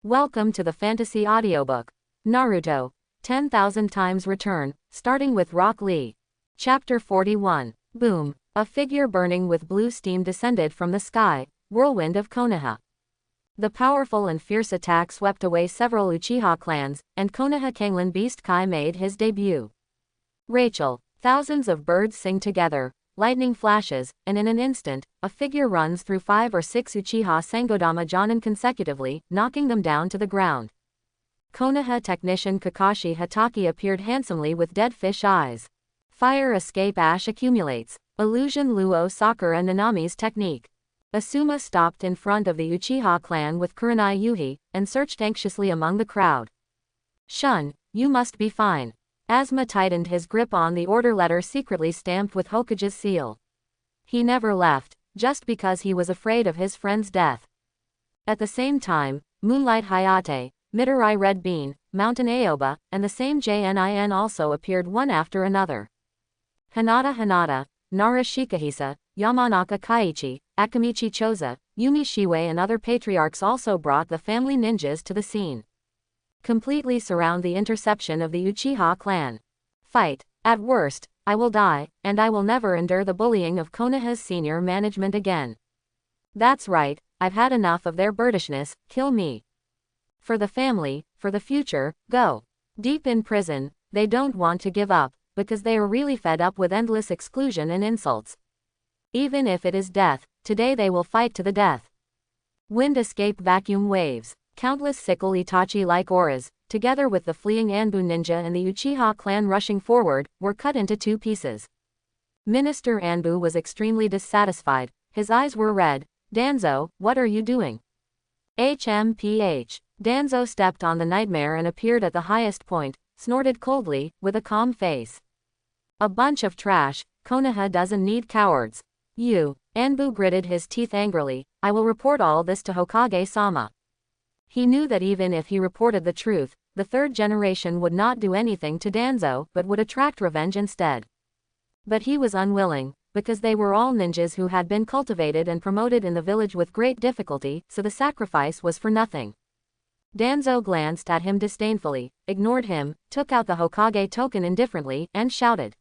Welcome to the fantasy audiobook. Naruto, 10,000 Times Return, starting with Rock Lee. Chapter 41. Boom. A figure burning with blue steam descended from the sky, whirlwind of Konoha. The powerful and fierce attack swept away several Uchiha clans, and Konoha Kanglen Beast Kai made his debut. Rachel. Thousands of birds sing together, lightning flashes, and in an instant, a figure runs through 5 or 6 Uchiha Sangodama Jonin consecutively, knocking them down to the ground. Konoha technician Kakashi Hatake appeared handsomely with dead fish eyes. Fire escape ash accumulates. Illusion Luo Sakura Nanami's technique. Asuma stopped in front of the Uchiha clan with Kurenai Yuhi, and searched anxiously among the crowd. Shun, you must be fine. Asuma tightened his grip on the order letter secretly stamped with Hokage's seal. He never left, just because he was afraid of his friend's death. At the same time, Moonlight Hayate, Midori Red Bean, Mountain Aoba, and the same JNIN also appeared one after another. Hinata, Nara Shikahisa, Yamanaka Kaiichi, Akamichi Choza, Yumi Shiwei and other patriarchs also brought the family ninjas to the scene. Completely surround the interception of the Uchiha clan. Fight. At worst, I will die, and I will never endure the bullying of Konoha's senior management again. That's right, I've had enough of their birdishness, kill me. For the family, for the future, go. Deep in prison, they don't want to give up, because they are really fed up with endless exclusion and insults. Even if it is death, today they will fight to the death. Wind escape vacuum waves. Countless sickle Itachi-like auras, together with the fleeing Anbu ninja and the Uchiha clan rushing forward, were cut into 2 pieces. Minister Anbu was extremely dissatisfied, his eyes were red. Danzo, what are you doing? HMPH. Danzo stepped on the nightmare and appeared at the highest point, snorted coldly, with a calm face. A bunch of trash, Konoha doesn't need cowards. You. Anbu gritted his teeth angrily, I will report all this to Hokage-sama. He knew that even if he reported the truth, the 3rd generation would not do anything to Danzo but would attract revenge instead. But he was unwilling, because they were all ninjas who had been cultivated and promoted in the village with great difficulty, so the sacrifice was for nothing. Danzo glanced at him disdainfully, ignored him, took out the Hokage token indifferently, and shouted.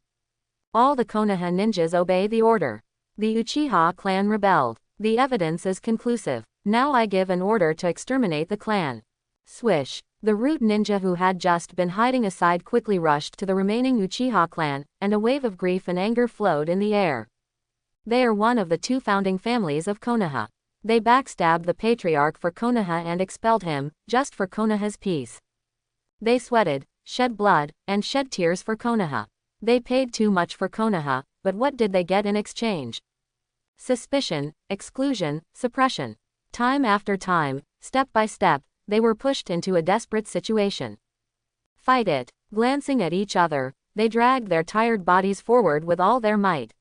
All the Konoha ninjas obey the order. The Uchiha clan rebelled. The evidence is conclusive. Now I give an order to exterminate the clan. Swish. The root ninja who had just been hiding aside quickly rushed to the remaining Uchiha clan, and a wave of grief and anger flowed in the air. They are one of the 2 founding families of Konoha. They backstabbed the patriarch for Konoha and expelled him, just for Konoha's peace. They sweated, shed blood, and shed tears for Konoha. They paid too much for Konoha, but what did they get in exchange? Suspicion, exclusion, suppression. Time after time, step by step, they were pushed into a desperate situation. Fight it. Glancing at each other, they dragged their tired bodies forward with all their might.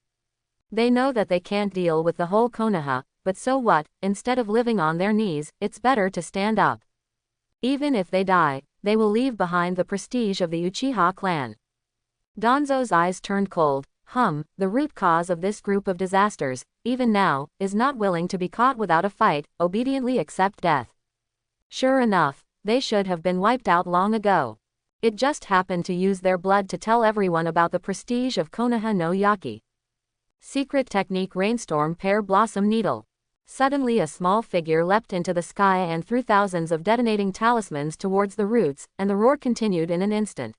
They know that they can't deal with the whole Konoha, but so what, instead of living on their knees, it's better to stand up. Even if they die, they will leave behind the prestige of the Uchiha clan. Danzo's eyes turned cold. The root cause of this group of disasters, even now, is not willing to be caught without a fight, obediently accept death. Sure enough, they should have been wiped out long ago. It just happened to use their blood to tell everyone about the prestige of Konoha no Yaki. Secret technique rainstorm pear blossom needle. Suddenly a small figure leapt into the sky and threw thousands of detonating talismans towards the roots, and the roar continued in an instant.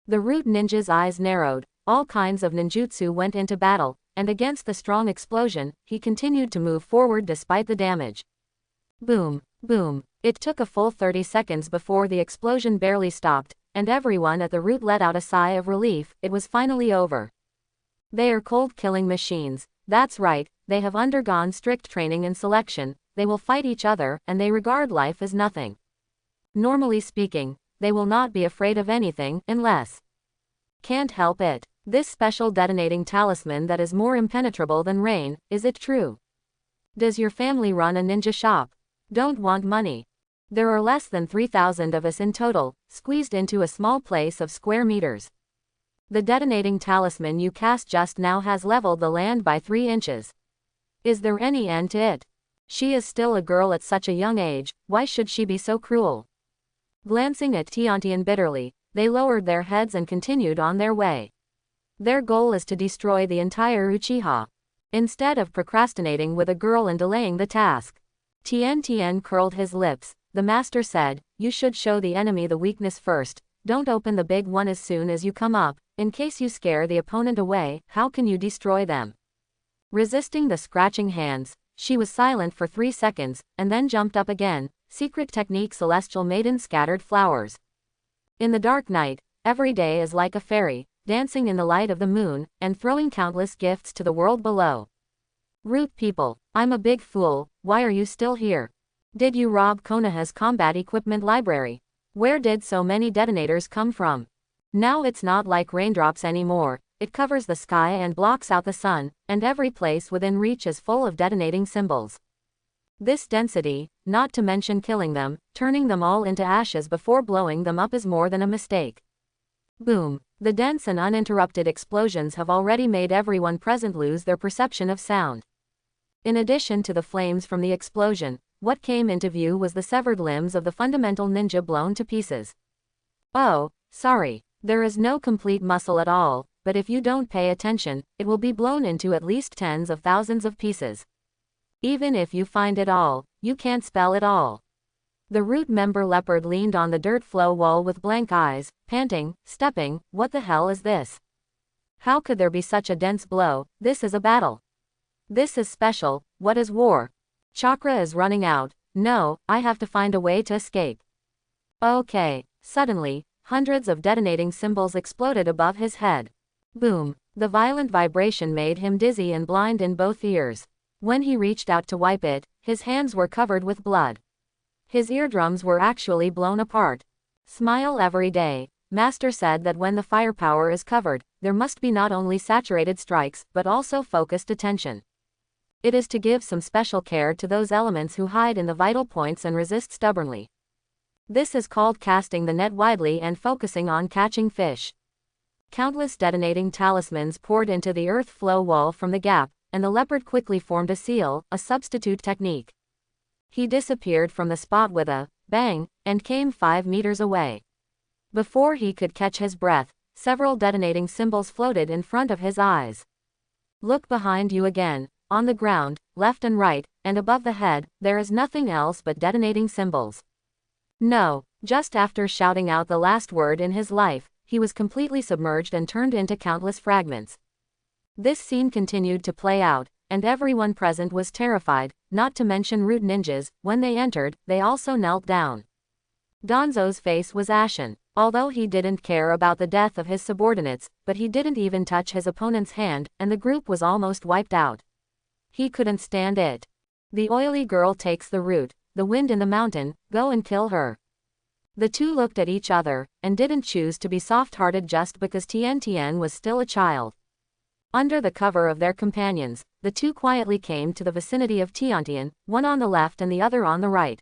The root ninja's eyes narrowed. All kinds of ninjutsu went into battle, and against the strong explosion, he continued to move forward despite the damage. Boom, boom. It took a full 30 seconds before the explosion barely stopped, and everyone at the root let out a sigh of relief. It was finally over. They are cold-killing machines. That's right, they have undergone strict training and selection, they will fight each other, and they regard life as nothing. Normally speaking, they will not be afraid of anything, unless... Can't help it. This special detonating talisman that is more impenetrable than rain, is it true? Does your family run a ninja shop? Don't want money. There are less than 3,000 of us in total, squeezed into a small place of square meters. The detonating talisman you cast just now has leveled the land by 3 inches. Is there any end to it? She is still a girl at such a young age, why should she be so cruel? Glancing at Tiantian bitterly, they lowered their heads and continued on their way. Their goal is to destroy the entire Uchiha. Instead of procrastinating with a girl and delaying the task. Tian curled his lips. The master said, you should show the enemy the weakness first, don't open the big one as soon as you come up, in case you scare the opponent away, how can you destroy them? Resisting the scratching hands, she was silent for 3 seconds, and then jumped up again. Secret technique celestial maiden scattered flowers. In the dark night, every day is like a fairy, dancing in the light of the moon, and throwing countless gifts to the world below. Root people, I'm a big fool, why are you still here? Did you rob Konoha's combat equipment library? Where did so many detonators come from? Now it's not like raindrops anymore, it covers the sky and blocks out the sun, and every place within reach is full of detonating symbols. This density, not to mention killing them, turning them all into ashes before blowing them up is more than a mistake. Boom. The dense and uninterrupted explosions have already made everyone present lose their perception of sound. In addition to the flames from the explosion, what came into view was the severed limbs of the fundamental ninja blown to pieces. Oh, sorry, there is no complete muscle at all, but if you don't pay attention, it will be blown into at least tens of thousands of pieces. Even if you find it all, you can't spell it all. The root member leopard leaned on the dirt flow wall with blank eyes, panting, stepping, what the hell is this? How could there be such a dense blow? This is a battle. This is special, what is war? Chakra is running out, no, I have to find a way to escape. Okay, suddenly, hundreds of detonating symbols exploded above his head. Boom, the violent vibration made him dizzy and blind in both ears. When he reached out to wipe it, his hands were covered with blood. His eardrums were actually blown apart. Smile every day. Master said that when the firepower is covered, there must be not only saturated strikes, but also focused attention. It is to give some special care to those elements who hide in the vital points and resist stubbornly. This is called casting the net widely and focusing on catching fish. Countless detonating talismans poured into the earth flow wall from the gap, and the leopard quickly formed a seal, a substitute technique. He disappeared from the spot with a bang, and came 5 meters away. Before he could catch his breath, several detonating symbols floated in front of his eyes. Look behind you again, on the ground, left and right, and above the head, there is nothing else but detonating symbols. No, just after shouting out the last word in his life, he was completely submerged and turned into countless fragments. This scene continued to play out, and everyone present was terrified, not to mention root ninjas. When they entered, they also knelt down. Danzo's face was ashen, although he didn't care about the death of his subordinates, but he didn't even touch his opponent's hand, and the group was almost wiped out. He couldn't stand it. The oily girl takes the root, the wind in the mountain, go and kill her. The two looked at each other, and didn't choose to be soft-hearted just because Tian was still a child. Under the cover of their companions, the two quietly came to the vicinity of Tiantian, one on the left and the other on the right.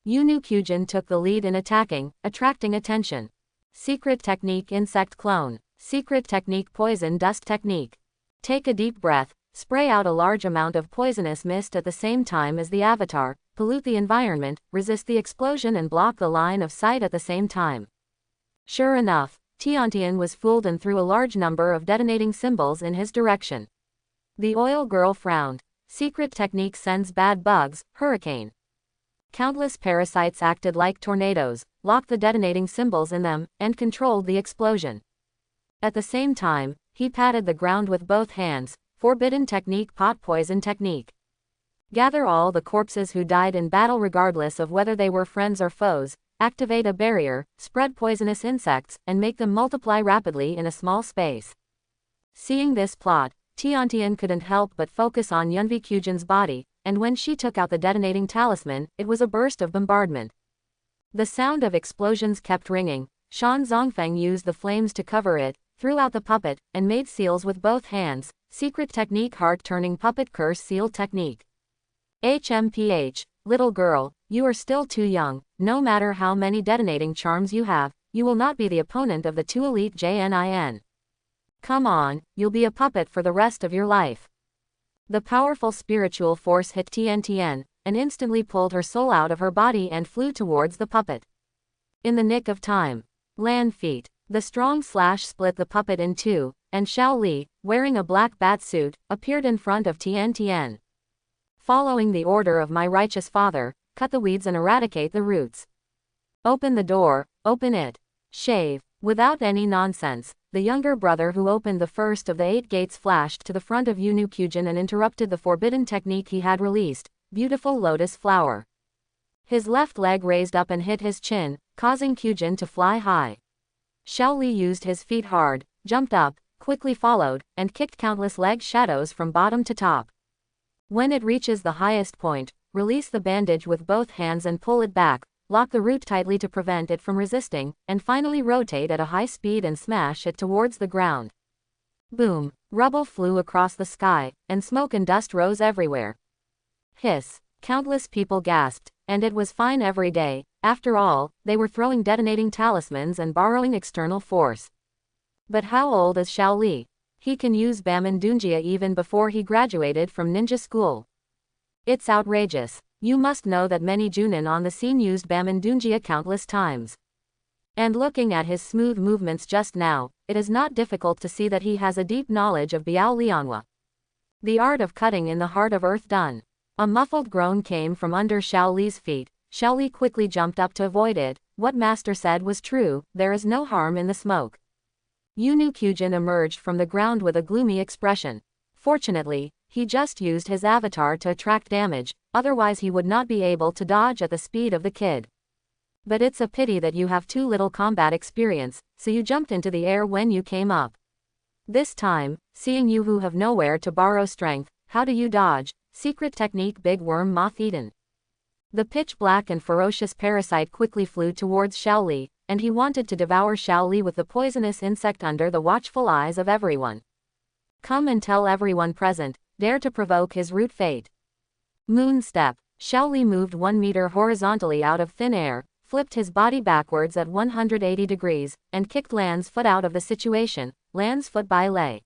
Yunu Kyujin took the lead in attacking, attracting attention. Secret technique insect clone. Secret technique poison dust technique. Take a deep breath, spray out a large amount of poisonous mist at the same time as the avatar, pollute the environment, resist the explosion and block the line of sight at the same time. Sure enough, Tiantian was fooled and threw a large number of detonating symbols in his direction. The oil girl frowned. Secret technique sends bad bugs, hurricane. Countless parasites acted like tornadoes, locked the detonating symbols in them, and controlled the explosion. At the same time, he patted the ground with both hands. Forbidden technique pot poison technique. Gather all the corpses who died in battle regardless of whether they were friends or foes, activate a barrier, spread poisonous insects, and make them multiply rapidly in a small space. Seeing this plot, Tiantian couldn't help but focus on Yunvi Kyujin's body, and when she took out the detonating talisman, it was a burst of bombardment. The sound of explosions kept ringing. Shan Zongfeng used the flames to cover it, threw out the puppet, and made seals with both hands. Secret technique heart-turning puppet curse seal technique. HMPH, little girl, you are still too young. No matter how many detonating charms you have, you will not be the opponent of the two elite JNIN. Come on, you'll be a puppet for the rest of your life. The powerful spiritual force hit Tian, and instantly pulled her soul out of her body and flew towards the puppet. In the nick of time. Land feet. The strong slash split the puppet in two, and Xiao Li, wearing a black bat suit, appeared in front of Tian Tian. Following the order of my righteous father, cut the weeds and eradicate the roots. Open the door, open it. Shave. Without any nonsense, the younger brother who opened the first of the 8 gates flashed to the front of Yunu Kyujin and interrupted the forbidden technique he had released, beautiful lotus flower. His left leg raised up and hit his chin, causing Kyujin to fly high. Xiao Li used his feet hard, jumped up, quickly followed, and kicked countless leg shadows from bottom to top. When it reaches the highest point, release the bandage with both hands and pull it back, lock the root tightly to prevent it from resisting, and finally rotate at a high speed and smash it towards the ground. Boom! Rubble flew across the sky, and smoke and dust rose everywhere. Hiss! Countless people gasped, and it was fine every day. After all, they were throwing detonating talismans and borrowing external force. But how old is Xiao Li? He can use Bamindunjia even before he graduated from ninja school. It's outrageous. You must know that many Junin on the scene used Bamindunjia countless times. And looking at his smooth movements just now, it is not difficult to see that he has a deep knowledge of Biao Lianhua. The art of cutting in the heart of earth done. A muffled groan came from under Xiao Li's feet. Xiao Li quickly jumped up to avoid it. What master said was true, there is no harm in the smoke. Yunu Kyujin emerged from the ground with a gloomy expression. Fortunately, he just used his avatar to attract damage, otherwise he would not be able to dodge at the speed of the kid. But it's a pity that you have too little combat experience, so you jumped into the air when you came up. This time, seeing you who have nowhere to borrow strength, how do you dodge? Secret technique big worm moth eaten. The pitch black and ferocious parasite quickly flew towards Xiao Li, and he wanted to devour Xiao Li with the poisonous insect under the watchful eyes of everyone. Come and tell everyone present, dare to provoke his root fate. Moon step. Xiao Li moved 1 meter horizontally out of thin air, flipped his body backwards at 180 degrees, and kicked Lan's foot out of the situation. Lan's foot by lay.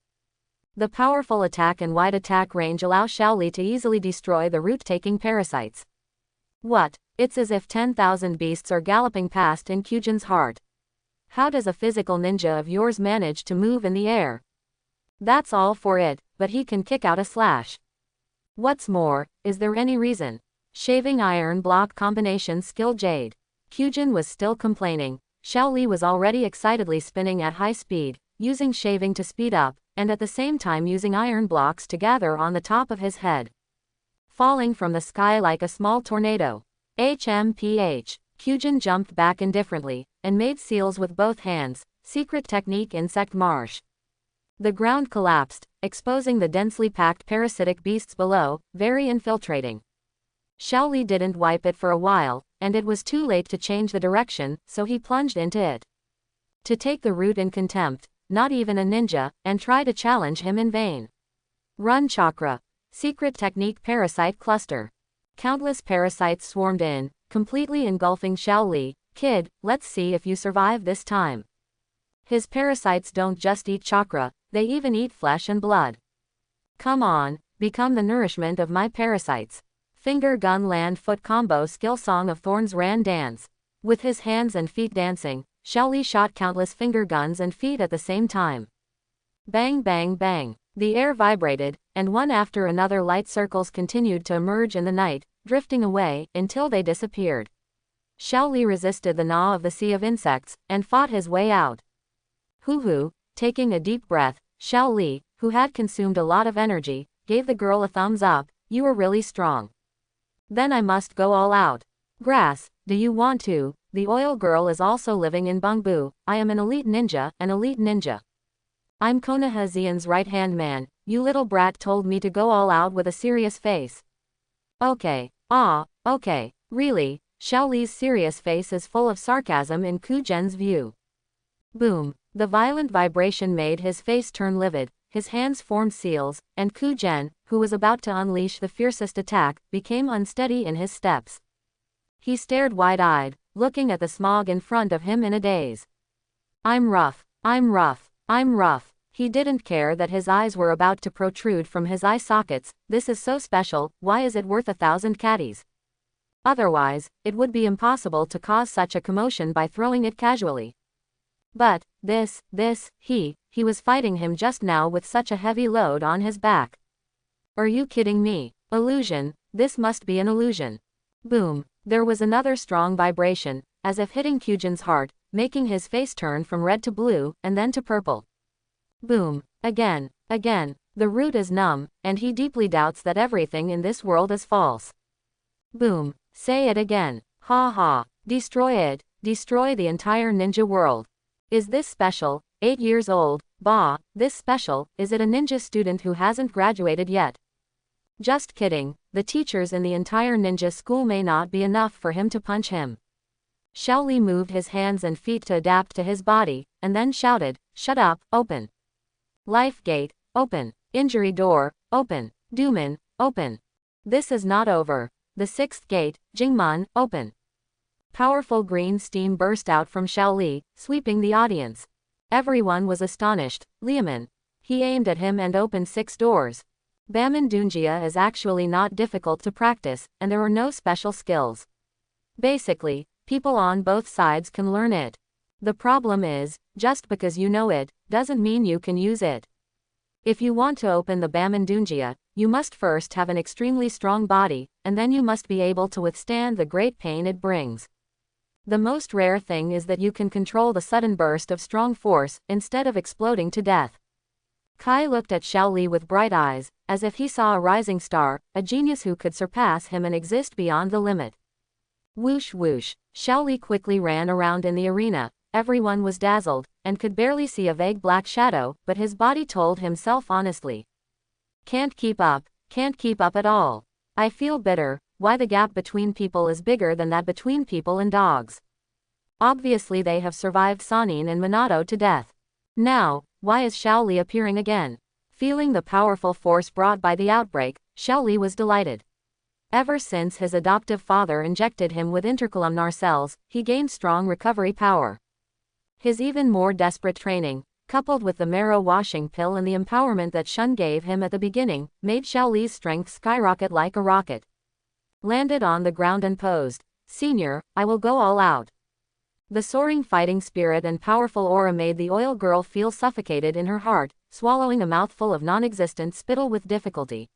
The powerful attack and wide attack range allow Xiao Li to easily destroy the root-taking parasites. What? It's as if 10,000 beasts are galloping past in Kyujin's heart. How does a physical ninja of yours manage to move in the air? That's all for it, but he can kick out a slash. What's more, is there any reason? Shaving iron block combination skill Jade. Kyujin was still complaining. Xiao Li was already excitedly spinning at high speed, using shaving to speed up, and at the same time using iron blocks to gather on the top of his head. Falling from the sky like a small tornado. HMPH. Kyujin jumped back indifferently, and made seals with both hands, secret technique insect marsh. The ground collapsed, exposing the densely packed parasitic beasts below, very infiltrating. Xiao Li didn't wipe it for a while, and it was too late to change the direction, so he plunged into it. To take the root in contempt, not even a ninja, and try to challenge him in vain. Run chakra. Secret technique parasite cluster. Countless parasites swarmed in, completely engulfing Xiao Li. Kid, let's see if you survive this time. His parasites don't just eat chakra, they even eat flesh and blood. Come on, become the nourishment of my parasites. Finger gun land foot combo skill song of thorns ran dance. With his hands and feet dancing, Xiao Li shot countless finger guns and feet at the same time. Bang bang bang. The air vibrated, and one after another light circles continued to emerge in the night, drifting away, until they disappeared. Xiao Li resisted the gnaw of the sea of insects, and fought his way out. Hoo-hoo. Taking a deep breath, Xiao Li, who had consumed a lot of energy, gave the girl a thumbs up. You are really strong. Then I must go all out. Grass, do you want to? The oil girl is also living in Bangbu. I am an elite ninja, an elite ninja. I'm Konoha Xian's right-hand man. You little brat told me to go all out with a serious face. Okay. Okay. Really? Xiao Li's serious face is full of sarcasm in Kyujin's view. Boom. The violent vibration made his face turn livid, his hands formed seals, and Kyujin, who was about to unleash the fiercest attack, became unsteady in his steps. He stared wide-eyed, looking at the smog in front of him in a daze. I'm rough. He didn't care that his eyes were about to protrude from his eye sockets. This is so special, why is it worth 1,000 caddies? Otherwise, it would be impossible to cause such a commotion by throwing it casually. But, he was fighting him just now with such a heavy load on his back. Are you kidding me? Illusion, this must be an illusion. Boom, there was another strong vibration, as if hitting Kyujin's heart, making his face turn from red to blue, and then to purple. Boom, again, the root is numb, and he deeply doubts that everything in this world is false. Boom, say it again, ha ha, destroy it, destroy the entire ninja world. Is this special? 8 years old, bah, this special, is it a ninja student who hasn't graduated yet? Just kidding, the teachers in the entire ninja school may not be enough for him to punch him. Shaoli moved his hands and feet to adapt to his body, and then shouted, shut up, open. Life gate, open. Injury door, open. Duman, open. This is not over. The 6th gate, Jingman, open. Powerful green steam burst out from Shaoli, sweeping the audience. Everyone was astonished. Liamen. He aimed at him and opened 6 doors. Bamindunjia is actually not difficult to practice, and there are no special skills. Basically, people on both sides can learn it. The problem is, just because you know it, doesn't mean you can use it. If you want to open the Bamindunjia, you must first have an extremely strong body, and then you must be able to withstand the great pain it brings. The most rare thing is that you can control the sudden burst of strong force, instead of exploding to death. Kai looked at Shaoli with bright eyes, as if he saw a rising star, a genius who could surpass him and exist beyond the limit. Whoosh whoosh, Shaoli quickly ran around in the arena. Everyone was dazzled, and could barely see a vague black shadow, but his body told himself honestly. Can't keep up at all. I feel bitter, why the gap between people is bigger than that between people and dogs. Obviously they have survived Sannin and Minato to death. Now, why is Shaoli appearing again? Feeling the powerful force brought by the outbreak, Shaoli was delighted. Ever since his adoptive father injected him with intercolumnar cells, he gained strong recovery power. His even more desperate training, coupled with the marrow washing pill and the empowerment that Shun gave him at the beginning, made Shaoli's strength skyrocket like a rocket. Landed on the ground and posed, "Senior, I will go all out." The soaring fighting spirit and powerful aura made the oil girl feel suffocated in her heart, swallowing a mouthful of non-existent spittle with difficulty.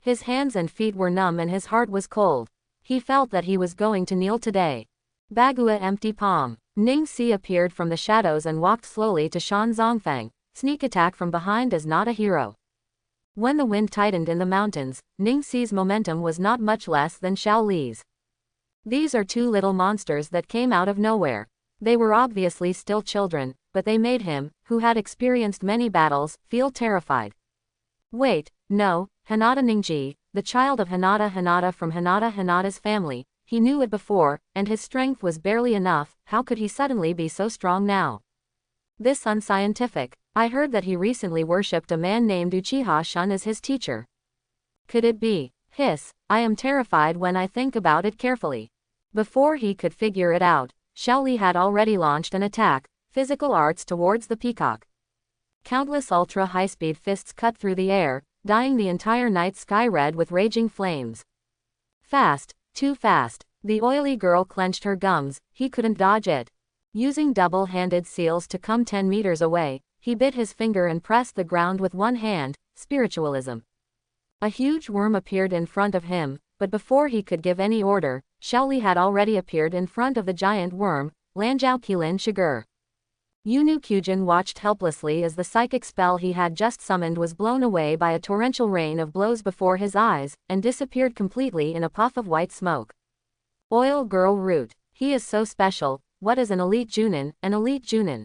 His hands and feet were numb and his heart was cold. He felt that he was going to kneel today. Bagua empty palm. Ning Si appeared from the shadows and walked slowly to Shan Zongfang. Sneak attack from behind is not a hero. When the wind tightened in the mountains, Ning Si's momentum was not much less than Shaoli's. These are 2 little monsters that came out of nowhere. They were obviously still children, but they made him, who had experienced many battles, feel terrified. Wait, no, Hinata Ningji, the child of Hinata from Hinata's family. He knew it before, and his strength was barely enough. How could he suddenly be so strong now? This unscientific. I heard that he recently worshipped a man named Uchiha Shun as his teacher. Could it be? Hiss, I am terrified when I think about it carefully. Before he could figure it out, Shaoli had already launched an attack, physical arts towards the peacock. Countless ultra-high-speed fists cut through the air, dyeing the entire night sky red with raging flames. Fast. Too fast. The oily girl clenched her gums. He couldn't dodge it. Using double-handed seals to come 10 meters away, he bit his finger and pressed the ground with one hand. Spiritualism. A huge worm appeared in front of him, but before he could give any order, Shaoli had already appeared in front of the giant worm, Lanjiao Qilin Shigur. Yunu Kyujin watched helplessly as the psychic spell he had just summoned was blown away by a torrential rain of blows before his eyes, and disappeared completely in a puff of white smoke. Oil Girl Root. He is so special. What is an elite Junin? An elite Junin.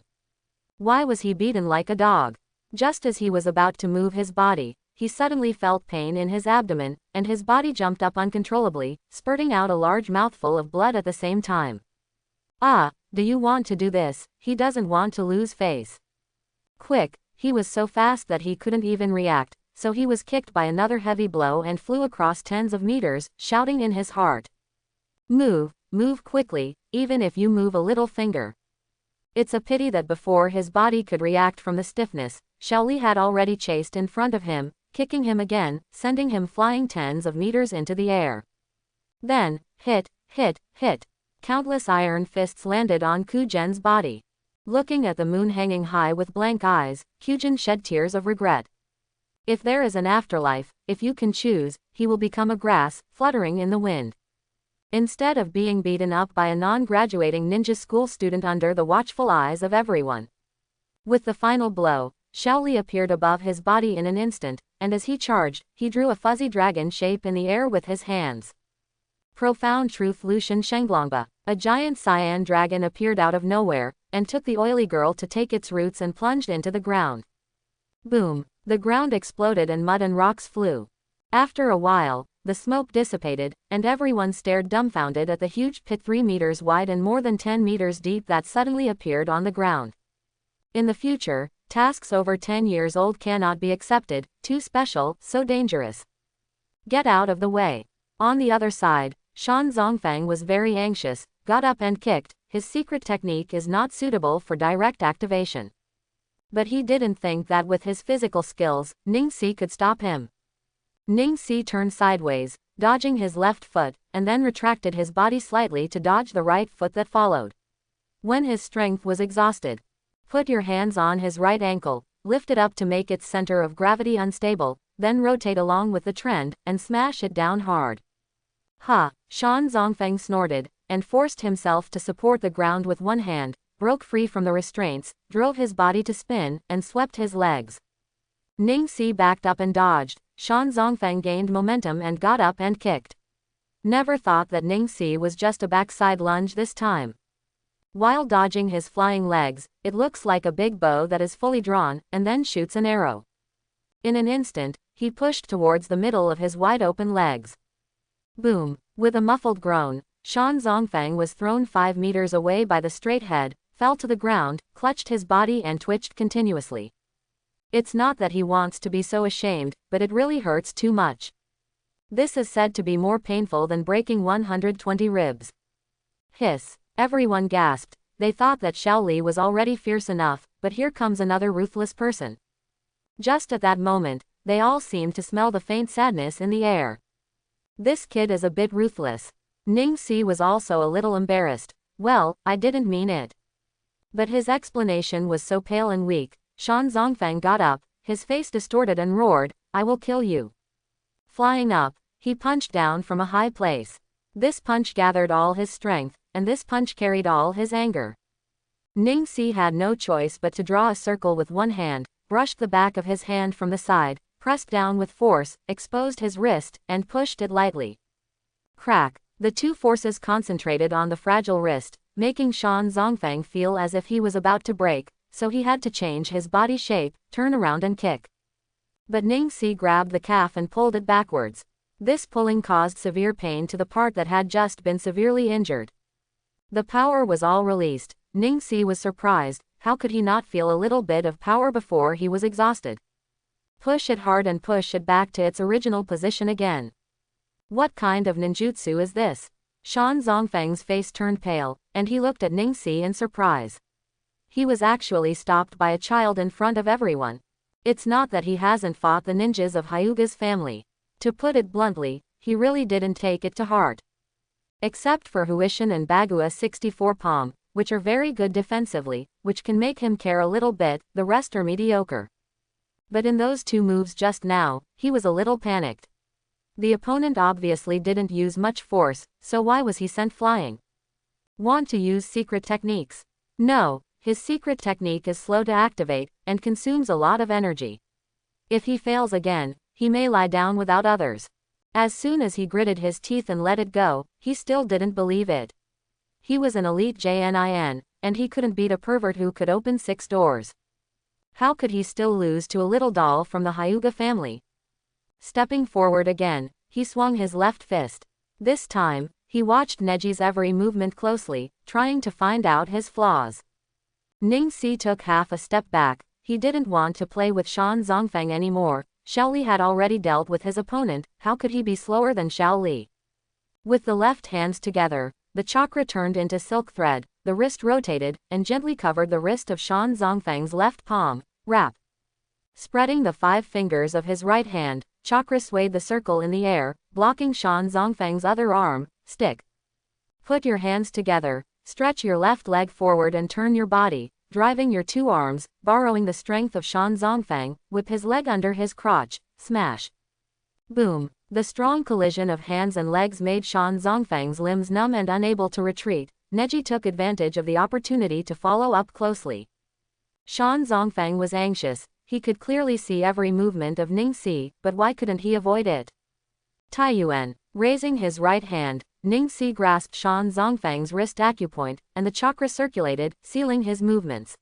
Why was he beaten like a dog? Just as he was about to move his body, he suddenly felt pain in his abdomen, and his body jumped up uncontrollably, spurting out a large mouthful of blood at the same time. Ah, do you want to do this? He doesn't want to lose face. Quick, he was so fast that he couldn't even react, so he was kicked by another heavy blow and flew across tens of meters, shouting in his heart. Move quickly, even if you move a little finger. It's a pity that before his body could react from the stiffness, Shaoli had already chased in front of him, kicking him again, sending him flying tens of meters into the air. Then, hit, hit, hit. Countless iron fists landed on Kujen's body. Looking at the moon hanging high with blank eyes, Kujen shed tears of regret. If there is an afterlife, if you can choose, he will become a grass, fluttering in the wind. Instead of being beaten up by a non-graduating ninja school student under the watchful eyes of everyone. With the final blow, Shaoli appeared above his body in an instant, and as he charged, he drew a fuzzy dragon shape in the air with his hands. Profound truth Lucian Shenglongba. A giant cyan dragon appeared out of nowhere, and took the oily girl to take its roots and plunged into the ground. Boom! The ground exploded and mud and rocks flew. After a while, the smoke dissipated, and everyone stared dumbfounded at the huge pit 3 meters wide and more than 10 meters deep that suddenly appeared on the ground. In the future, tasks over 10 years old cannot be accepted, too special, so dangerous. Get out of the way. On the other side, Shan Zongfang was very anxious, got up and kicked. His secret technique is not suitable for direct activation. But he didn't think that with his physical skills, Ningxi could stop him. Ningxi turned sideways, dodging his left foot, and then retracted his body slightly to dodge the right foot that followed. When his strength was exhausted, put your hands on his right ankle, lift it up to make its center of gravity unstable, then rotate along with the trend, and smash it down hard. Ha! Shan Zongfeng snorted, and forced himself to support the ground with one hand, broke free from the restraints, drove his body to spin, and swept his legs. Ningxi backed up and dodged. Shan Zongfeng gained momentum and got up and kicked. Never thought that Ningxi was just a backside lunge this time. While dodging his flying legs, it looks like a big bow that is fully drawn, and then shoots an arrow. In an instant, he pushed towards the middle of his wide-open legs. Boom! With a muffled groan, Shan Zongfeng was thrown 5 meters away by the straight head, fell to the ground, clutched his body and twitched continuously. It's not that he wants to be so ashamed, but it really hurts too much. This is said to be more painful than breaking 120 ribs. Hiss! Everyone gasped. They thought that Shaoli was already fierce enough, but here comes another ruthless person. Just at that moment, they all seemed to smell the faint sadness in the air. This kid is a bit ruthless. Ningxi was also a little embarrassed. Well, I didn't mean it. But his explanation was so pale and weak. Shan Zongfeng got up, his face distorted and roared, I will kill you. Flying up, he punched down from a high place. This punch gathered all his strength, and this punch carried all his anger. Ningxi had no choice but to draw a circle with one hand, brushed the back of his hand from the side, pressed down with force, exposed his wrist, and pushed it lightly. Crack! The two forces concentrated on the fragile wrist, making Shan Zongfeng feel as if he was about to break, so he had to change his body shape, turn around and kick. But Ningxi grabbed the calf and pulled it backwards. This pulling caused severe pain to the part that had just been severely injured. The power was all released. Ningxi was surprised. How could he not feel a little bit of power before he was exhausted? Push it hard and push it back to its original position again. What kind of ninjutsu is this? Shan Zongfeng's face turned pale, and he looked at Ningxi in surprise. He was actually stopped by a child in front of everyone. It's not that he hasn't fought the ninjas of Hyuga's family. To put it bluntly, he really didn't take it to heart. Except for Huishin and Bagua 64 Palm, which are very good defensively, which can make him care a little bit, the rest are mediocre. But in those two moves just now, he was a little panicked. The opponent obviously didn't use much force, so why was he sent flying? Want to use secret techniques? No, his secret technique is slow to activate, and consumes a lot of energy. If he fails again, he may lie down without others. As soon as he gritted his teeth and let it go, he still didn't believe it. He was an elite JNIN, and he couldn't beat a pervert who could open 6 doors. How could he still lose to a little doll from the Hyuga family? Stepping forward again, he swung his left fist. This time, he watched Neji's every movement closely, trying to find out his flaws. Ningxi took half a step back. He didn't want to play with Shan Zongfeng anymore. Shaoli had already dealt with his opponent, how could he be slower than Shaoli? With the left hands together, the chakra turned into silk thread, the wrist rotated, and gently covered the wrist of Shan Zongfeng's left palm. Wrap. Spreading the 5 fingers of his right hand, chakra swayed the circle in the air, blocking Shan Zongfeng's other arm, stick. Put your hands together, stretch your left leg forward and turn your body, driving your two arms, borrowing the strength of Shan Zongfeng, whip his leg under his crotch, smash. Boom. The strong collision of hands and legs made Shan Zongfeng's limbs numb and unable to retreat. Neji took advantage of the opportunity to follow up closely. Shan Zongfeng was anxious. He could clearly see every movement of Ningxi, but why couldn't he avoid it? Taiyuan. Raising his right hand, Ningxi grasped Shan Zongfeng's wrist acupoint, and the chakra circulated, sealing his movements.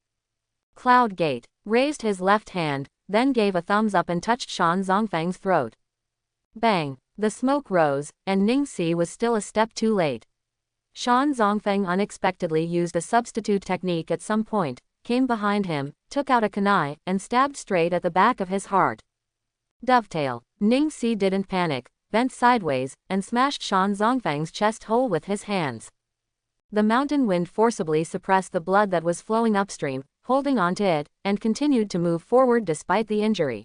Cloud Gate. Raised his left hand, then gave a thumbs up and touched Shan Zongfeng's throat. Bang. The smoke rose, and Ningxi was still a step too late. Shan Zongfeng unexpectedly used a substitute technique at some point, came behind him, took out a kunai, and stabbed straight at the back of his heart. Dovetail. Ningxi didn't panic, bent sideways, and smashed Shan Zongfeng's chest hole with his hands. The mountain wind forcibly suppressed the blood that was flowing upstream, holding onto it, and continued to move forward despite the injury.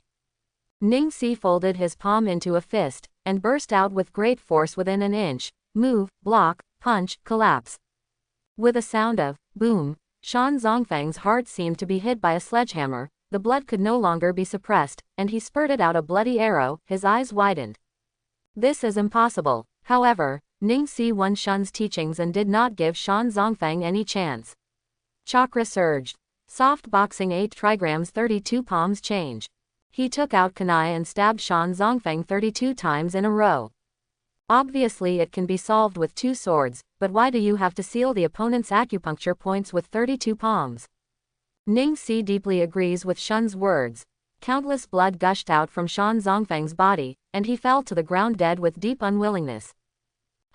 Ningxi folded his palm into a fist, and burst out with great force within an inch. Move, block, punch, collapse. With a sound of boom, Shan Zongfeng's heart seemed to be hit by a sledgehammer, the blood could no longer be suppressed, and he spurted out a bloody arrow, his eyes widened. This is impossible. However, Ningxi won Shun's teachings and did not give Shan Zongfeng any chance. Chakra surged. Soft boxing 8 trigrams 32 palms change. He took out kunai and stabbed Shan Zongfeng 32 times in a row. Obviously it can be solved with 2 swords, but why do you have to seal the opponent's acupuncture points with 32 palms? Ningxi deeply agrees with Shun's words. Countless blood gushed out from Shan Zongfeng's body, and he fell to the ground dead with deep unwillingness.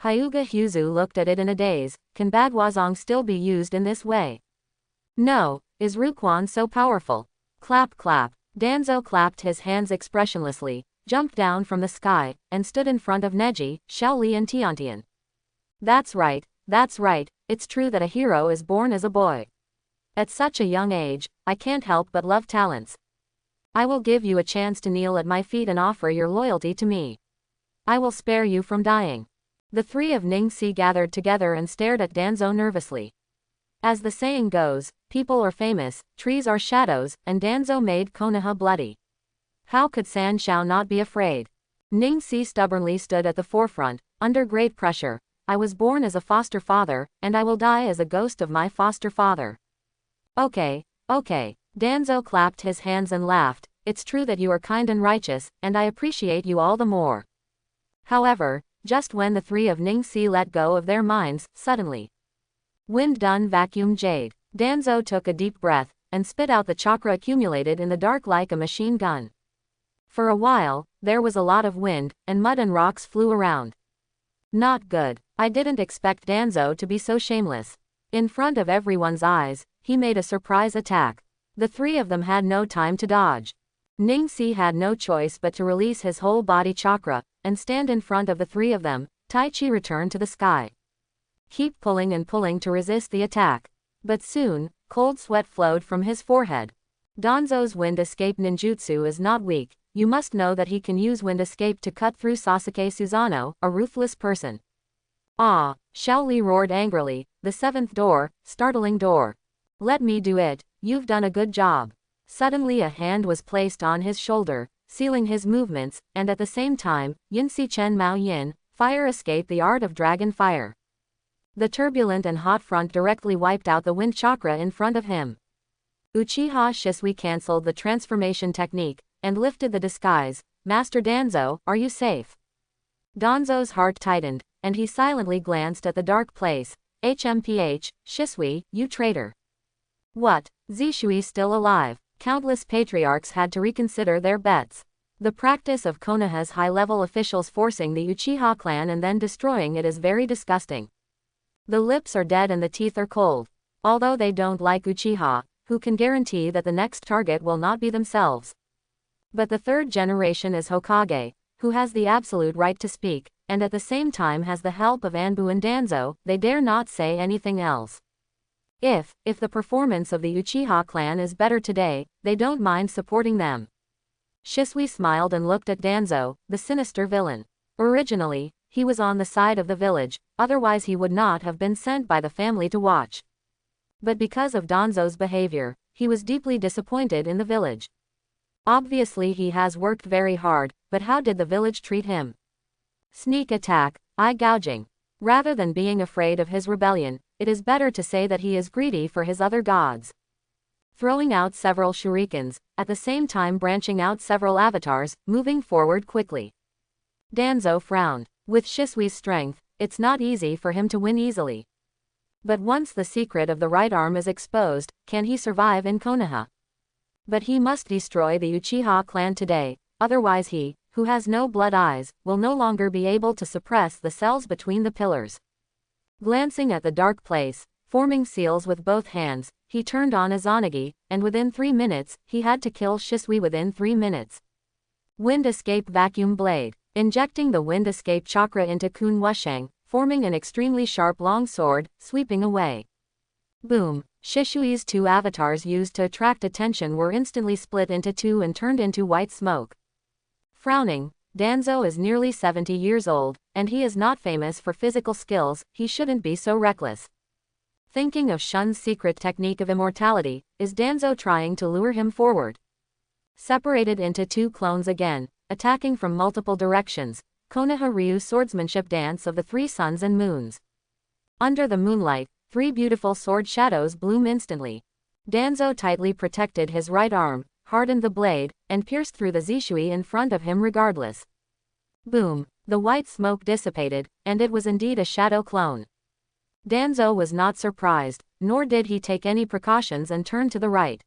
Hyuga Huzu looked at it in a daze. Can Badwazong still be used in this way? No. Is Ruquan so powerful? Clap clap. Danzo clapped his hands expressionlessly, jumped down from the sky, and stood in front of Neji, Xiaoli and Tiantian. That's right, it's true that a hero is born as a boy. At such a young age, I can't help but love talents. I will give you a chance to kneel at my feet and offer your loyalty to me. I will spare you from dying. The 3 of Ningxi gathered together and stared at Danzo nervously. As the saying goes, people are famous, trees are shadows, and Danzo made Konoha bloody. How could San Shao not be afraid? Ningxi stubbornly stood at the forefront, under great pressure. I was born as a foster father, and I will die as a ghost of my foster father. Okay. Danzo clapped his hands and laughed. It's true that you are kind and righteous, and I appreciate you all the more. However, just when the 3 of Ningxi let go of their minds, suddenly. Wind done vacuum jade. Danzo took a deep breath, and spit out the chakra accumulated in the dark like a machine gun. For a while, there was a lot of wind, and mud and rocks flew around. Not good. I didn't expect Danzo to be so shameless. In front of everyone's eyes, he made a surprise attack. The 3 of them had no time to dodge. Ningxi had no choice but to release his whole body chakra, and stand in front of the 3 of them. Tai Chi returned to the sky. Keep pulling and pulling to resist the attack. But soon, cold sweat flowed from his forehead. Danzo's wind escape ninjutsu is not weak. You must know that he can use wind escape to cut through Sasuke Susanoo, a ruthless person. Ah! Xiaoli roared angrily, the 7th door, startling door. Let me do it, you've done a good job. Suddenly a hand was placed on his shoulder, sealing his movements, and at the same time, Yinsi Chen Mao Yin, fire escaped the art of dragon fire. The turbulent and hot front directly wiped out the wind chakra in front of him. Uchiha Shisui cancelled the transformation technique, and lifted the disguise. Master Danzo, are you safe? Danzo's heart tightened, and he silently glanced at the dark place. HMPH, Shisui, you traitor. What? Zishui still alive? Countless patriarchs had to reconsider their bets. The practice of Konoha's high-level officials forcing the Uchiha clan and then destroying it is very disgusting. The lips are dead and the teeth are cold. Although they don't like Uchiha, who can guarantee that the next target will not be themselves? But the 3rd generation is Hokage, who has the absolute right to speak, and at the same time has the help of Anbu and Danzo. They dare not say anything else. If the performance of the Uchiha clan is better today, they don't mind supporting them. Shisui smiled and looked at Danzo, the sinister villain. Originally, he was on the side of the village, otherwise he would not have been sent by the family to watch. But because of Danzo's behavior, he was deeply disappointed in the village. Obviously he has worked very hard, but how did the village treat him? Sneak attack, eye gouging. Rather than being afraid of his rebellion, it is better to say that he is greedy for his other gods. Throwing out several shurikens, at the same time branching out several avatars, moving forward quickly. Danzo frowned. With Shisui's strength, it's not easy for him to win easily. But once the secret of the right arm is exposed, can he survive in Konoha? But he must destroy the Uchiha clan today, otherwise he, who has no blood eyes, will no longer be able to suppress the cells between the pillars. Glancing at the dark place, forming seals with both hands, he turned on Izanagi, and within 3 minutes, he had to kill Shisui within 3 minutes. Wind Escape Vacuum Blade. Injecting the Wind Escape chakra into Kun Wushang, forming an extremely sharp long sword, sweeping away. Boom! Shisui's 2 avatars used to attract attention were instantly split into 2 and turned into white smoke. Frowning, Danzo is nearly 70 years old, and he is not famous for physical skills, he shouldn't be so reckless. Thinking of Shun's secret technique of immortality, is Danzo trying to lure him forward? Separated into 2 clones again, attacking from multiple directions, Konoha Ryu swordsmanship dance of the 3 suns and moons. Under the moonlight, 3 beautiful sword shadows bloom instantly. Danzo tightly protected his right arm, hardened the blade, and pierced through the Zishui in front of him regardless. Boom! The white smoke dissipated, and it was indeed a shadow clone. Danzo was not surprised, nor did he take any precautions and turned to the right.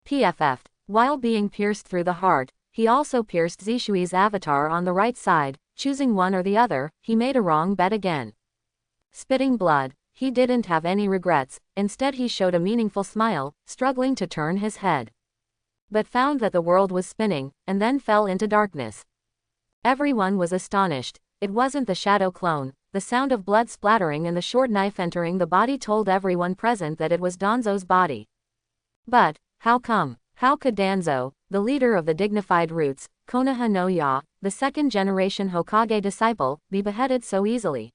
PFF'd. While being pierced through the heart, he also pierced Zishui's avatar on the right side, choosing one or the other, he made a wrong bet again. Spitting blood, he didn't have any regrets, instead he showed a meaningful smile, struggling to turn his head. But found that the world was spinning, and then fell into darkness. Everyone was astonished, it wasn't the shadow clone, the sound of blood splattering and the short knife entering the body told everyone present that it was Danzo's body. But, how come? How could Danzo, the leader of the dignified roots, Konoha no Ya, the 2nd-generation Hokage disciple, be beheaded so easily?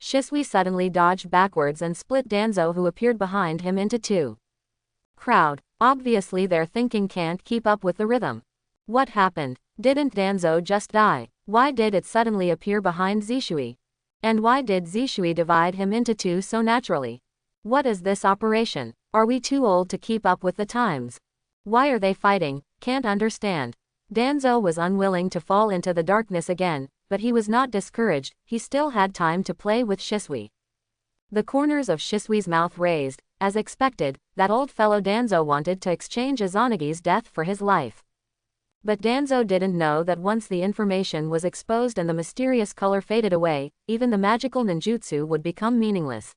Shisui suddenly dodged backwards and split Danzo who appeared behind him into 2. Crowd, obviously their thinking can't keep up with the rhythm. What happened? Didn't Danzo just die? Why did it suddenly appear behind Zishui? And why did Zishui divide him into 2 so naturally? What is this operation? Are we too old to keep up with the times? Why are they fighting? Can't understand. Danzo was unwilling to fall into the darkness again, but he was not discouraged, he still had time to play with Shisui. The corners of Shisui's mouth raised, as expected, that old fellow Danzo wanted to exchange Izanagi's death for his life. But Danzo didn't know that once the information was exposed and the mysterious color faded away, even the magical ninjutsu would become meaningless.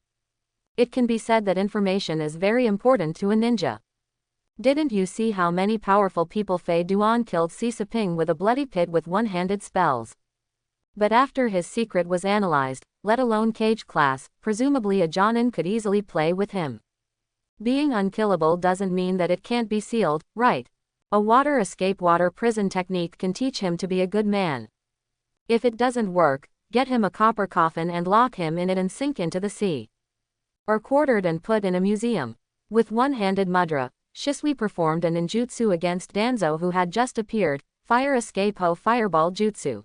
It can be said that information is very important to a ninja. Didn't you see how many powerful people Fei Duan killed Si Seping with a bloody pit with one-handed spells? But after his secret was analyzed, let alone cage class, presumably a Jonin could easily play with him. Being unkillable doesn't mean that it can't be sealed, right? A water escape water prison technique can teach him to be a good man. If it doesn't work, get him a copper coffin and lock him in it and sink into the sea. Or quartered and put in a museum. With one-handed mudra, Shisui performed a ninjutsu against Danzo who had just appeared, Fire Escape Ho Fireball Jutsu.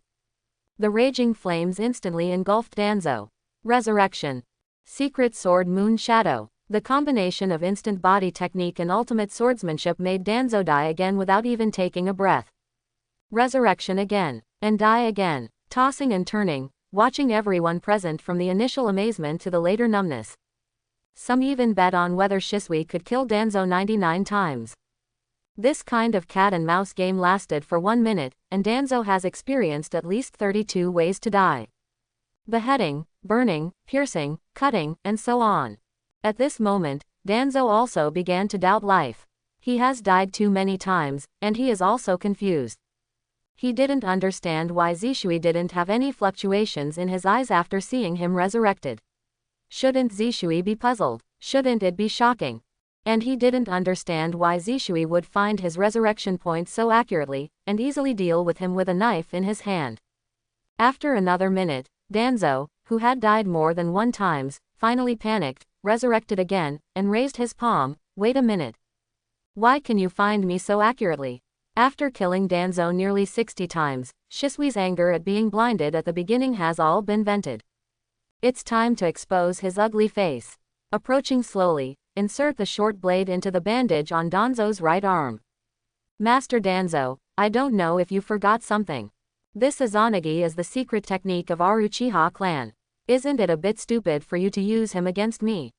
The raging flames instantly engulfed Danzo. Resurrection. Secret Sword Moon Shadow. The combination of instant body technique and ultimate swordsmanship made Danzo die again without even taking a breath. Resurrection again. And die again. Tossing and turning, watching everyone present from the initial amazement to the later numbness. Some even bet on whether Shisui could kill Danzo 99 times. This kind of cat and mouse game lasted for 1 minute, and Danzo has experienced at least 32 ways to die. Beheading, burning, piercing, cutting, and so on. At this moment, Danzo also began to doubt life. He has died too many times, and he is also confused. He didn't understand why Zishui didn't have any fluctuations in his eyes after seeing him resurrected. Shouldn't Zishui be puzzled? Shouldn't it be shocking? And he didn't understand why Shisui would find his resurrection point so accurately, and easily deal with him with a knife in his hand. After another minute, Danzo, who had died more than one times, finally panicked, resurrected again, and raised his palm. Wait a minute. Why can you find me so accurately? After killing Danzo nearly 60 times, Shisui's anger at being blinded at the beginning has all been vented. It's time to expose his ugly face. Approaching slowly, insert the short blade into the bandage on Danzo's right arm. Master Danzo, I don't know if you forgot something. This Izanagi is the secret technique of our Uchiha clan. Isn't it a bit stupid for you to use him against me?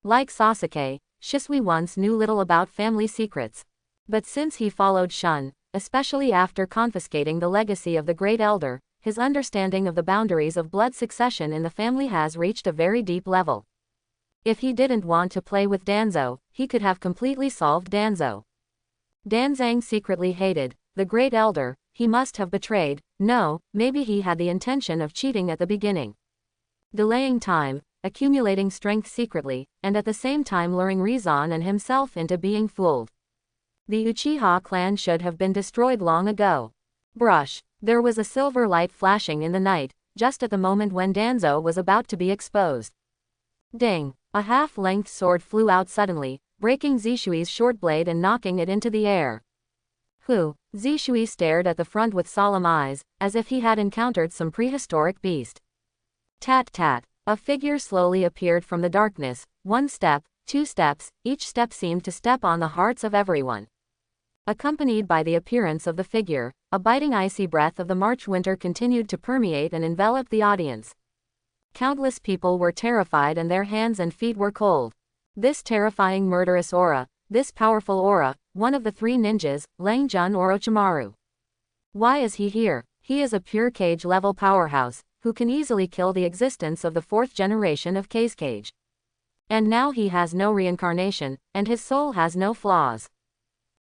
Like Sasuke, Shisui once knew little about family secrets. But since he followed Shun, especially after confiscating the legacy of the Great Elder, his understanding of the boundaries of blood succession in the family has reached a very deep level. If he didn't want to play with Danzo, he could have completely solved Danzo. Danzang secretly hated the Great Elder. He must have betrayed. No, maybe he had the intention of cheating at the beginning. Delaying time, accumulating strength secretly, and at the same time luring Rizan and himself into being fooled. The Uchiha clan should have been destroyed long ago. Brush. There was a silver light flashing in the night, just at the moment when Danzo was about to be exposed. Ding! A half-length sword flew out suddenly, breaking Zishui's short blade and knocking it into the air. Who? Zishui stared at the front with solemn eyes, as if he had encountered some prehistoric beast. Tat-tat. A figure slowly appeared from the darkness. 1 step, 2 steps, each step seemed to step on the hearts of everyone. Accompanied by the appearance of the figure, a biting icy breath of the March winter continued to permeate and envelop the audience. Countless people were terrified and their hands and feet were cold. This terrifying murderous aura, this powerful aura, one of the 3 ninjas, Langjun Orochimaru. Why is he here? He is a pure Kage-level powerhouse, who can easily kill the existence of the 4th generation of Kage. And now he has no reincarnation, and his soul has no flaws.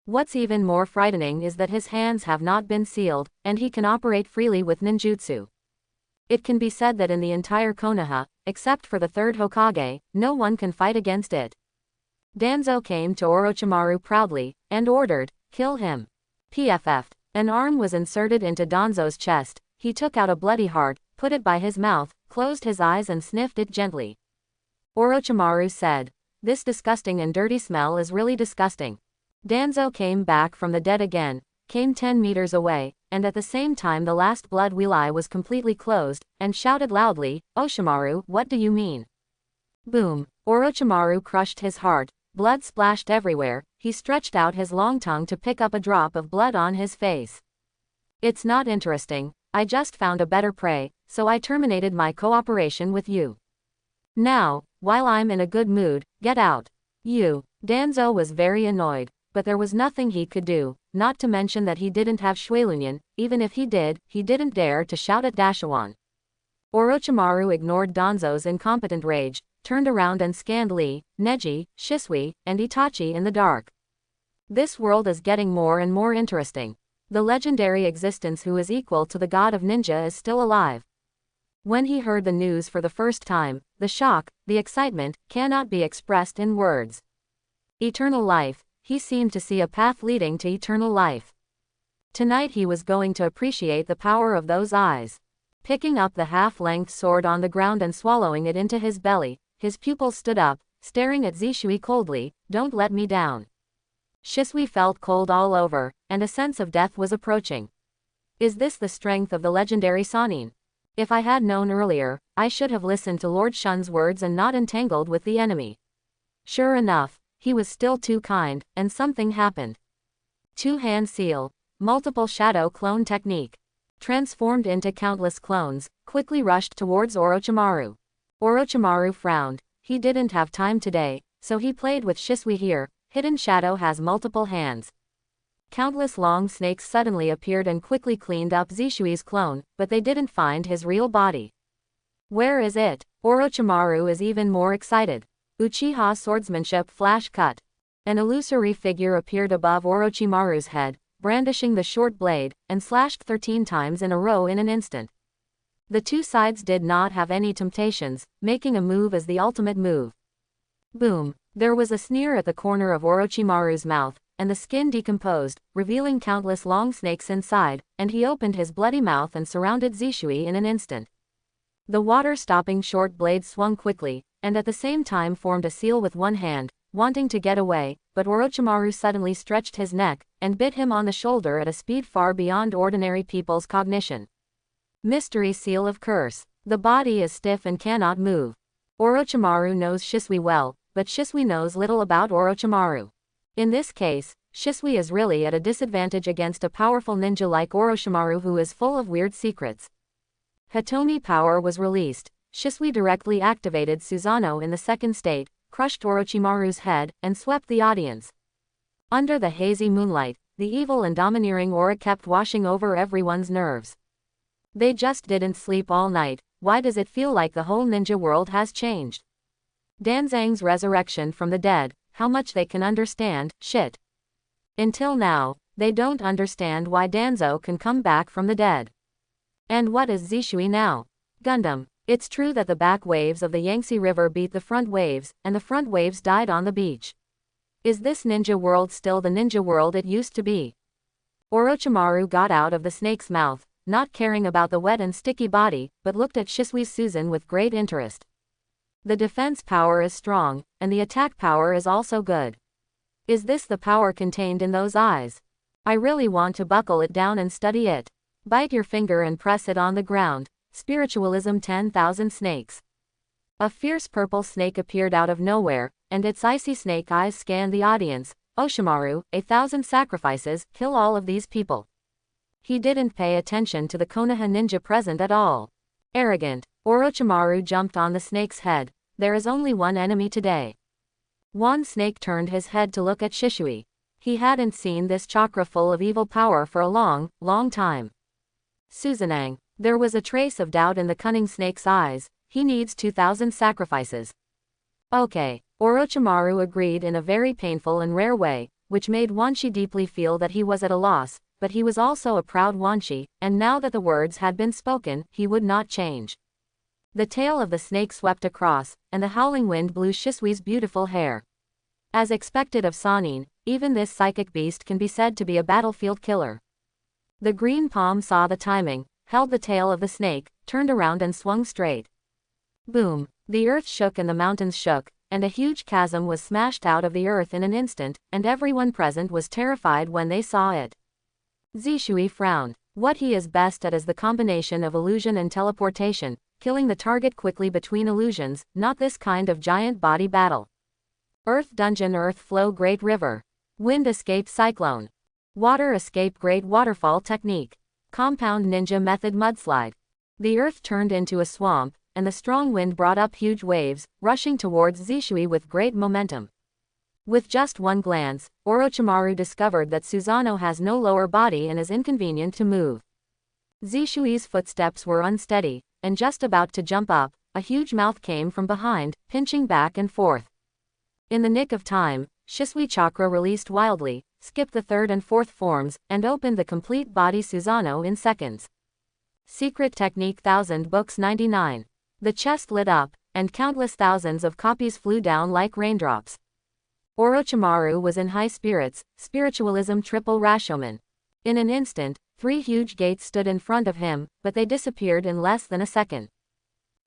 What's even more frightening is that his hands have not been sealed, and he can operate freely with ninjutsu. It can be said that in the entire Konoha, except for the 3rd Hokage, no one can fight against it. Danzo came to Orochimaru proudly, and ordered, "Kill him." PFF. An arm was inserted into Danzo's chest. He took out a bloody heart, put it by his mouth, closed his eyes and sniffed it gently. Orochimaru said, "This disgusting and dirty smell is really disgusting." Danzo came back from the dead again, came 10 meters away, and at the same time the last blood wheel eye was completely closed, and shouted loudly, "Oshimaru, what do you mean?" Boom. Orochimaru crushed his heart, blood splashed everywhere, he stretched out his long tongue to pick up a drop of blood on his face. "It's not interesting, I just found a better prey, so I terminated my cooperation with you. Now, while I'm in a good mood, get out." You. Danzo was very annoyed, but there was nothing he could do, not to mention that he didn't have Shueilunyan. Even if he didn't dare to shout at Dashawan. Orochimaru ignored Danzo's incompetent rage, turned around and scanned Lee, Neji, Shisui, and Itachi in the dark. This world is getting more and more interesting. The legendary existence who is equal to the god of ninja is still alive. When he heard the news for the first time, the shock, the excitement, cannot be expressed in words. Eternal life, he seemed to see a path leading to eternal life. Tonight he was going to appreciate the power of those eyes. Picking up the half-length sword on the ground and swallowing it into his belly, his pupils stood up, staring at Zishui coldly. "Don't let me down." Shisui felt cold all over, and a sense of death was approaching. Is this the strength of the legendary Sannin? If I had known earlier, I should have listened to Lord Shun's words and not entangled with the enemy. Sure enough, he was still too kind, and something happened. 2-hand seal, multiple shadow clone technique. Transformed into countless clones, quickly rushed towards Orochimaru. Orochimaru frowned. He didn't have time today, so he played with Shisui here. Hidden shadow has multiple hands. Countless long snakes suddenly appeared and quickly cleaned up Zishui's clone, but they didn't find his real body. Where is it? Orochimaru is even more excited. Uchiha swordsmanship flash cut. An illusory figure appeared above Orochimaru's head, brandishing the short blade, and slashed 13 times in a row in an instant. The two sides did not have any temptations, making a move as the ultimate move. Boom. There was a sneer at the corner of Orochimaru's mouth, and the skin decomposed, revealing countless long snakes inside, and he opened his bloody mouth and surrounded Shisui in an instant. The water-stopping short blade swung quickly, and at the same time formed a seal with one hand, wanting to get away, but Orochimaru suddenly stretched his neck, and bit him on the shoulder at a speed far beyond ordinary people's cognition. Mystery seal of curse. The body is stiff and cannot move. Orochimaru knows Shisui well, but Shisui knows little about Orochimaru. In this case, Shisui is really at a disadvantage against a powerful ninja like Orochimaru who is full of weird secrets. Hitomi power was released. Shisui directly activated Susanoo in the second state, crushed Orochimaru's head, and swept the audience. Under the hazy moonlight, the evil and domineering aura kept washing over everyone's nerves. They just didn't sleep all night. Why does it feel like the whole ninja world has changed? Danzang's resurrection from the dead, how much they can understand, shit. Until now, they don't understand why Danzo can come back from the dead. And what is Shisui now? Gundam. It's true that the back waves of the Yangtze River beat the front waves, and the front waves died on the beach. Is this ninja world still the ninja world it used to be? Orochimaru got out of the snake's mouth, not caring about the wet and sticky body, but looked at Shisui's Susan with great interest. The defense power is strong, and the attack power is also good. Is this the power contained in those eyes? I really want to buckle it down and study it. Bite your finger and press it on the ground. Spiritualism 10,000 snakes. A fierce purple snake appeared out of nowhere, and its icy snake eyes scanned the audience. Oshimaru, 1,000 sacrifices, kill all of these people. He didn't pay attention to the Konoha ninja present at all. Arrogant. Orochimaru jumped on the snake's head. There is only one enemy today. One snake turned his head to look at Shisui. He hadn't seen this chakra full of evil power for a long, long time. Susanang. There was a trace of doubt in the cunning snake's eyes. He needs 2,000 sacrifices. Okay. Orochimaru agreed in a very painful and rare way, which made Wanshi deeply feel that he was at a loss, but he was also a proud Wanshi, and now that the words had been spoken, he would not change. The tail of the snake swept across, and the howling wind blew Shisui's beautiful hair. As expected of Sannin, even this psychic beast can be said to be a battlefield killer. The green palm saw the timing, held the tail of the snake, turned around and swung straight. Boom! The earth shook and the mountains shook, and a huge chasm was smashed out of the earth in an instant, and everyone present was terrified when they saw it. Shisui frowned. What he is best at is the combination of illusion and teleportation, killing the target quickly between illusions, not this kind of giant body battle. Earth dungeon, earth flow, great river. Wind escape, cyclone. Water escape, great waterfall technique. Compound ninja method, mudslide. The earth turned into a swamp, and the strong wind brought up huge waves, rushing towards Shisui with great momentum. With just one glance, Orochimaru discovered that Susanoo has no lower body and is inconvenient to move. Zishui's footsteps were unsteady, and just about to jump up, a huge mouth came from behind, pinching back and forth. In the nick of time, Shisui chakra released wildly, skipped the third and fourth forms, and opened the complete body Susanoo in seconds. Secret Technique 1000 Books 99. The chest lit up, and countless thousands of copies flew down like raindrops. Orochimaru was in high spirits, spiritualism triple Rashomon. In an instant, 3 huge gates stood in front of him, but they disappeared in less than a second.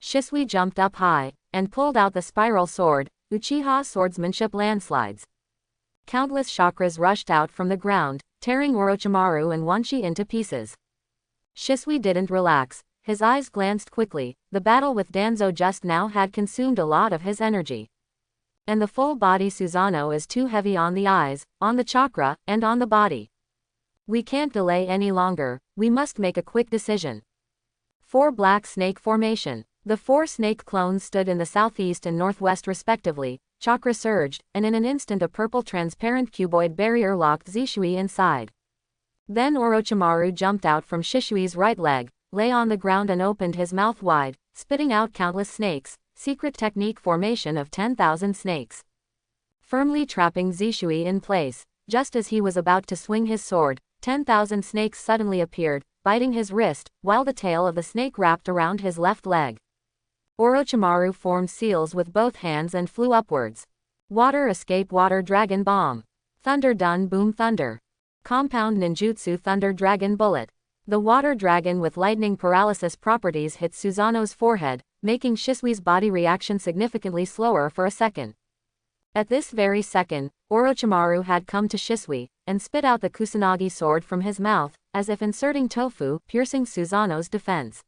Shisui jumped up high, and pulled out the spiral sword, Uchiha swordsmanship landslides. Countless chakras rushed out from the ground, tearing Orochimaru and Wanshi into pieces. Shisui didn't relax, his eyes glanced quickly. The battle with Danzo just now had consumed a lot of his energy. And the full body Susanoo is too heavy on the eyes, on the chakra, and on the body. We can't delay any longer, we must make a quick decision. 4 Black Snake Formation. The 4 snake clones stood in the southeast and northwest respectively, chakra surged, and in an instant a purple transparent cuboid barrier locked Shisui inside. Then Orochimaru jumped out from Shisui's right leg, lay on the ground and opened his mouth wide, spitting out countless snakes. Secret Technique formation of 10,000 snakes. Firmly trapping Shisui in place, just as he was about to swing his sword, 10,000 snakes suddenly appeared, biting his wrist, while the tail of the snake wrapped around his left leg. Orochimaru formed seals with both hands and flew upwards. Water escape water dragon bomb. Thunder dun boom thunder. Compound ninjutsu thunder dragon bullet. The water dragon with lightning paralysis properties hit Susanoo's forehead, making Shisui's body reaction significantly slower for a second. At this very second, Orochimaru had come to Shisui, and spit out the Kusanagi sword from his mouth, as if inserting tofu, piercing Susanoo's defense.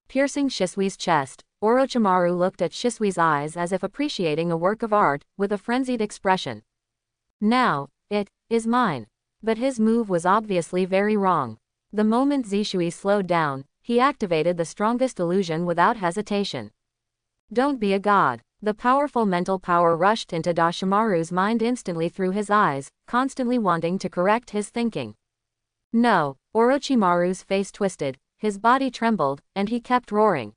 Piercing Shisui's chest, Orochimaru looked at Shisui's eyes as if appreciating a work of art, with a frenzied expression. Now, it is mine. But his move was obviously very wrong. The moment Shisui slowed down, he activated the strongest illusion without hesitation. Don't be a god. The powerful mental power rushed into Dashimaru's mind instantly through his eyes, constantly wanting to correct his thinking. No, Orochimaru's face twisted, his body trembled, and he kept roaring.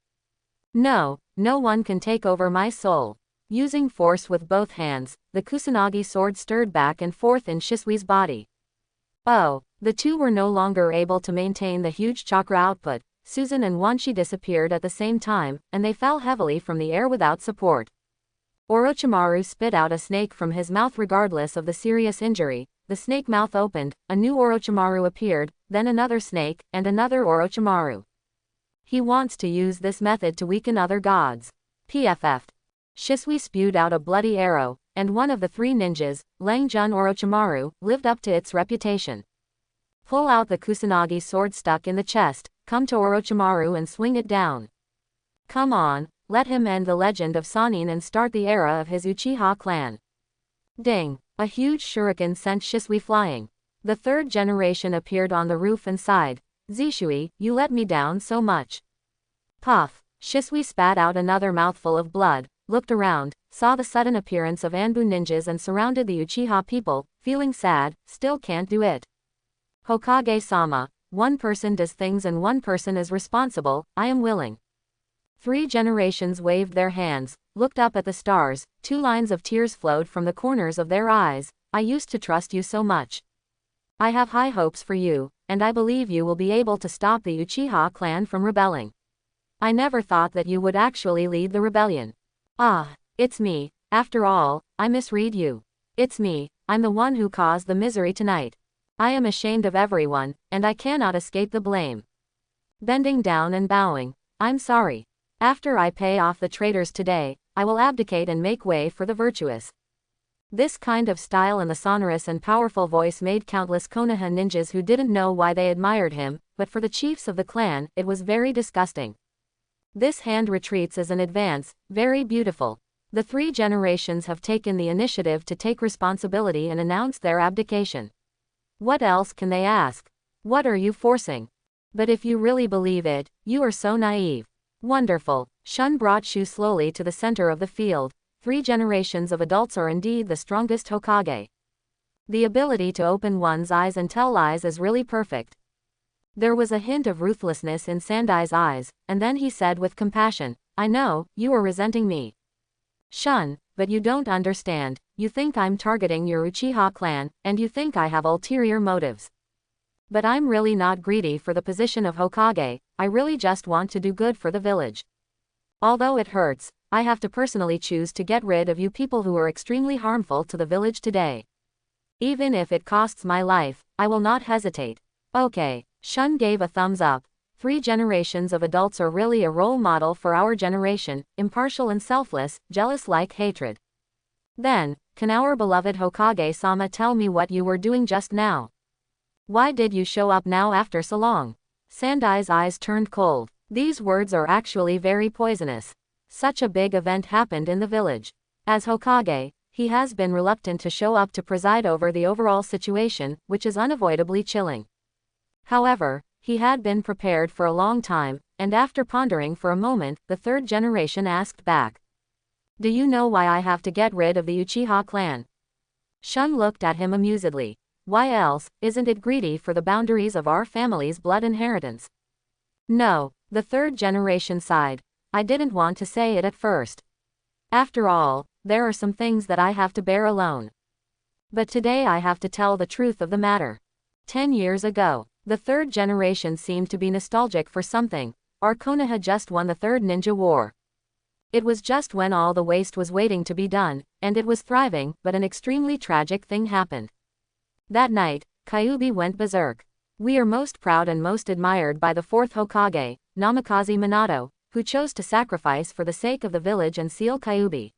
No, no one can take over my soul. Using force with both hands, the Kusanagi sword stirred back and forth in Shisui's body. Oh, the two were no longer able to maintain the huge chakra output. Susan and Wanshi disappeared at the same time, and they fell heavily from the air without support. Orochimaru spit out a snake from his mouth regardless of the serious injury. The snake mouth opened, a new Orochimaru appeared, then another snake, and another Orochimaru. He wants to use this method to weaken other gods. PFF. Shisui spewed out a bloody arrow, and one of the three ninjas, Langjun Orochimaru, lived up to its reputation. Pull out the Kusanagi sword stuck in the chest, come to Orochimaru and swing it down. Come on, let him end the legend of Sannin and start the era of his Uchiha clan. Ding! A huge shuriken sent Shisui flying. The third generation appeared on the roof and sighed. Shisui, you let me down so much. Puff! Shisui spat out another mouthful of blood, looked around, saw the sudden appearance of Anbu ninjas and surrounded the Uchiha people, feeling sad, still can't do it. Hokage-sama, one person does things and one person is responsible, I am willing. 3 generations waved their hands, looked up at the stars, 2 lines of tears flowed from the corners of their eyes. I used to trust you so much. I have high hopes for you, and I believe you will be able to stop the Uchiha clan from rebelling. I never thought that you would actually lead the rebellion. Ah, it's me, after all, I misread you. It's me, I'm the one who caused the misery tonight. I am ashamed of everyone, and I cannot escape the blame. Bending down and bowing, I'm sorry. After I pay off the traitors today, I will abdicate and make way for the virtuous. This kind of style and the sonorous and powerful voice made countless Konoha ninjas who didn't know why they admired him, but for the chiefs of the clan, it was very disgusting. This hand retreats as an advance, very beautiful. The 3 generations have taken the initiative to take responsibility and announce their abdication. What else can they ask? What are you forcing? But if you really believe it, you are so naive. Wonderful. Shun brought Shu slowly to the center of the field. 3 generations of adults are indeed the strongest Hokage. The ability to open one's eyes and tell lies is really perfect. There was a hint of ruthlessness in Sandai's eyes, and then he said with compassion, I know, you are resenting me. Shun, but you don't understand, you think I'm targeting your Uchiha clan, and you think I have ulterior motives. But I'm really not greedy for the position of Hokage, I really just want to do good for the village. Although it hurts, I have to personally choose to get rid of you people who are extremely harmful to the village today. Even if it costs my life, I will not hesitate. Okay, Shun gave a thumbs up. 3 generations of adults are really a role model for our generation, impartial and selfless, jealous like hatred. Then, can our beloved Hokage-sama tell me what you were doing just now? Why did you show up now after so long? Sandai's eyes turned cold. These words are actually very poisonous. Such a big event happened in the village. As Hokage, he has been reluctant to show up to preside over the overall situation, which is unavoidably chilling. However, he had been prepared for a long time, and after pondering for a moment, the 3rd generation asked back. Do you know why I have to get rid of the Uchiha clan? Shun looked at him amusedly. Why else, isn't it greedy for the boundaries of our family's blood inheritance? No, the 3rd generation sighed. I didn't want to say it at first. After all, there are some things that I have to bear alone. But today I have to tell the truth of the matter. 10 years ago, the 3rd generation seemed to be nostalgic for something. Our Konoha just won the 3rd Ninja War. It was just when all the waste was waiting to be done, and it was thriving, but an extremely tragic thing happened. That night, Kyuubi went berserk. We are most proud and most admired by the fourth Hokage, Namikaze Minato, who chose to sacrifice for the sake of the village and seal Kyuubi.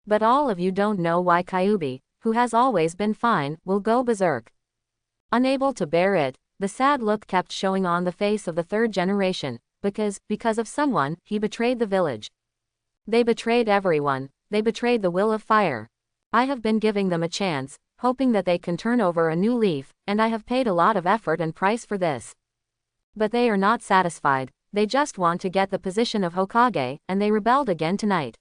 But all of you don't know why Kyuubi, who has always been fine, will go berserk. Unable to bear it, the sad look kept showing on the face of the third generation, because of someone, he betrayed the village. They betrayed everyone, they betrayed the will of fire. I have been giving them a chance, hoping that they can turn over a new leaf, and I have paid a lot of effort and price for this. But they are not satisfied, they just want to get the position of Hokage, and they rebelled again tonight.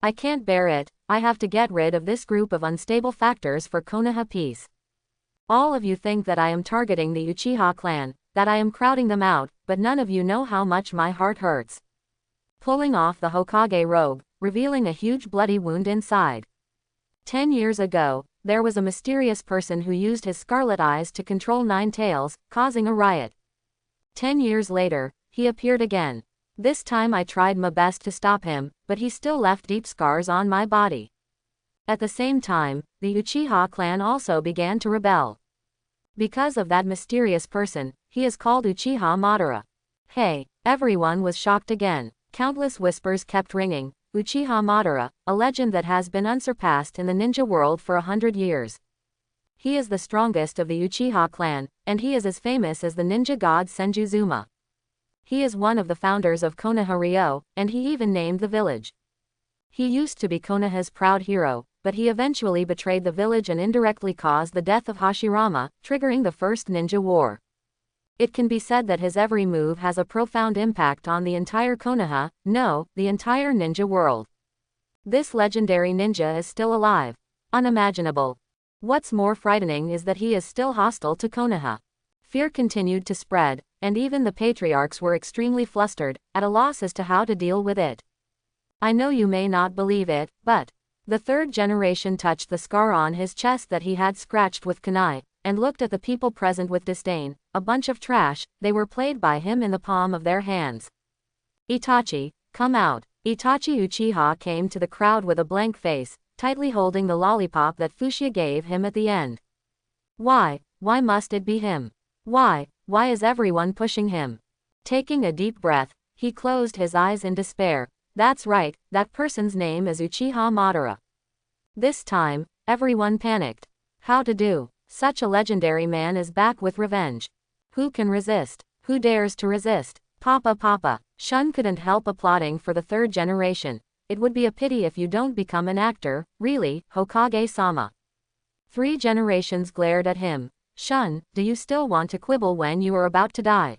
I can't bear it, I have to get rid of this group of unstable factors for Konoha peace. All of you think that I am targeting the Uchiha clan, that I am crowding them out, but none of you know how much my heart hurts. Pulling off the Hokage robe, revealing a huge bloody wound inside. 10 years ago, there was a mysterious person who used his scarlet eyes to control Nine Tails, causing a riot. 10 years later, he appeared again. This time I tried my best to stop him, but he still left deep scars on my body. At the same time, the Uchiha clan also began to rebel. Because of that mysterious person, he is called Uchiha Madara. Hey, everyone was shocked again. Countless whispers kept ringing. Uchiha Madara, a legend that has been unsurpassed in the ninja world for 100 years. He is the strongest of the Uchiha clan, and he is as famous as the ninja god Senjuzuma. He is one of the founders of Konoha-ryo, and he even named the village. He used to be Konoha's proud hero, but he eventually betrayed the village and indirectly caused the death of Hashirama, triggering the first ninja war. It can be said that his every move has a profound impact on the entire Konoha, no, the entire ninja world. This legendary ninja is still alive. Unimaginable. What's more frightening is that he is still hostile to Konoha. Fear continued to spread, and even the patriarchs were extremely flustered, at a loss as to how to deal with it. I know you may not believe it, but the third generation touched the scar on his chest that he had scratched with kunai, and looked at the people present with disdain. A bunch of trash, they were played by him in the palm of their hands. Itachi, come out. Itachi Uchiha came to the crowd with a blank face, tightly holding the lollipop that Fushia gave him at the end. Why must it be him? Why is everyone pushing him? Taking a deep breath, he closed his eyes in despair. That's right, that person's name is Uchiha Madara. This time, everyone panicked. How to do? Such a legendary man is back with revenge. Who can resist? Who dares to resist? Papa. Shun couldn't help applauding for the third generation. It would be a pity if you don't become an actor, really, Hokage-sama. 3 generations glared at him. Shun, do you still want to quibble when you are about to die?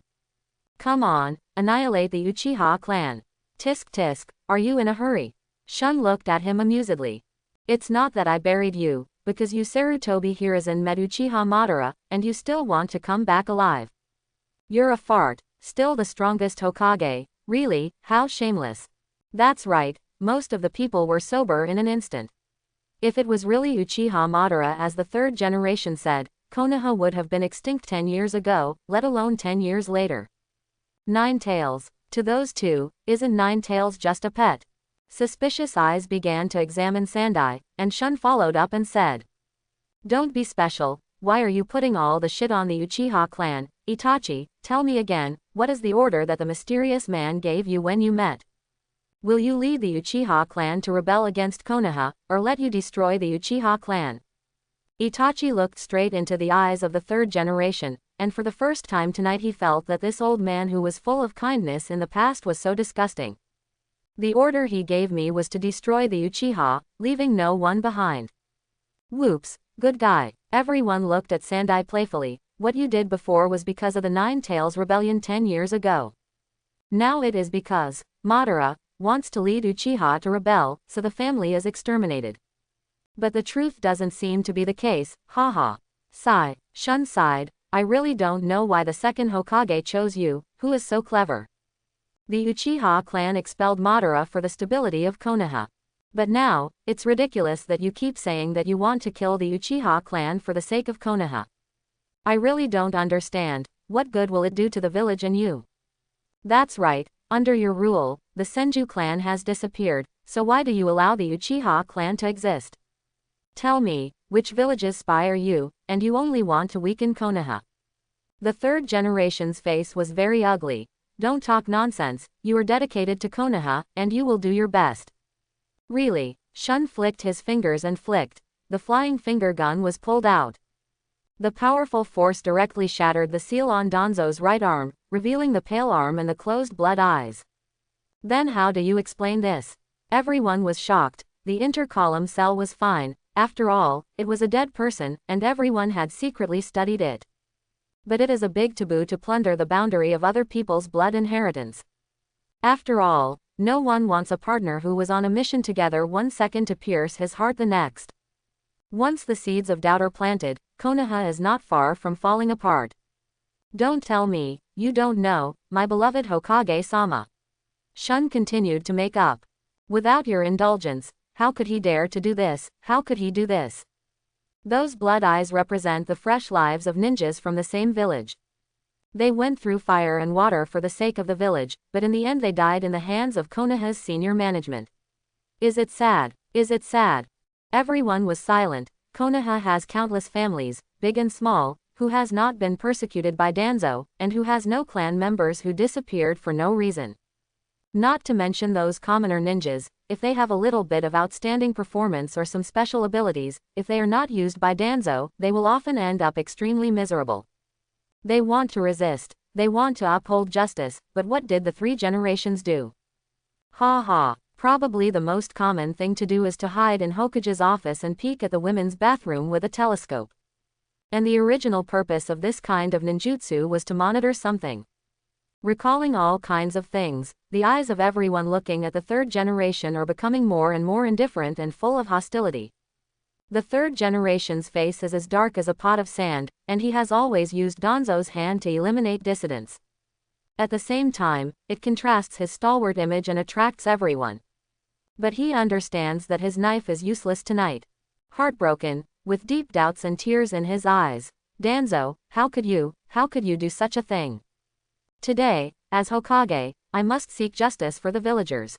Come on, annihilate the Uchiha clan. Tisk, are you in a hurry? Shun looked at him amusedly. It's not that I buried you, because you Sarutobi Hiruzen met Uchiha Madara, and you still want to come back alive. You're a fart, still the strongest Hokage, really, how shameless. That's right, most of the people were sober in an instant. If it was really Uchiha Madara as the third generation said, Konoha would have been extinct 10 years ago, let alone 10 years later. Nine Tails. To those two, isn't Nine Tails just a pet? Suspicious eyes began to examine Sandai, and Shun followed up and said. Don't be special, why are you putting all the shit on the Uchiha clan? Itachi, tell me again, what is the order that the mysterious man gave you when you met? Will you lead the Uchiha clan to rebel against Konoha, or let you destroy the Uchiha clan? Itachi looked straight into the eyes of the third generation, and for the first time tonight he felt that this old man who was full of kindness in the past was so disgusting. The order he gave me was to destroy the Uchiha, leaving no one behind. Whoops, good guy. Everyone looked at Sandai playfully. What you did before was because of the Nine Tails rebellion 10 years ago. Now it is because Madara wants to lead Uchiha to rebel, so the family is exterminated. But the truth doesn't seem to be the case, haha. Sigh. Shun sighed. I really don't know why the second Hokage chose you, who is so clever. The Uchiha clan expelled Madara for the stability of Konoha. But now, it's ridiculous that you keep saying that you want to kill the Uchiha clan for the sake of Konoha. I really don't understand, what good will it do to the village and you? That's right, under your rule, the Senju clan has disappeared, so why do you allow the Uchiha clan to exist? Tell me, which village's spy are you, and you only want to weaken Konoha? The third generation's face was very ugly. Don't talk nonsense, you are dedicated to Konoha, and you will do your best. Really? Shun flicked his fingers and flicked. The flying finger gun was pulled out. The powerful force directly shattered the seal on Danzo's right arm, revealing the pale arm and the closed blood eyes. Then how do you explain this? Everyone was shocked. The intercolumn cell was fine. After all, it was a dead person, and everyone had secretly studied it. But it is a big taboo to plunder the boundary of other people's blood inheritance. After all, no one wants a partner who was on a mission together 1 second to pierce his heart the next. Once the seeds of doubt are planted, Konoha is not far from falling apart. Don't tell me, you don't know, my beloved Hokage-sama. Shun continued to make up. Without your indulgence, how could he dare to do this? How could he do this? Those blood eyes represent the fresh lives of ninjas from the same village. They went through fire and water for the sake of the village, but in the end they died in the hands of Konoha's senior management. Is it sad? Is it sad? Everyone was silent. Konoha has countless families, big and small, who has not been persecuted by Danzo, and who has no clan members who disappeared for no reason. Not to mention those commoner ninjas, if they have a little bit of outstanding performance or some special abilities, if they are not used by Danzo, they will often end up extremely miserable. They want to resist, they want to uphold justice, but what did the 3 generations do? Ha ha. Probably the most common thing to do is to hide in Hokage's office and peek at the women's bathroom with a telescope. And the original purpose of this kind of ninjutsu was to monitor something. Recalling all kinds of things, the eyes of everyone looking at the 3rd generation are becoming more and more indifferent and full of hostility. The 3rd generation's face is as dark as a pot of sand, and he has always used Danzo's hand to eliminate dissidents. At the same time, it contrasts his stalwart image and attracts everyone. But he understands that his knife is useless tonight. Heartbroken, with deep doubts and tears in his eyes, Danzo, how could you do such a thing? Today, as Hokage, I must seek justice for the villagers.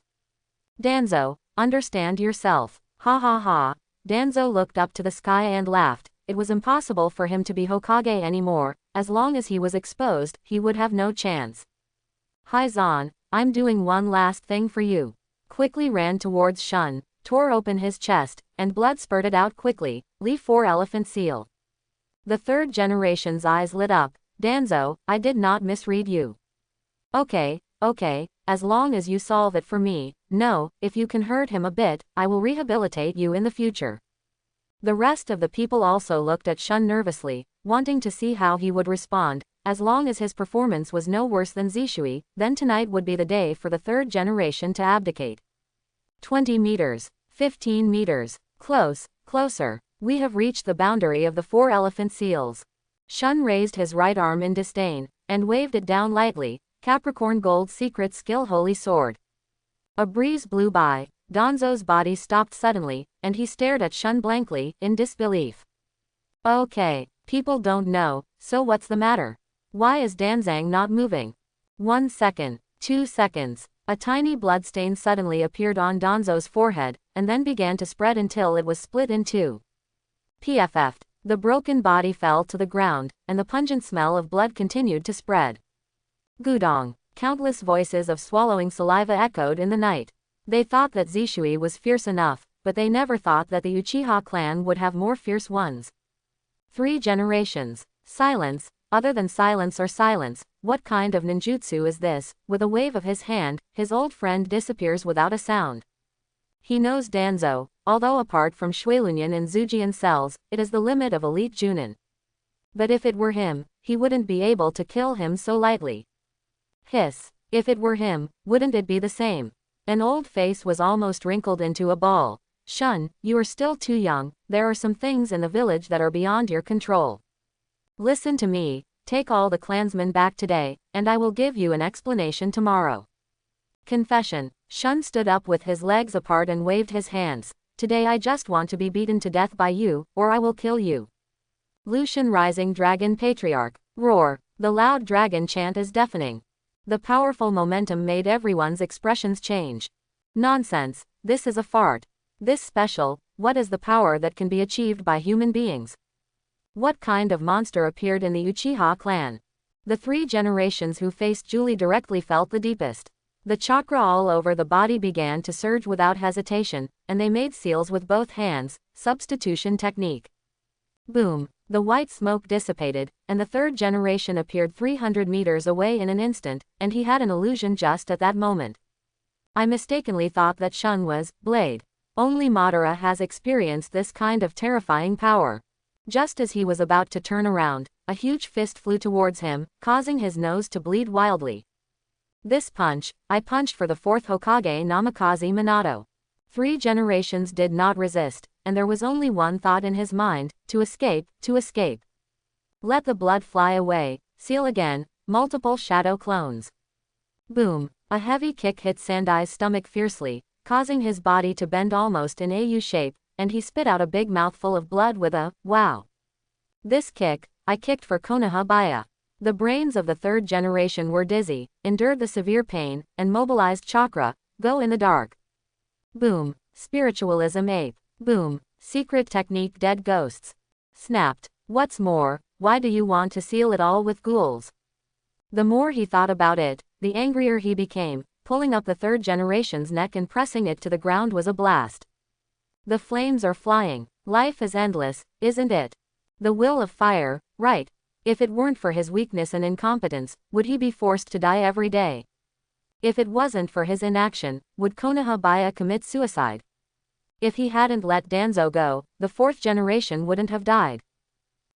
Danzo, understand yourself. Ha ha ha. Danzo looked up to the sky and laughed. It was impossible for him to be Hokage anymore. As long as he was exposed, he would have no chance. Haizan, I'm doing one last thing for you. Quickly ran towards Shun, tore open his chest, and blood spurted out quickly. Li 4 elephant seal. The 3rd generation's eyes lit up. Danzo, I did not misread you. Okay, as long as you solve it for me. No, if you can hurt him a bit, I will rehabilitate you in the future. The rest of the people also looked at Shun nervously, wanting to see how he would respond. As long as his performance was no worse than Shisui, then tonight would be the day for the 3rd generation to abdicate. 20 meters. 15 meters. Closer. We have reached the boundary of the 4 elephant seals. Shun raised his right arm in disdain, and waved it down lightly. Capricorn Gold Secret Skill Holy Sword. A breeze blew by. Danzo's body stopped suddenly, and he stared at Shun blankly, in disbelief. Okay, people don't know, so what's the matter? Why is Danzang not moving? 1 second, 2 seconds. A tiny bloodstain suddenly appeared on Danzo's forehead, and then began to spread until it was split in 2. PFF'd. The broken body fell to the ground, and the pungent smell of blood continued to spread. Gudong. Countless voices of swallowing saliva echoed in the night. They thought that Shisui was fierce enough, but they never thought that the Uchiha clan would have more fierce ones. 3 generations. Silence. Other than silence or silence, what kind of ninjutsu is this? With a wave of his hand, his old friend disappears without a sound. He knows Danzo, although apart from Shuilunyan and Zujian cells, it is the limit of elite Junin. But if it were him, he wouldn't be able to kill him so lightly. Hiss. If it were him, wouldn't it be the same? An old face was almost wrinkled into a ball. Shun, you are still too young, there are some things in the village that are beyond your control. Listen to me, take all the clansmen back today, and I will give you an explanation tomorrow. Confession. Shun stood up with his legs apart and waved his hands. Today I just want to be beaten to death by you, or I will kill you. Lucian Rising Dragon Patriarch. Roar. The loud dragon chant is deafening. The powerful momentum made everyone's expressions change. Nonsense, this is a fart. This special, what is the power that can be achieved by human beings? What kind of monster appeared in the Uchiha clan? The 3 generations who faced Julie directly felt the deepest. The chakra all over the body began to surge without hesitation, and they made seals with both hands, substitution technique. Boom. The white smoke dissipated, and the 3rd generation appeared 300 meters away in an instant, and he had an illusion just at that moment. I mistakenly thought that Shun was Blade. Only Madara has experienced this kind of terrifying power. Just as he was about to turn around, a huge fist flew towards him, causing his nose to bleed wildly. This punch, I punched for the 4th Hokage Namikaze Minato. 3 generations did not resist, and there was only one thought in his mind, to escape, to escape. Let the blood fly away, seal again, multiple shadow clones. Boom, a heavy kick hit Sandai's stomach fiercely, causing his body to bend almost in a U shape, and he spit out a big mouthful of blood with a, wow. This kick, I kicked for Konoha Baya. The brains of the 3rd generation were dizzy, endured the severe pain, and mobilized chakra, go in the dark. Boom, spiritualism ape. Boom, secret technique dead ghosts. Snapped. What's more, why do you want to seal it all with ghouls? The more he thought about it, the angrier he became. Pulling up the 3rd generation's neck and pressing it to the ground was a blast. The flames are flying. Life is endless, isn't it? The will of fire, right. If it weren't for his weakness and incompetence, would he be forced to die every day? If it wasn't for his inaction, would Konoha Baya commit suicide? If he hadn't let Danzo go, the 4th generation wouldn't have died.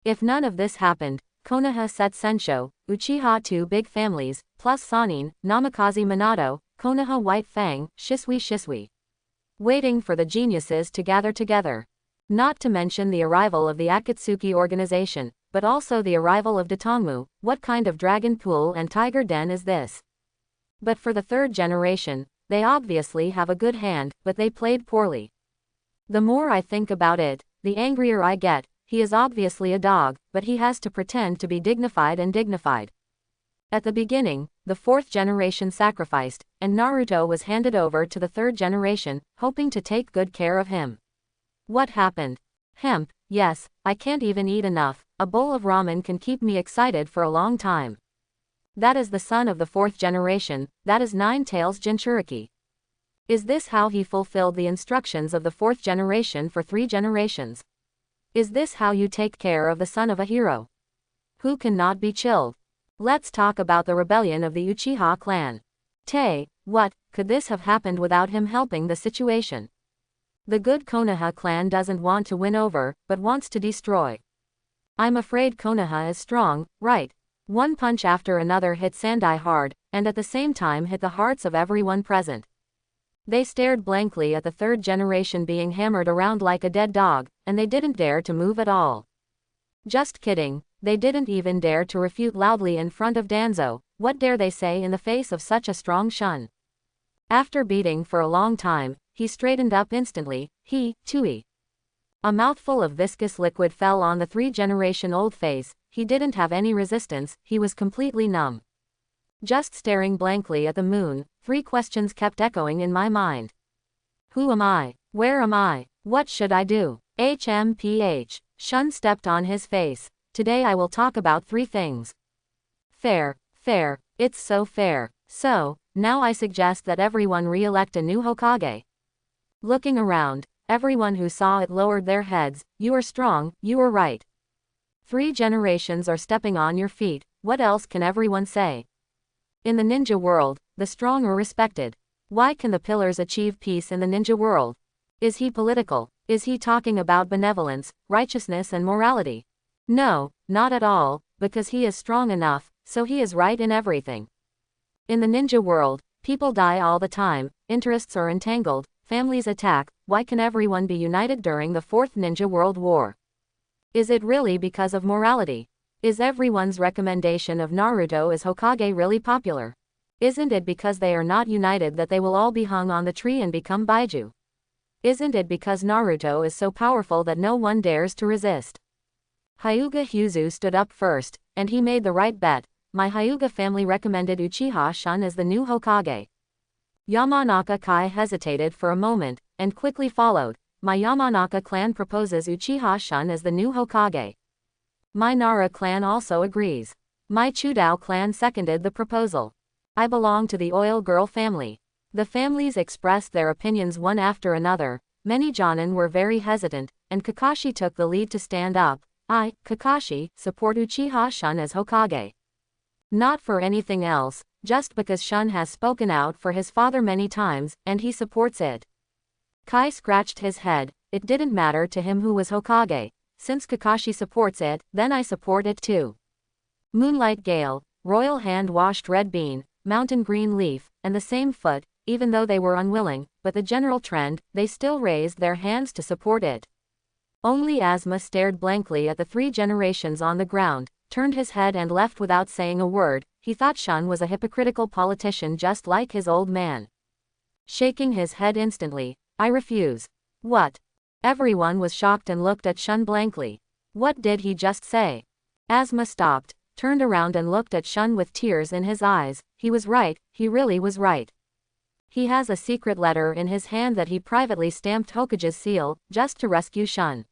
If none of this happened, Konoha Setsensho, Uchiha 2 big families, plus Sannin, Namikaze Minato, Konoha White Fang, Shisui. Waiting for the geniuses to gather together. Not to mention the arrival of the Akatsuki organization, but also the arrival of Datonmu. What kind of dragon pool and tiger den is this? But for the 3rd generation, they obviously have a good hand, but they played poorly. The more I think about it, the angrier I get. He is obviously a dog, but he has to pretend to be dignified and dignified. At the beginning, the 4th generation sacrificed, and Naruto was handed over to the 3rd generation, hoping to take good care of him. What happened? Hemp, yes, I can't even eat enough. A bowl of ramen can keep me excited for a long time. That is the son of the 4th generation, that is Nine Tails Jinchuriki. Is this how he fulfilled the instructions of the 4th generation for 3 generations? Is this how you take care of the son of a hero? Who cannot be chilled? Let's talk about the rebellion of the Uchiha clan. What, could this have happened without him helping the situation? The good Konoha clan doesn't want to win over, but wants to destroy. I'm afraid Konoha is strong, right? One punch after another hit Sandai hard, and at the same time hit the hearts of everyone present. They stared blankly at the 3rd generation being hammered around like a dead dog, and they didn't dare to move at all. Just kidding, they didn't even dare to refute loudly in front of Danzo. What dare they say in the face of such a strong Shun? After beating for a long time, he straightened up instantly. Tui. A mouthful of viscous liquid fell on the 3-generation-old face. He didn't have any resistance, he was completely numb. Just staring blankly at the moon, 3 questions kept echoing in my mind. Who am I? Where am I? What should I do? HMPH. Shun stepped on his face. Today I will talk about 3 things. Fair. It's so fair. So, now I suggest that everyone re-elect a new Hokage. Looking around, everyone who saw it lowered their heads. You are strong, you are right. 3 generations are stepping on your feet, what else can everyone say? In the ninja world, the strong are respected. Why can the pillars achieve peace in the ninja world? Is he political? Is he talking about benevolence, righteousness and morality? No, not at all, because he is strong enough, so he is right in everything. In the ninja world, people die all the time, interests are entangled, families attack. Why can everyone be united during the 4th Ninja World War? Is it really because of morality? Is everyone's recommendation of Naruto as Hokage really popular? Isn't it because they are not united that they will all be hung on the tree and become Baiju? Isn't it because Naruto is so powerful that no one dares to resist? Hyuga Hyuzu stood up first, and he made the right bet. my Hyuga family recommended Uchiha Shun as the new Hokage. Yamanaka Kai hesitated for a moment, and quickly followed. My Yamanaka clan proposes Uchiha Shun as the new Hokage. My Nara clan also agrees. My Chudao clan seconded the proposal. I belong to the Oil Girl family. The families expressed their opinions one after another. Many Jonin were very hesitant, and Kakashi took the lead to stand up. I, Kakashi, support Uchiha Shun as Hokage. Not for anything else, just because Shun has spoken out for his father many times, and he supports it. Kai scratched his head. It didn't matter to him who was Hokage. Since Kakashi supports it, then I support it too. Moonlight Gale, Royal Hand Washed Red Bean, Mountain Green Leaf, and the same foot, even though they were unwilling, but the general trend, they still raised their hands to support it. Only Asma stared blankly at the three generations on the ground, turned his head and left without saying a word. He thought Shun was a hypocritical politician just like his old man. Shaking his head instantly, I refuse. What? Everyone was shocked and looked at Shun blankly. What did he just say? Asma stopped, turned around and looked at Shun with tears in his eyes. He was right, he really was right. He has a secret letter in his hand that he privately stamped Hokage's seal, just to rescue Shun.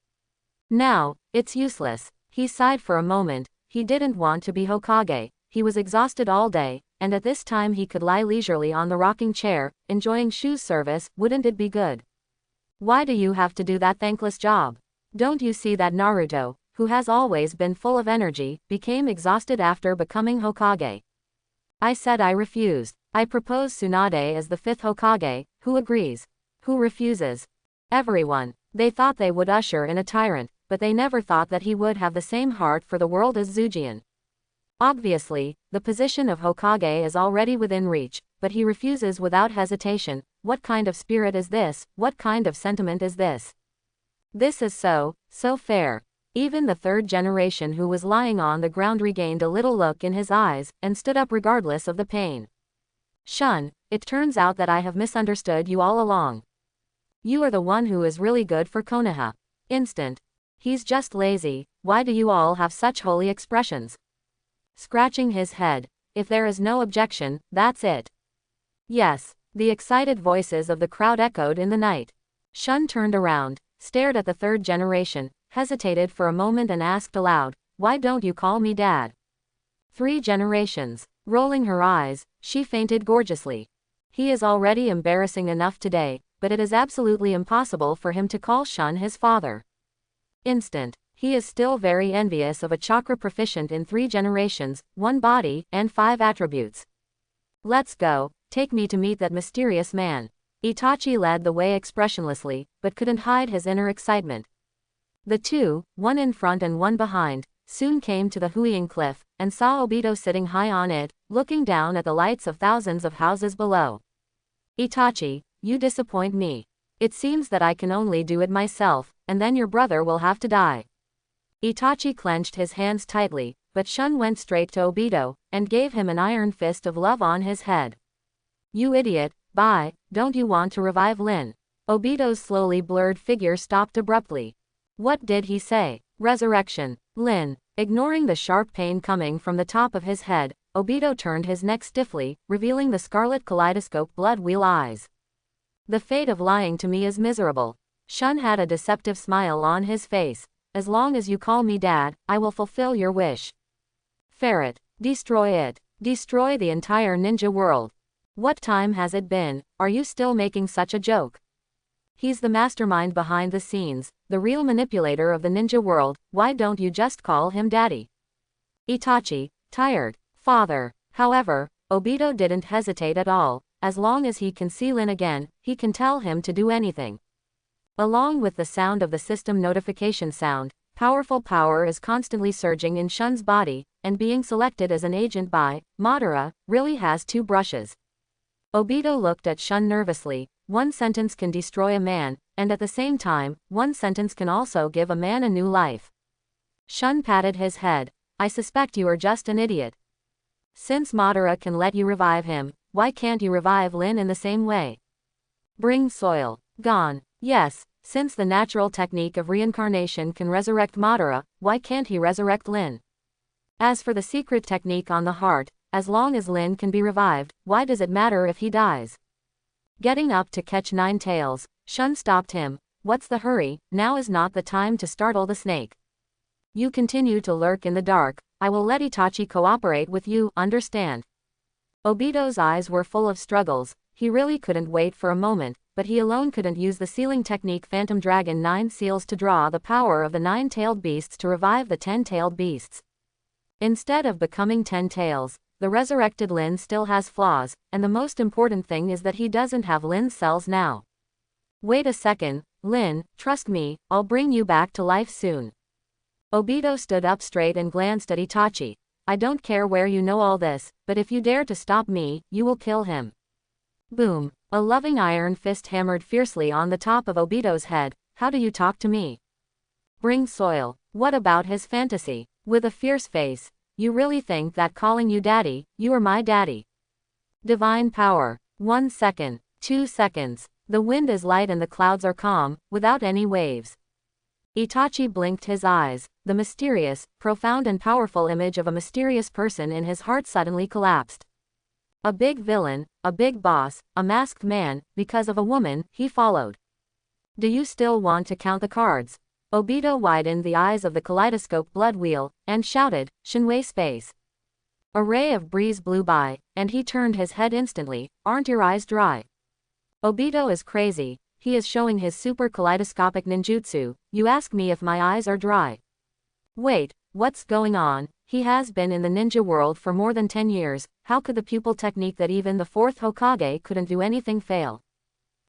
Now, it's useless. He sighed for a moment. He didn't want to be Hokage. He was exhausted all day, and at this time he could lie leisurely on the rocking chair, enjoying Shu's service. Wouldn't it be good? Why do you have to do that thankless job? Don't you see that Naruto, who has always been full of energy, became exhausted after becoming Hokage? I said I refused. I propose Tsunade as the 5th Hokage. Who agrees? Who refuses? Everyone. They thought they would usher in a tyrant, but they never thought that he would have the same heart for the world as Zujian. Obviously, the position of Hokage is already within reach, but he refuses without hesitation. What kind of spirit is this? What kind of sentiment is this? This is so fair. Even the third generation who was lying on the ground regained a little look in his eyes, and stood up regardless of the pain. Shun, it turns out that I have misunderstood you all along. You are the one who is really good for Konoha. Instant. He's just lazy. Why do you all have such holy expressions? Scratching his head. If there is no objection, that's it. Yes. The excited voices of the crowd echoed in the night. Shun turned around, stared at the third generation, hesitated for a moment and asked aloud, "Why don't you call me Dad?" 3 generations. Rolling her eyes, she fainted gorgeously. He is already embarrassing enough today, but it is absolutely impossible for him to call Shun his father. Instant. He is still very envious of a chakra proficient in 3 generations, 1 body, and 5 attributes. Let's go, take me to meet that mysterious man. Itachi led the way expressionlessly, but couldn't hide his inner excitement. The two, one in front and one behind, soon came to the Huiying cliff, and saw Obito sitting high on it, looking down at the lights of thousands of houses below. Itachi, you disappoint me. It seems that I can only do it myself, and then your brother will have to die. Itachi clenched his hands tightly, but Shun went straight to Obito, and gave him an iron fist of love on his head. You idiot, bye, don't you want to revive Lin? Obito's slowly blurred figure stopped abruptly. What did he say? Resurrection. Lin. Ignoring the sharp pain coming from the top of his head, Obito turned his neck stiffly, revealing the scarlet kaleidoscope blood wheel eyes. The fate of lying to me is miserable. Shun had a deceptive smile on his face. As long as you call me Dad, I will fulfill your wish. Ferret. Destroy it. Destroy the entire ninja world. What time has it been? Are you still making such a joke? He's the mastermind behind the scenes, the real manipulator of the ninja world. Why don't you just call him Daddy? Itachi, tired. Father. However, Obito didn't hesitate at all. As long as he can see Lin again, he can tell him to do anything. Along with the sound of the system notification sound, powerful power is constantly surging in Shun's body, and being selected as an agent by Madara really has 2 brushes. Obito looked at Shun nervously. 1 sentence can destroy a man, and at the same time, 1 sentence can also give a man a new life. Shun patted his head. I suspect you are just an idiot. Since Madara can let you revive him, why can't you revive Lin in the same way? Bring soil. Gone. Yes, since the natural technique of reincarnation can resurrect Madara, why can't he resurrect Lin? As for the secret technique on the heart, as long as Lin can be revived, why does it matter if he dies? Getting up to catch Nine Tails, Shun stopped him. What's the hurry? Now is not the time to startle the snake. You continue to lurk in the dark. I will let Itachi cooperate with you, understand? Obito's eyes were full of struggles. He really couldn't wait for a moment, but he alone couldn't use the sealing technique Phantom Dragon 9 seals to draw the power of the 9-tailed beasts to revive the 10-tailed beasts. Instead of becoming 10 tails, the resurrected Lin still has flaws, and the most important thing is that he doesn't have Lin's cells now. Wait a second, Lin, trust me, I'll bring you back to life soon. Obito stood up straight and glanced at Itachi. I don't care where you know all this, but if you dare to stop me, you will kill him. Boom. A loving iron fist hammered fiercely on the top of Obito's head. How do you talk to me? Bring soil. What about his fantasy? With a fierce face. You really think that calling you daddy, you are my daddy? Divine power. 1 second. 2 seconds. The wind is light and the clouds are calm, without any waves. Itachi blinked his eyes. The mysterious, profound and powerful image of a mysterious person in his heart suddenly collapsed. A big villain, a big boss, a masked man, because of a woman, he followed. Do you still want to count the cards? Obito widened the eyes of the kaleidoscope blood wheel, and shouted, Shinwei space. A ray of breeze blew by, and he turned his head instantly. Aren't your eyes dry? Obito is crazy. He is showing his super kaleidoscopic ninjutsu. You ask me if my eyes are dry. Wait, what's going on? He has been in the ninja world for more than 10 years. How could the pupil technique that even the 4th Hokage couldn't do anything fail?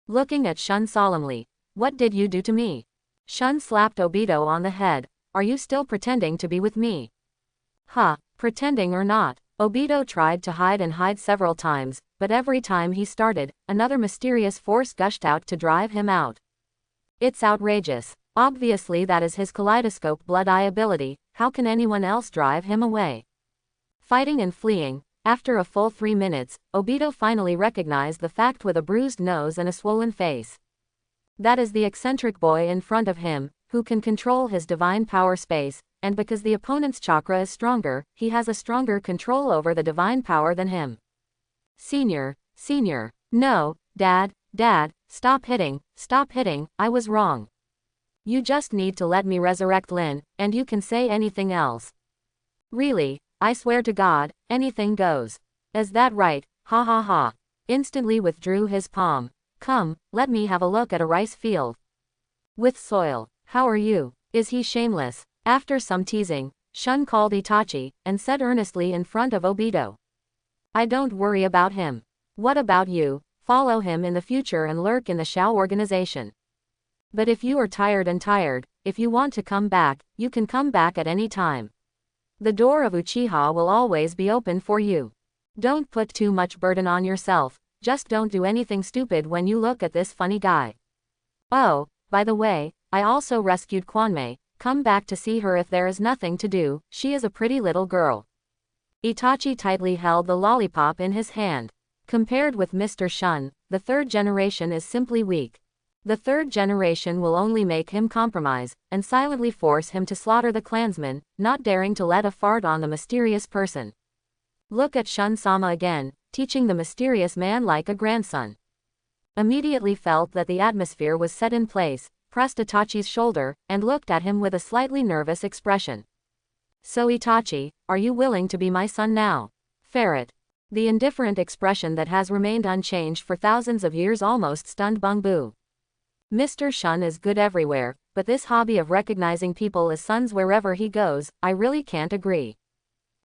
Looking at Shun solemnly. What did you do to me? Shun slapped Obito on the head. Are you still pretending to be with me? Huh, pretending or not? Obito tried to hide and hide several times, but every time he started, another mysterious force gushed out to drive him out. It's outrageous. Obviously that is his kaleidoscope blood eye ability. How can anyone else drive him away? Fighting and fleeing. After a full 3 minutes, Obito finally recognized the fact with a bruised nose and a swollen face. That is the eccentric boy in front of him, who can control his divine power space, and because the opponent's chakra is stronger, he has a stronger control over the divine power than him. Senior. No, Dad, stop hitting, I was wrong. You just need to let me resurrect Lin, and you can say anything else. Really, I swear to God, anything goes. Is that right? Ha ha ha. Instantly withdrew his palm. Come, let me have a look at a rice field. With soil. How are you? Is he shameless? After some teasing, Shun called Itachi, and said earnestly in front of Obito. I don't worry about him. What about you? Follow him in the future and lurk in the Shao organization. But if you are tired, if you want to come back, you can come back at any time. The door of Uchiha will always be open for you. Don't put too much burden on yourself, just don't do anything stupid when you look at this funny guy. Oh, by the way, I also rescued Kwanmei. Come back to see her if there is nothing to do, she is a pretty little girl. Itachi tightly held the lollipop in his hand. Compared with Mr. Shun, the 3rd generation is simply weak. The 3rd generation will only make him compromise, and silently force him to slaughter the clansmen, not daring to let a fart on the mysterious person. Look at Shun-sama again, teaching the mysterious man like a grandson. Immediately felt that the atmosphere was set in place, pressed Itachi's shoulder, and looked at him with a slightly nervous expression. So Itachi, are you willing to be my son now? Ferret. The indifferent expression that has remained unchanged for thousands of years almost stunned Bunbu. Mr. Shun is good everywhere, but this hobby of recognizing people as sons wherever he goes, I really can't agree.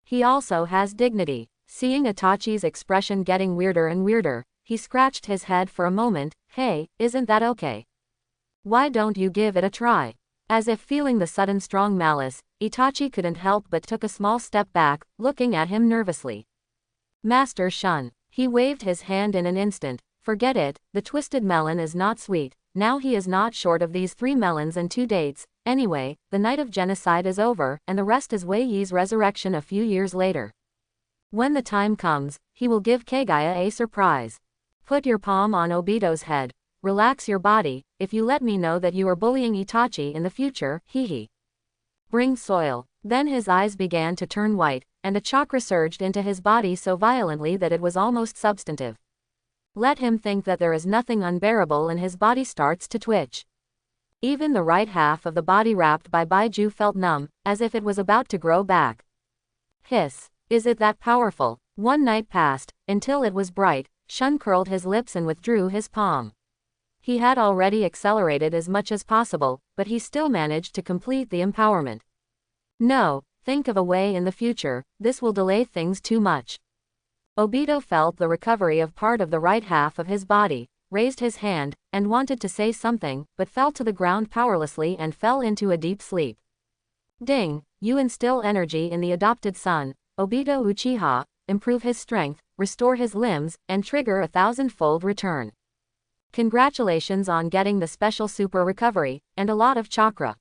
He also has dignity. Seeing Itachi's expression getting weirder and weirder, he scratched his head for a moment. Hey, isn't that okay? Why don't you give it a try? As if feeling the sudden strong malice, Itachi couldn't help but took a small step back, looking at him nervously. Master Shun. He waved his hand in an instant. Forget it, the twisted melon is not sweet. Now he is not short of these 3 melons and 2 dates. Anyway, the night of genocide is over, and the rest is Wei Yi's resurrection a few years later. When the time comes, he will give Kagaya a surprise. Put your palm on Obito's head. Relax your body. If you let me know that you are bullying Itachi in the future, hee hee. Bring soil. Then his eyes began to turn white, and a chakra surged into his body so violently that it was almost substantive. Let him think that there is nothing unbearable and his body starts to twitch. Even the right half of the body wrapped by Baiju felt numb, as if it was about to grow back. Hiss. Is it that powerful? One night passed, until it was bright. Shun curled his lips and withdrew his palm. He had already accelerated as much as possible, but he still managed to complete the empowerment. No, think of a way in the future, this will delay things too much. Obito felt the recovery of part of the right half of his body, raised his hand, and wanted to say something, but fell to the ground powerlessly and fell into a deep sleep. Ding, you instill energy in the adopted son, Obito Uchiha, improve his strength, restore his limbs, and trigger a 1,000-fold return. Congratulations on getting the special super recovery, and a lot of chakra.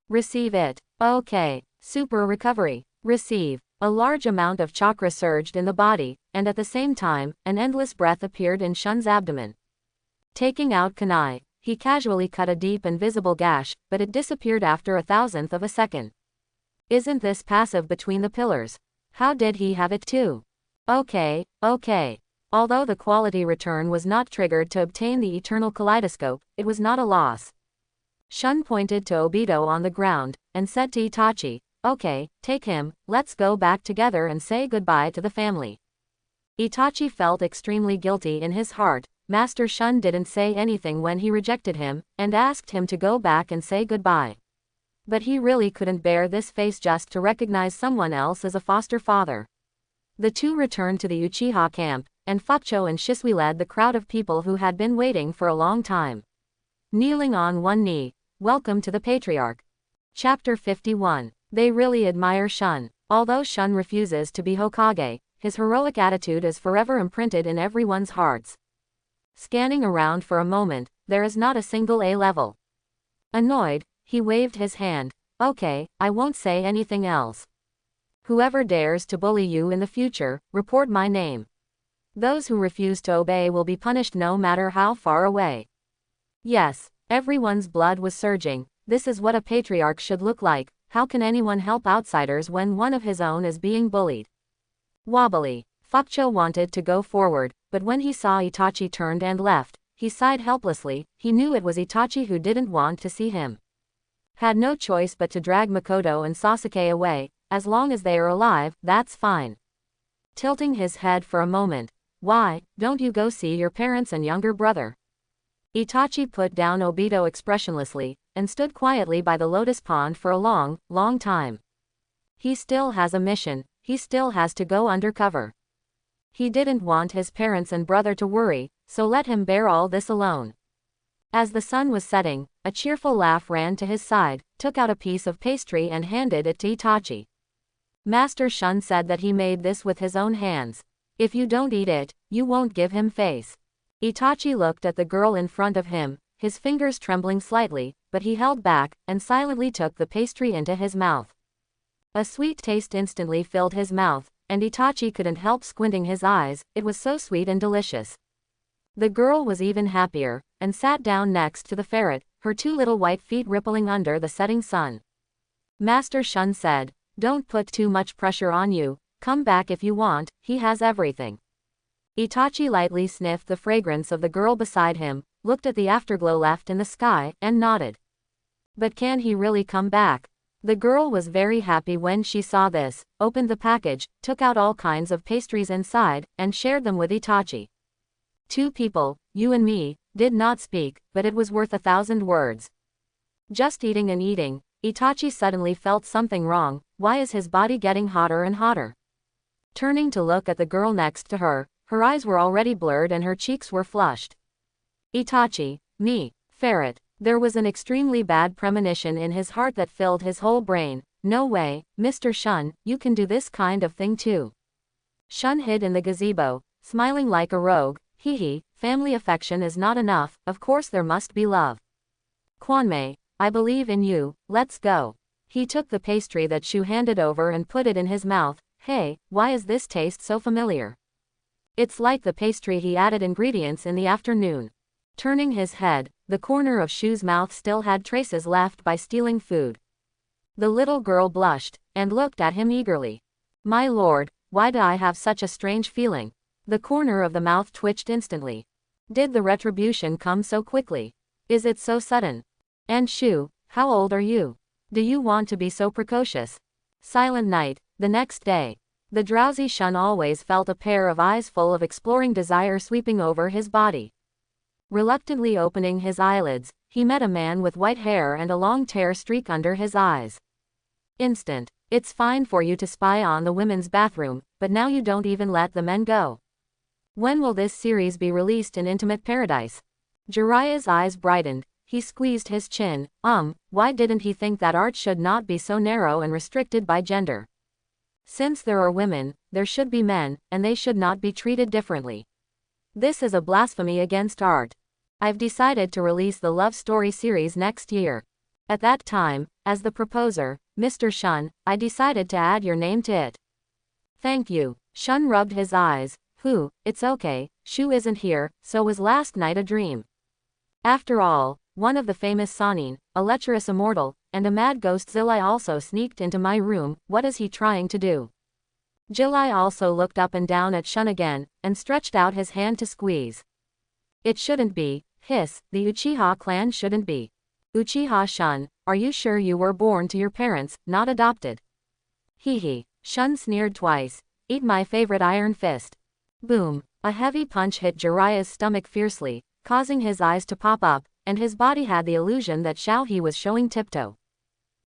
Receive it. Okay. Super recovery. Receive. A large amount of chakra surged in the body, and at the same time, an endless breath appeared in Shun's abdomen. Taking out kunai, he casually cut a deep and visible gash, but it disappeared after 1,000th of a second. Isn't this passive between the pillars? How did he have it too? Okay. Although the quality return was not triggered to obtain the eternal kaleidoscope, it was not a loss. Shun pointed to Obito on the ground, and said to Itachi, okay, take him, let's go back together and say goodbye to the family. Itachi felt extremely guilty in his heart. Master Shun didn't say anything when he rejected him, and asked him to go back and say goodbye. But he really couldn't bear this face just to recognize someone else as a foster father. The two returned to the Uchiha camp, and Fucho and Shisui led the crowd of people who had been waiting for a long time. Kneeling on one knee, welcome to the patriarch. Chapter 51. They really admire Shun. Although Shun refuses to be Hokage, his heroic attitude is forever imprinted in everyone's hearts. Scanning around for a moment, there is not a single A level. Annoyed, he waved his hand. Okay, I won't say anything else. Whoever dares to bully you in the future, report my name. Those who refuse to obey will be punished no matter how far away. Yes, everyone's blood was surging. This is what a patriarch should look like. How can anyone help outsiders when one of his own is being bullied? Wobbly. Fucho wanted to go forward, but when he saw Itachi turned and left, he sighed helplessly. He knew it was Itachi who didn't want to see him. Had no choice but to drag Makoto and Sasuke away. As long as they are alive, that's fine. Tilting his head for a moment. Why, don't you go see your parents and younger brother? Itachi put down Obito expressionlessly, and stood quietly by the lotus pond for a long, long time. He still has a mission, he still has to go undercover. He didn't want his parents and brother to worry, so let him bear all this alone. As the sun was setting, a cheerful laugh ran to his side, took out a piece of pastry and handed it to Itachi. Master Shun said that he made this with his own hands. If you don't eat it, you won't give him face. Itachi looked at the girl in front of him, his fingers trembling slightly, but he held back, and silently took the pastry into his mouth. A sweet taste instantly filled his mouth, and Itachi couldn't help squinting his eyes, it was so sweet and delicious. The girl was even happier, and sat down next to the ferret, her two little white feet rippling under the setting sun. Master Shun said, don't put too much pressure on you, come back if you want, he has everything. Itachi lightly sniffed the fragrance of the girl beside him, looked at the afterglow left in the sky, and nodded. But can he really come back? The girl was very happy when she saw this, opened the package, took out all kinds of pastries inside, and shared them with Itachi. Two people, you and me, did not speak, but it was worth 1,000 words. Just eating and eating, Itachi suddenly felt something wrong. Why is his body getting hotter and hotter? Turning to look at the girl next to her, her eyes were already blurred and her cheeks were flushed. Itachi, me, ferret. There was an extremely bad premonition in his heart that filled his whole brain. No way, Mr. Shun, you can do this kind of thing too. Shun hid in the gazebo, smiling like a rogue. Hee, family affection is not enough, of course there must be love. Kwanmei, I believe in you, let's go. He took the pastry that Shu handed over and put it in his mouth. Hey, why is this taste so familiar? It's like the pastry he added ingredients in the afternoon. Turning his head, the corner of Shu's mouth still had traces left by stealing food. The little girl blushed, and looked at him eagerly. My lord, why do I have such a strange feeling? The corner of the mouth twitched instantly. Did the retribution come so quickly? Is it so sudden? And Shu, how old are you? Do you want to be so precocious? Silent night, the next day. The drowsy Shun always felt a pair of eyes full of exploring desire sweeping over his body. Reluctantly opening his eyelids, he met a man with white hair and a long tear streak under his eyes. Instant. It's fine for you to spy on the women's bathroom, but now you don't even let the men go. When will this series be released in Intimate Paradise? Jiraiya's eyes brightened, he squeezed his chin. Why didn't he think that art should not be so narrow and restricted by gender? Since there are women, there should be men, and they should not be treated differently. This is a blasphemy against art. I've decided to release the love story series next year. At that time, as the proposer, Mr. Shun, I decided to add your name to it. Thank you. Shun rubbed his eyes. It's okay, Shu isn't here, so was last night a dream. After all, one of the famous Sannin, a lecherous immortal, and a mad ghost Zilai also sneaked into my room. What is he trying to do? Zilai also looked up and down at Shun again, and stretched out his hand to squeeze. It shouldn't be, hiss, the Uchiha clan shouldn't be. Uchiha Shun, are you sure you were born to your parents, not adopted? Hee. Shun sneered twice. Eat my favorite iron fist. Boom. A heavy punch hit Jiraiya's stomach fiercely, causing his eyes to pop up, and his body had the illusion that Xiaohe was showing tiptoe.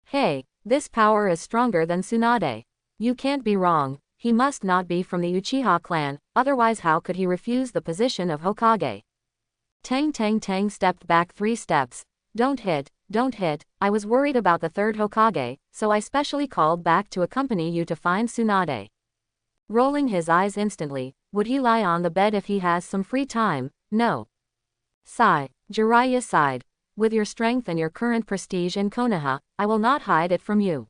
Hey, this power is stronger than Tsunade. You can't be wrong, he must not be from the Uchiha clan, otherwise how could he refuse the position of Hokage? Tang stepped back 3 steps. Don't hit, I was worried about the 3rd Hokage, so I specially called back to accompany you to find Tsunade. Rolling his eyes instantly, would he lie on the bed if he has some free time? No. Sigh. Jiraiya sighed. With your strength and your current prestige in Konoha, I will not hide it from you.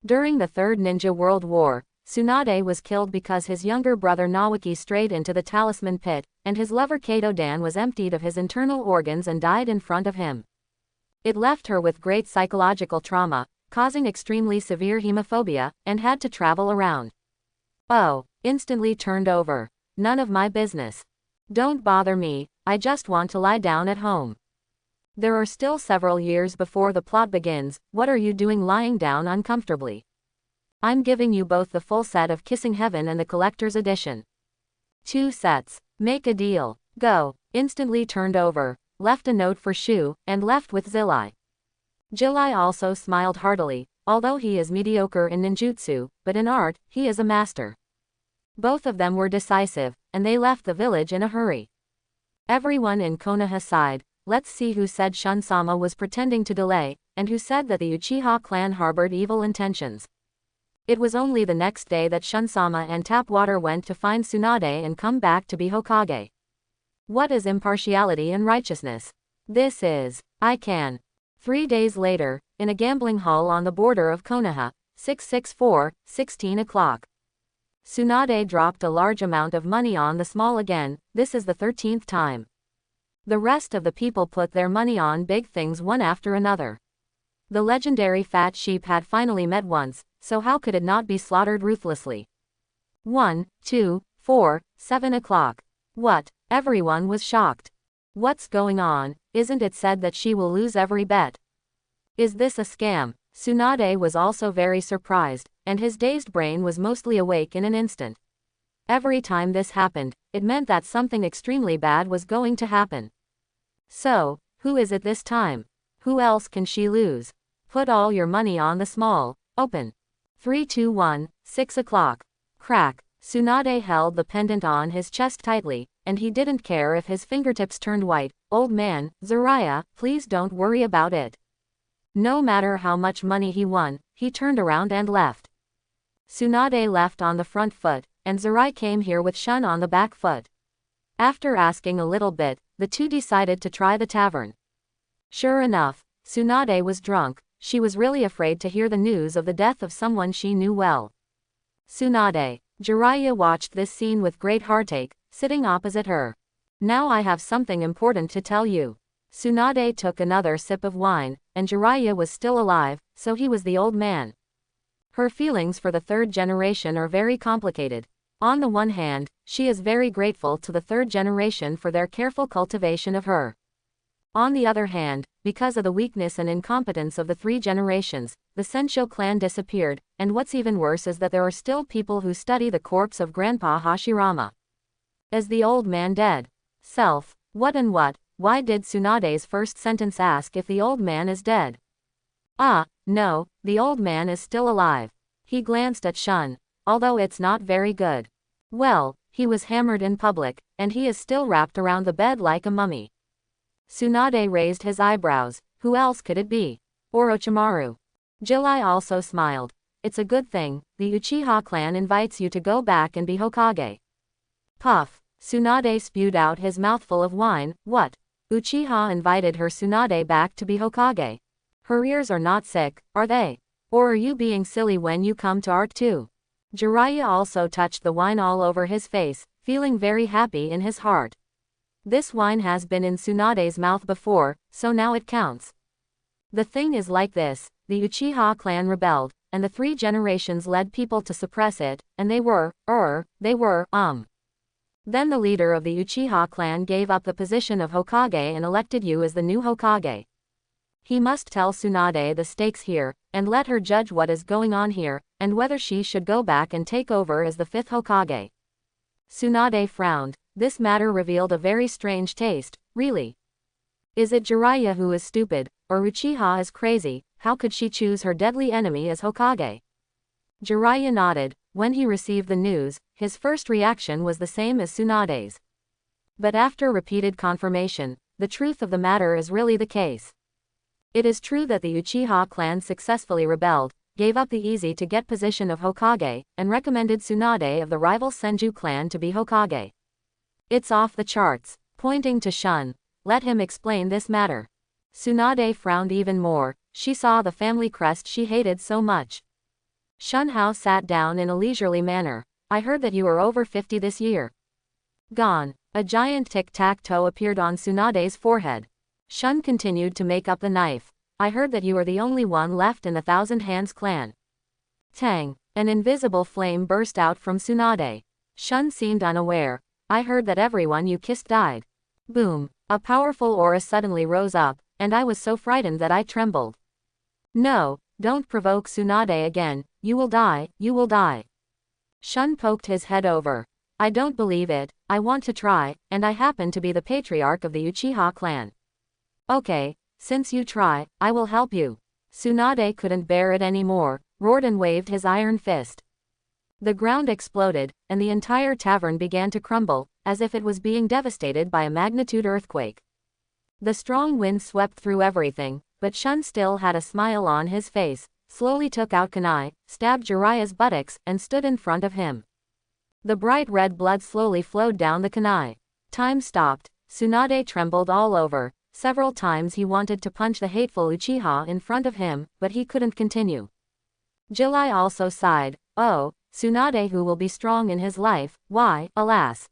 During the Third Ninja World War, Tsunade was killed because his younger brother Nawaki strayed into the talisman pit, and his lover Kato Dan was emptied of his internal organs and died in front of him. It left her with great psychological trauma, causing extremely severe hemophobia, and had to travel around. Oh, instantly turned over. None of my business. Don't bother me, I just want to lie down at home. There are still several years before the plot begins. What are you doing lying down uncomfortably? I'm giving you both the full set of Kissing Heaven and the collector's edition. 2 sets. Make a deal. Go. Instantly turned over, left a note for Shu, and left with Zilai. Zilai also smiled heartily, although he is mediocre in ninjutsu, but in art, he is a master. Both of them were decisive, and they left the village in a hurry. Everyone in Konoha sighed. Let's see who said Shun-sama was pretending to delay, and who said that the Uchiha clan harbored evil intentions. It was only the next day that Shun-sama and Tapwater went to find Tsunade and come back to be Hokage. What is impartiality and righteousness? This is, I can. 3 days later, in a gambling hall on the border of Konoha, 664, 16 o'clock. Tsunade dropped a large amount of money on the small again. This is the 13th time. The rest of the people put their money on big things one after another. The legendary fat sheep had finally met once, so how could it not be slaughtered ruthlessly? 1, 2, 4, 7 o'clock. What? Everyone was shocked. What's going on? Isn't it said that she will lose every bet? Is this a scam? Tsunade was also very surprised, and his dazed brain was mostly awake in an instant. Every time this happened, it meant that something extremely bad was going to happen. So, who is it this time? Who else can she lose? Put all your money on the small. Open. 3, 2, 1, 6 o'clock. Crack. Tsunade held the pendant on his chest tightly, and he didn't care if his fingertips turned white. Old man, Jiraiya, please don't worry about it. No matter how much money he won, he turned around and left. Tsunade left on the front foot, and Jiraiya came here with Shun on the back foot. After asking a little bit, the two decided to try the tavern. Sure enough, Tsunade was drunk. She was really afraid to hear the news of the death of someone she knew well. Tsunade. Jiraiya watched this scene with great heartache, sitting opposite her. Now I have something important to tell you. Tsunade took another sip of wine, and Jiraiya was still alive, so he was the old man. Her feelings for the third generation are very complicated. On the one hand, she is very grateful to the third generation for their careful cultivation of her. On the other hand, because of the weakness and incompetence of the three generations, the Sensho clan disappeared, and what's even worse is that there are still people who study the corpse of Grandpa Hashirama. Is the old man dead? Self, what and what? Why did Tsunade's first sentence ask if the old man is dead? Ah, no, the old man is still alive. He glanced at Shun. Although it's not very good. Well, he was hammered in public, and he is still wrapped around the bed like a mummy. Tsunade raised his eyebrows. Who else could it be? Orochimaru. Jiraiya also smiled. It's a good thing, the Uchiha clan invites you to go back and be Hokage. Puff. Tsunade spewed out his mouthful of wine. What? Uchiha invited her Tsunade back to be Hokage. Her ears are not sick, are they? Or are you being silly when you come to art too? Jiraiya also touched the wine all over his face, feeling very happy in his heart. This wine has been in Tsunade's mouth before, so now it counts. The thing is like this, the Uchiha clan rebelled, and the three generations led people to suppress it, and they were. Then the leader of the Uchiha clan gave up the position of Hokage and elected you as the new Hokage. He must tell Tsunade the stakes here, and let her judge what is going on here, and whether she should go back and take over as the fifth Hokage. Tsunade frowned. This matter revealed a very strange taste, really. Is it Jiraiya who is stupid, or Uchiha is crazy? How could she choose her deadly enemy as Hokage? Jiraiya nodded. When he received the news, his first reaction was the same as Tsunade's. But after repeated confirmation, the truth of the matter is really the case. It is true that the Uchiha clan successfully rebelled, gave up the easy-to-get position of Hokage, and recommended Tsunade of the rival Senju clan to be Hokage. It's off the charts. Pointing to Shun. Let him explain this matter. Tsunade frowned even more. She saw the family crest she hated so much. Shun Hao sat down in a leisurely manner. I heard that you are over 50 this year. Gone. A giant tic-tac-toe appeared on Tsunade's forehead. Shun continued to make up the knife. I heard that you are the only one left in the Thousand Hands clan. Tang. An invisible flame burst out from Tsunade. Shun seemed unaware. I heard that everyone you kissed died. Boom. A powerful aura suddenly rose up, and I was so frightened that I trembled. No, don't provoke Tsunade again. You will die, you will die. Shun poked his head over. I don't believe it. I want to try, and I happen to be the patriarch of the Uchiha clan. Okay, since you try, I will help you. Tsunade couldn't bear it anymore, roared and waved his iron fist. The ground exploded, and the entire tavern began to crumble, as if it was being devastated by a magnitude earthquake. The strong wind swept through everything, but Shun still had a smile on his face, slowly took out kunai, stabbed Jiraiya's buttocks, and stood in front of him. The bright red blood slowly flowed down the kunai. Time stopped. Tsunade trembled all over. Several times he wanted to punch the hateful Uchiha in front of him, but he couldn't continue. Jiraiya also sighed. Oh, Tsunade who will be strong in his life, why, alas.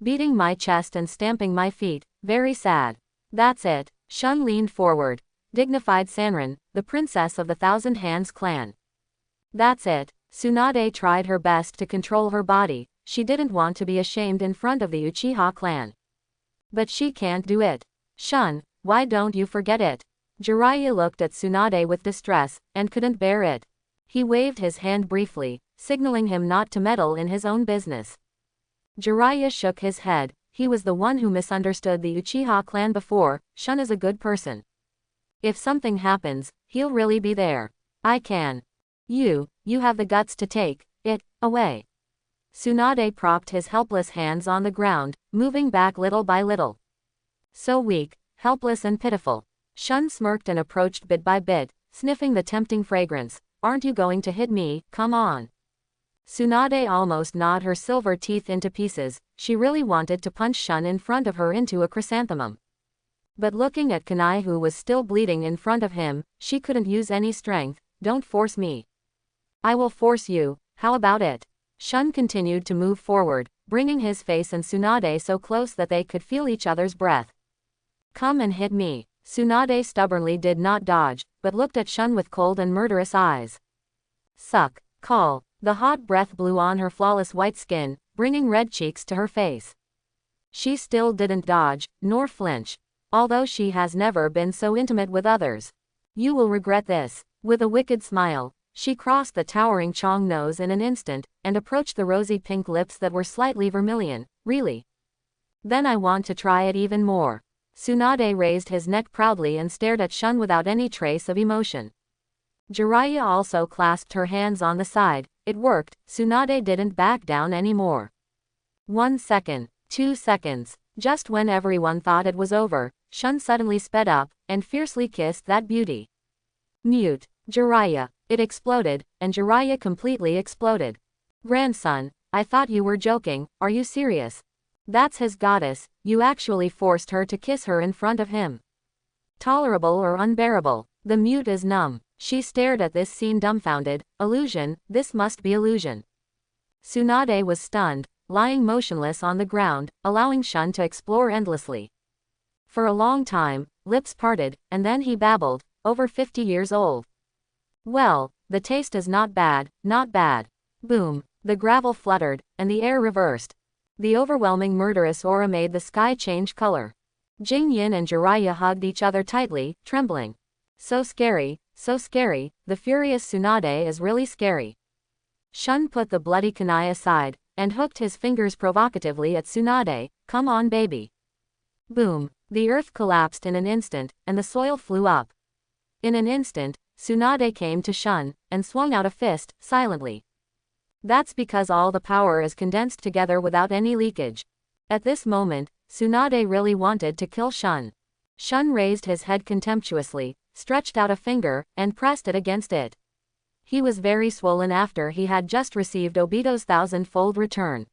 Beating my chest and stamping my feet, very sad. That's it. Shun leaned forward. Dignified Sannin, the princess of the Thousand Hands clan. That's it. Tsunade tried her best to control her body. She didn't want to be ashamed in front of the Uchiha clan. But she can't do it. Shun, why don't you forget it? Jiraiya looked at Tsunade with distress, and couldn't bear it. He waved his hand briefly, signaling him not to meddle in his own business. Jiraiya shook his head. He was the one who misunderstood the Uchiha clan before. Shun is a good person. If something happens, he'll really be there. I can. You have the guts to take it away. Tsunade propped his helpless hands on the ground, moving back little by little. So weak, helpless and pitiful. Shun smirked and approached bit by bit, sniffing the tempting fragrance. Aren't you going to hit me? Come on. Tsunade almost gnawed her silver teeth into pieces. She really wanted to punch Shun in front of her into a chrysanthemum. But looking at kunai who was still bleeding in front of him, she couldn't use any strength. Don't force me. I will force you. How about it? Shun continued to move forward, bringing his face and Tsunade so close that they could feel each other's breath. Come and hit me. Tsunade stubbornly did not dodge, but looked at Shun with cold and murderous eyes. Suck. Call. The hot breath blew on her flawless white skin, bringing red cheeks to her face. She still didn't dodge, nor flinch. Although she has never been so intimate with others. You will regret this. With a wicked smile, she crossed the towering Chong nose in an instant, and approached the rosy pink lips that were slightly vermilion. Really? Then I want to try it even more. Tsunade raised his neck proudly and stared at Shun without any trace of emotion. Jiraiya also clasped her hands on the side. It worked. Tsunade didn't back down anymore. 1 second. 2 seconds. Just when everyone thought it was over, Shun suddenly sped up, and fiercely kissed that beauty. Mute. Jiraiya. It exploded, and Jiraiya completely exploded. Grandson, I thought you were joking, are you serious? That's his goddess, you actually forced her to kiss her in front of him. Tolerable or unbearable? The mute is numb. She stared at this scene dumbfounded. Illusion, this must be illusion. Tsunade was stunned, lying motionless on the ground, allowing Shun to explore endlessly. For a long time, lips parted, and then he babbled, over 50 years old. Well, the taste is not bad, not bad. Boom, the gravel fluttered, and the air reversed. The overwhelming murderous aura made the sky change color. Jingyin and Jiraiya hugged each other tightly, trembling. So scary, the furious Tsunade is really scary. Shun put the bloody kunai aside, and hooked his fingers provocatively at Tsunade. Come on baby. Boom, the earth collapsed in an instant, and the soil flew up. In an instant, Tsunade came to Shun, and swung out a fist, silently. That's because all the power is condensed together without any leakage. At this moment, Tsunade really wanted to kill Shun. Shun raised his head contemptuously, stretched out a finger, and pressed it against it. He was very swollen after he had just received Obito's 1,000-fold return.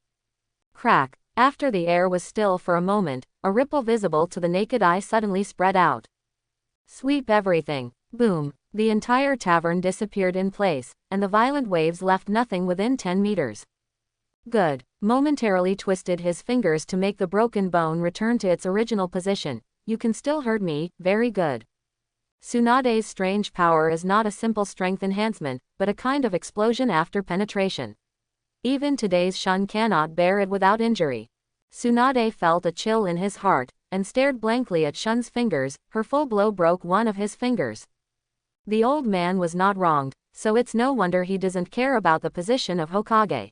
Crack. After the air was still for a moment, a ripple visible to the naked eye suddenly spread out. Sweep everything. Boom. The entire tavern disappeared in place, and the violent waves left nothing within 10 meters. Good. Momentarily twisted his fingers to make the broken bone return to its original position. You can still hurt me, very good. Tsunade's strange power is not a simple strength enhancement, but a kind of explosion after penetration. Even today's Shun cannot bear it without injury. Tsunade felt a chill in his heart, and stared blankly at Shun's fingers. Her full blow broke one of his fingers. The old man was not wronged, so it's no wonder he doesn't care about the position of Hokage.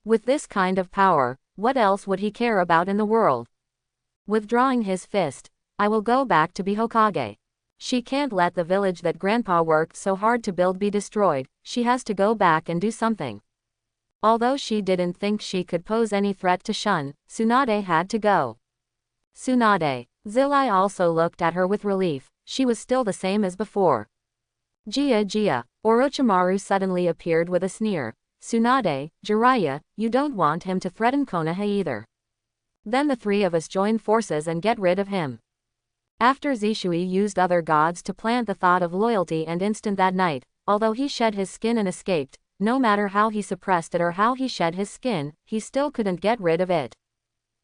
With this kind of power, what else would he care about in the world? Withdrawing his fist, I will go back to be Hokage. She can't let the village that Grandpa worked so hard to build be destroyed. She has to go back and do something. Although she didn't think she could pose any threat to Shun, Tsunade had to go. Tsunade. Zilai also looked at her with relief. She was still the same as before. Gia. Orochimaru suddenly appeared with a sneer. Tsunade, Jiraiya, you don't want him to threaten Konoha either. Then the three of us join forces and get rid of him. After Shisui used other gods to plant the thought of loyalty and instant that night, although he shed his skin and escaped, no matter how he suppressed it or how he shed his skin, he still couldn't get rid of it.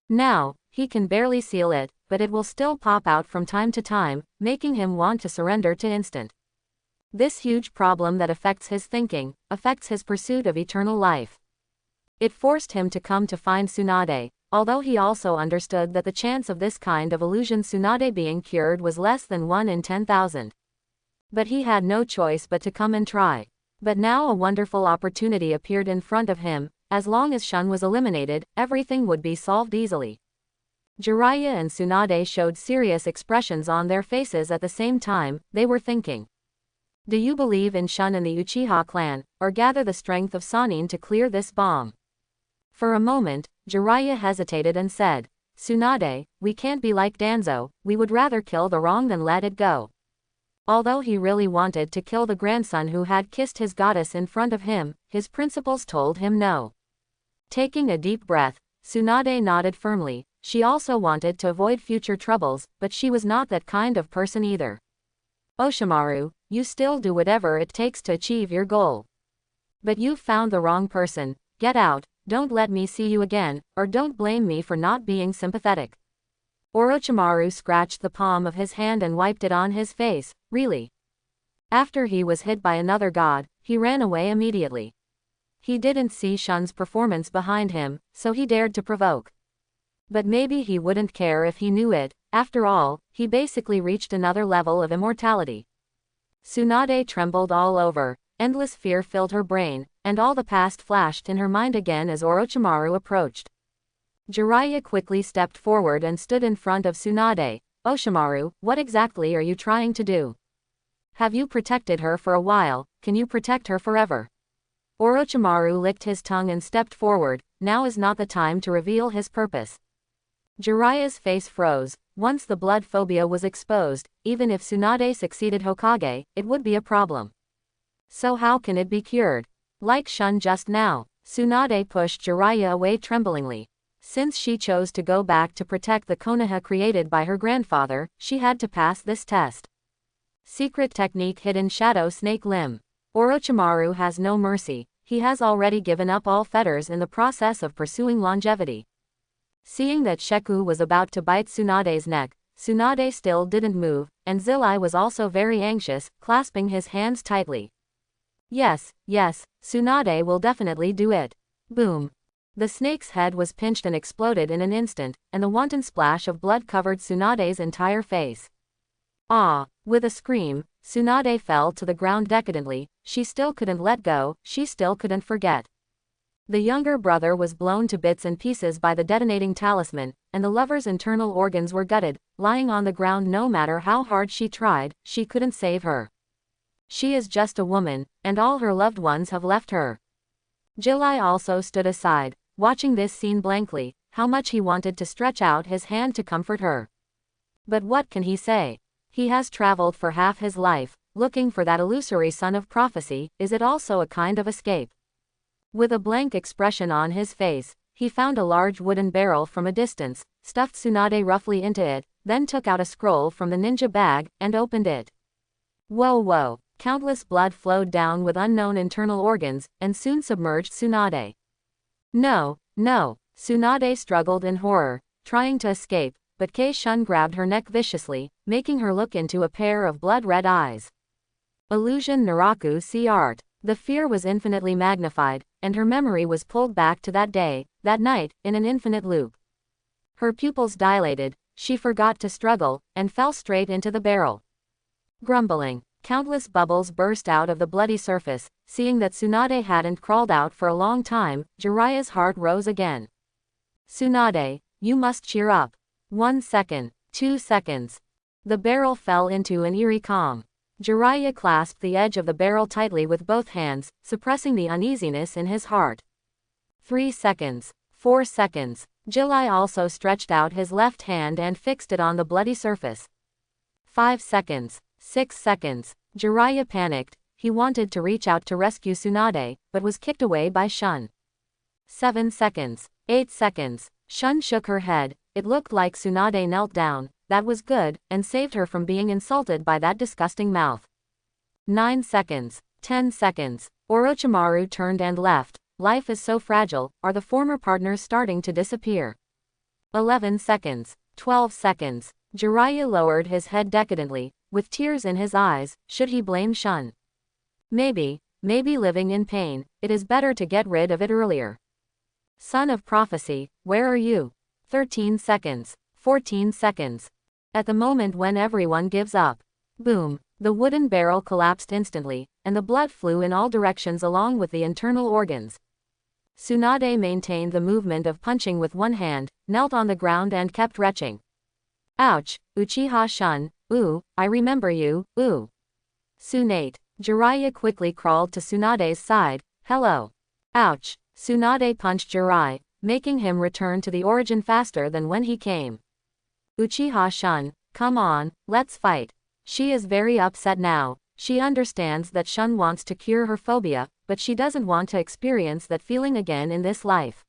Now, he can barely seal it, but it will still pop out from time to time, making him want to surrender to instant. This huge problem that affects his thinking, affects his pursuit of eternal life. It forced him to come to find Tsunade, although he also understood that the chance of this kind of illusion Tsunade being cured was less than 1 in 10,000. But he had no choice but to come and try. But now a wonderful opportunity appeared in front of him. As long as Shun was eliminated, everything would be solved easily. Jiraiya and Tsunade showed serious expressions on their faces at the same time. They were thinking. Do you believe in Shun and the Uchiha clan, or gather the strength of Sannin to clear this bomb? For a moment, Jiraiya hesitated and said, Tsunade, we can't be like Danzo, we would rather kill the wrong than let it go. Although he really wanted to kill the grandson who had kissed his goddess in front of him, his principles told him no. Taking a deep breath, Tsunade nodded firmly. She also wanted to avoid future troubles, but she was not that kind of person either. Orochimaru, you still do whatever it takes to achieve your goal. But you've found the wrong person. Get out, don't let me see you again, or don't blame me for not being sympathetic. Orochimaru scratched the palm of his hand and wiped it on his face. Really? After he was hit by another god, he ran away immediately. He didn't see Shun's performance behind him, so he dared to provoke. But maybe he wouldn't care if he knew it. After all, he basically reached another level of immortality. Tsunade trembled all over. Endless fear filled her brain, and all the past flashed in her mind again as Orochimaru approached. Jiraiya quickly stepped forward and stood in front of Tsunade. Oshimaru, what exactly are you trying to do? Have you protected her for a while, can you protect her forever? Orochimaru licked his tongue and stepped forward. Now is not the time to reveal his purpose. Jiraiya's face froze. Once the blood phobia was exposed, even if Tsunade succeeded Hokage, it would be a problem. So how can it be cured? Like Shun just now, Tsunade pushed Jiraiya away tremblingly. Since she chose to go back to protect the Konoha created by her grandfather, she had to pass this test. Secret technique hidden shadow snake limb. Orochimaru has no mercy. He has already given up all fetters in the process of pursuing longevity. Seeing that Sheku was about to bite Tsunade's neck, Tsunade still didn't move, and Zilai was also very anxious, clasping his hands tightly. Yes, Tsunade will definitely do it. Boom. The snake's head was pinched and exploded in an instant, and the wanton splash of blood covered Tsunade's entire face. Ah! With a scream, Tsunade fell to the ground decadently. She still couldn't let go, she still couldn't forget. The younger brother was blown to bits and pieces by the detonating talisman, and the lover's internal organs were gutted, lying on the ground. No matter how hard she tried, she couldn't save her. She is just a woman, and all her loved ones have left her. Jilai also stood aside, watching this scene blankly. How much he wanted to stretch out his hand to comfort her. But what can he say? He has traveled for half his life, looking for that illusory son of prophecy. Is it also a kind of escape? With a blank expression on his face, he found a large wooden barrel from a distance, stuffed Tsunade roughly into it, then took out a scroll from the ninja bag, and opened it. Whoa. Countless blood flowed down with unknown internal organs, and soon submerged Tsunade. No. Tsunade struggled in horror, trying to escape, but Kei-shun grabbed her neck viciously, making her look into a pair of blood-red eyes. Illusion Naraku see art. The fear was infinitely magnified, and her memory was pulled back to that day, that night, in an infinite loop. Her pupils dilated, she forgot to struggle, and fell straight into the barrel. Grumbling, countless bubbles burst out of the bloody surface. Seeing that Tsunade hadn't crawled out for a long time, Jiraiya's heart rose again. Tsunade, you must cheer up. 1 second, 2 seconds. The barrel fell into an eerie calm. Jiraiya clasped the edge of the barrel tightly with both hands, suppressing the uneasiness in his heart. 3 seconds, 4 seconds. Jilai also stretched out his left hand and fixed it on the bloody surface. 5 seconds, 6 seconds. Jiraiya panicked. He wanted to reach out to rescue Tsunade, but was kicked away by Shun. 7 seconds, 8 seconds. Shun shook her head. It looked like Tsunade knelt down. That was good, and saved her from being insulted by that disgusting mouth. 9 seconds, 10 seconds. Orochimaru turned and left. Life is so fragile. Are the former partners starting to disappear? 11 seconds, 12 seconds. Jiraiya lowered his head decadently, with tears in his eyes. Should he blame Shun? Maybe living in pain, it is better to get rid of it earlier. Son of prophecy, where are you? 13 seconds, 14 seconds. At the moment when everyone gives up. Boom, the wooden barrel collapsed instantly, and the blood flew in all directions along with the internal organs. Tsunade maintained the movement of punching with one hand, knelt on the ground and kept retching. Ouch, Uchiha Shun, ooh, I remember you, ooh. Tsunade. Jiraiya quickly crawled to Tsunade's side. Hello. Ouch. Tsunade punched Jiraiya, making him return to the origin faster than when he came. Uchiha Shun, come on, let's fight. She is very upset now. She understands that Shun wants to cure her phobia, but she doesn't want to experience that feeling again in this life.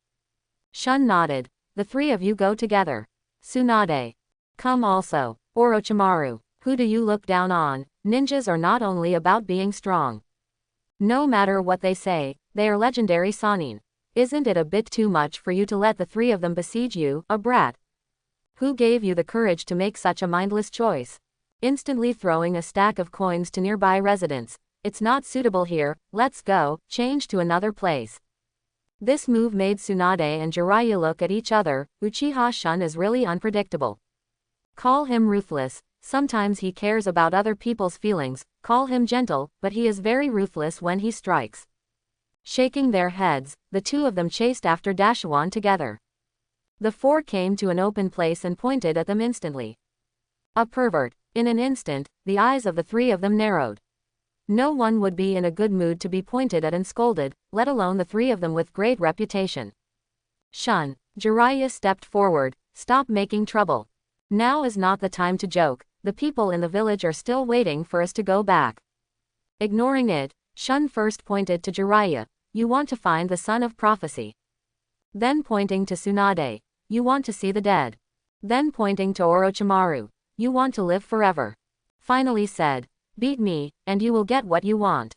Shun nodded. The three of you go together. Tsunade. Come also. Orochimaru. Who do you look down on? Ninjas are not only about being strong. No matter what they say, they are legendary Sannin. Isn't it a bit too much for you to let the three of them besiege you, a brat? Who gave you the courage to make such a mindless choice? Instantly throwing a stack of coins to nearby residents. It's not suitable here, let's go, change to another place. This move made Tsunade and Jiraiya look at each other. Uchiha Shun is really unpredictable. Call him ruthless, sometimes he cares about other people's feelings, call him gentle, but he is very ruthless when he strikes. Shaking their heads, the two of them chased after Dashawan together. The four came to an open place and pointed at them instantly. A pervert. In an instant, the eyes of the three of them narrowed. No one would be in a good mood to be pointed at and scolded, let alone the three of them with great reputation. Shun. Jiraiya stepped forward. Stop making trouble. Now is not the time to joke, the people in the village are still waiting for us to go back. Ignoring it, Shun first pointed to Jiraiya. You want to find the son of prophecy. Then pointing to Tsunade. You want to see the dead. Then pointing to Orochimaru. You want to live forever. Finally said, beat me, and you will get what you want.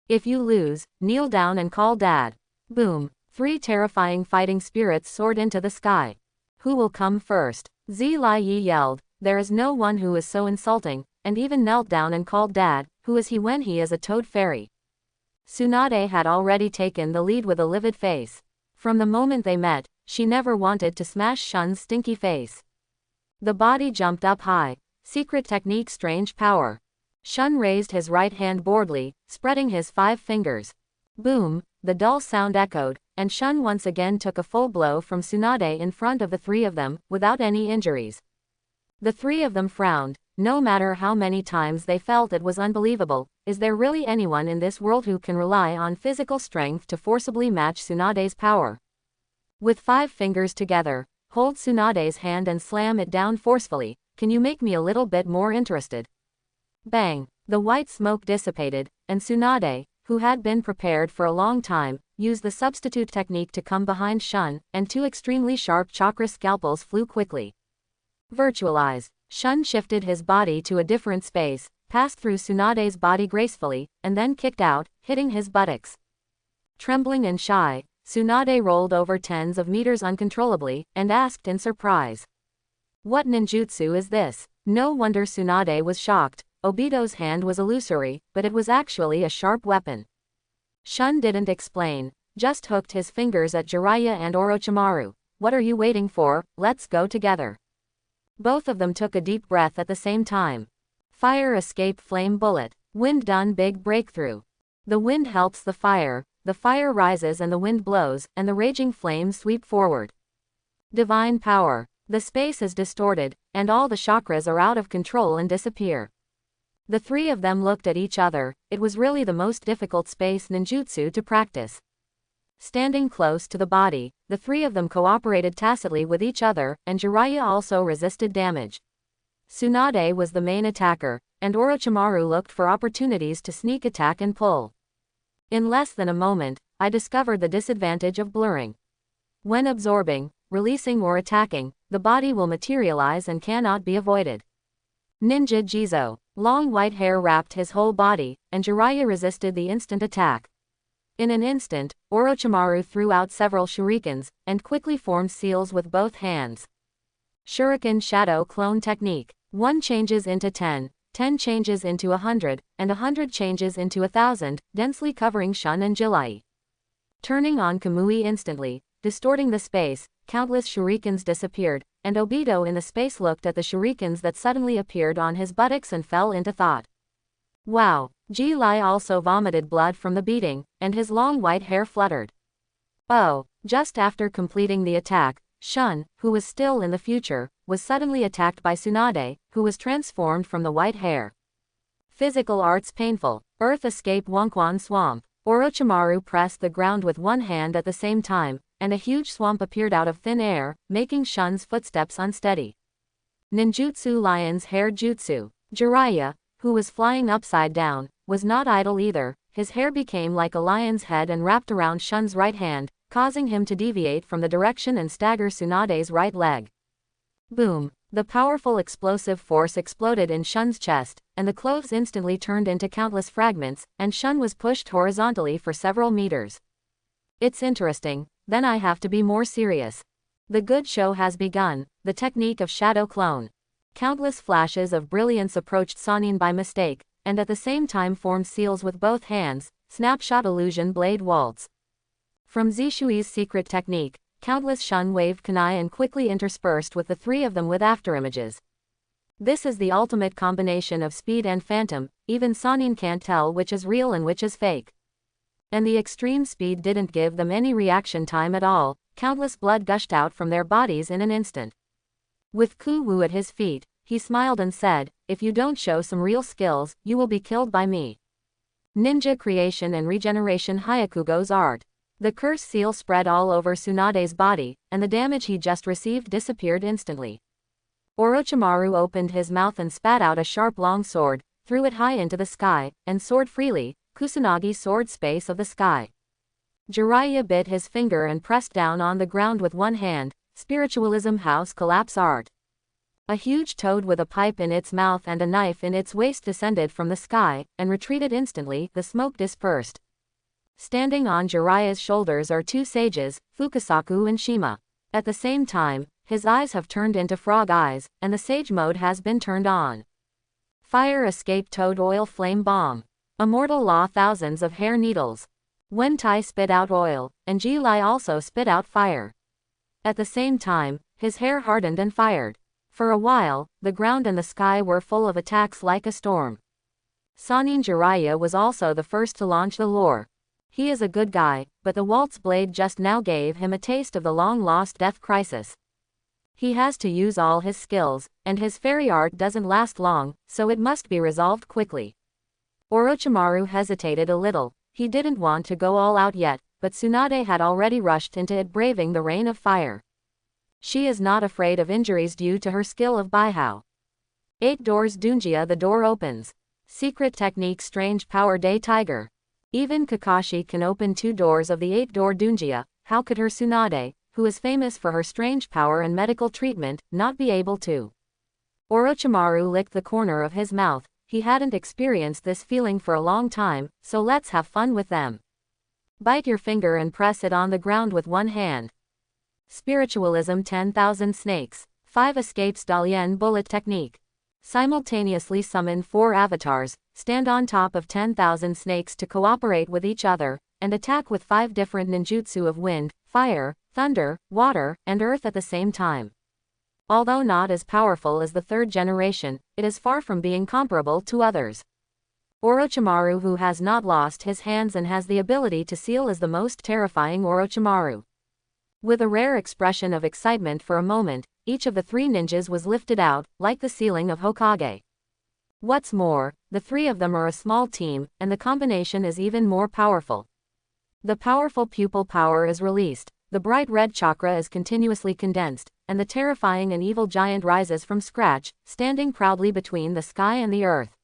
If you lose, kneel down and call dad. Boom. 3 terrifying fighting spirits soared into the sky. Who will come first? Zhi Yi yelled, there is no one who is so insulting, and even knelt down and called dad. Who is he when he is a toad fairy? Tsunade had already taken the lead with a livid face. From the moment they met, she never wanted to smash Shun's stinky face. The body jumped up high. Secret technique, strange power. Shun raised his right hand boldly, spreading his 5 fingers. Boom, the dull sound echoed, and Shun once again took a full blow from Tsunade in front of the 3 of them, without any injuries. The 3 of them frowned. No matter how many times they felt it was unbelievable, is there really anyone in this world who can rely on physical strength to forcibly match Tsunade's power? With 5 fingers together, hold Tsunade's hand and slam it down forcefully. Can you make me a little bit more interested? Bang! The white smoke dissipated, and Tsunade, who had been prepared for a long time, used the substitute technique to come behind Shun, and 2 extremely sharp chakra scalpels flew quickly. Virtualized. Shun shifted his body to a different space, passed through Tsunade's body gracefully, and then kicked out, hitting his buttocks. Trembling and shy, Tsunade rolled over tens of meters uncontrollably, and asked in surprise. What ninjutsu is this? No wonder Tsunade was shocked. Obito's hand was illusory, but it was actually a sharp weapon. Shun didn't explain, just hooked his fingers at Jiraiya and Orochimaru. What are you waiting for? Let's go together. Both of them took a deep breath at the same time. Fire escape flame bullet. Wind done big breakthrough. The wind helps the fire rises and the wind blows, and the raging flames sweep forward. Divine power. The space is distorted, and all the chakras are out of control and disappear. The 3 of them looked at each other. It was really the most difficult space ninjutsu to practice. Standing close to the body, the 3 of them cooperated tacitly with each other, and Jiraiya also resisted damage. Tsunade was the main attacker, and Orochimaru looked for opportunities to sneak attack and pull. In less than a moment, I discovered the disadvantage of blurring. When absorbing, releasing or attacking, the body will materialize and cannot be avoided. Ninja Jizo. Long white hair wrapped his whole body, and Jiraiya resisted the instant attack. In an instant, Orochimaru threw out several shurikens, and quickly formed seals with both hands. Shuriken Shadow Clone Technique. 1 changes into 10, 10 changes into 100, and 100 changes into 1,000, densely covering Shun and Jiraiya. Turning on Kamui instantly, distorting the space, countless shurikens disappeared, and Obito in the space looked at the shurikens that suddenly appeared on his buttocks and fell into thought. Wow! Jiraiya also vomited blood from the beating, and his long white hair fluttered. Oh! Just after completing the attack, Shun, who was still in the future, was suddenly attacked by Tsunade, who was transformed from the white hair. Physical arts painful. Earth escape Wonkwan Swamp. Orochimaru pressed the ground with one hand at the same time, and a huge swamp appeared out of thin air, making Shun's footsteps unsteady. Ninjutsu Lion's Hair Jutsu. Jiraiya, who was flying upside down, was not idle either. His hair became like a lion's head and wrapped around Shun's right hand, causing him to deviate from the direction and stagger Tsunade's right leg. Boom! The powerful explosive force exploded in Shun's chest, and the clothes instantly turned into countless fragments, and Shun was pushed horizontally for several meters. It's interesting, then I have to be more serious. The good show has begun. the technique of shadow clone. Countless flashes of brilliance approached Sannin by mistake, and at the same time formed seals with both hands, snapshot illusion blade waltz. From Zishui's secret technique, countless shun waved kunai and quickly interspersed with the three of them with afterimages. This is the ultimate combination of speed and phantom, even Sannin can't tell which is real and which is fake. And the extreme speed didn't give them any reaction time at all, countless blood gushed out from their bodies in an instant. With Ku Wu at his feet, he smiled and said, "If you don't show some real skills, you will be killed by me." Ninja creation and regeneration Hyakugo's art. The curse seal spread all over Tsunade's body, and the damage he just received disappeared instantly. Orochimaru opened his mouth and spat out a sharp long sword, threw it high into the sky, and soared freely, Kusanagi sword space of the sky. Jiraiya bit his finger and pressed down on the ground with one hand, spiritualism house collapse art. A huge toad with a pipe in its mouth and a knife in its waist descended from the sky, and retreated instantly, the smoke dispersed. Standing on Jiraiya's shoulders are two sages, Fukasaku and Shima. At the same time, his eyes have turned into frog eyes, and the sage mode has been turned on. Fire escape toad oil flame bomb. Immortal law thousands of hair needles. Wen Tai spit out oil, and Ji Lai also spit out fire. At the same time, his hair hardened and fired. For a while, the ground and the sky were full of attacks like a storm. Sannin Jiraiya was also the first to launch the lore. He is a good guy, but the waltz blade just now gave him a taste of the long-lost death crisis. He has to use all his skills, and his fairy art doesn't last long, so it must be resolved quickly. Orochimaru hesitated a little. He didn't want to go all out yet, but Tsunade had already rushed into it, braving the rain of fire. She is not afraid of injuries due to her skill of Baihao. 8 doors Dunjia, the door opens. Secret technique strange power day tiger. Even Kakashi can open 2 doors of the 8-door Dunjia, how could her Tsunade, who is famous for her strange power and medical treatment, not be able to? Orochimaru licked the corner of his mouth. He hadn't experienced this feeling for a long time, so let's have fun with them. Bite your finger and press it on the ground with one hand. Spiritualism 10,000 snakes. 5 escapes Dalian bullet technique. Simultaneously summon 4 avatars, stand on top of 10,000 snakes to cooperate with each other, and attack with 5 different ninjutsu of wind, fire, thunder, water, and earth at the same time. Although not as powerful as the 3rd generation, it is far from being comparable to others. Orochimaru, who has not lost his hands and has the ability to seal, is the most terrifying Orochimaru. With a rare expression of excitement for a moment, each of the 3 ninjas was lifted out, like the ceiling of Hokage. What's more, the 3 of them are a small team, and the combination is even more powerful. The powerful pupil power is released, the bright red chakra is continuously condensed, and the terrifying and evil giant rises from scratch, standing proudly between the sky and the earth.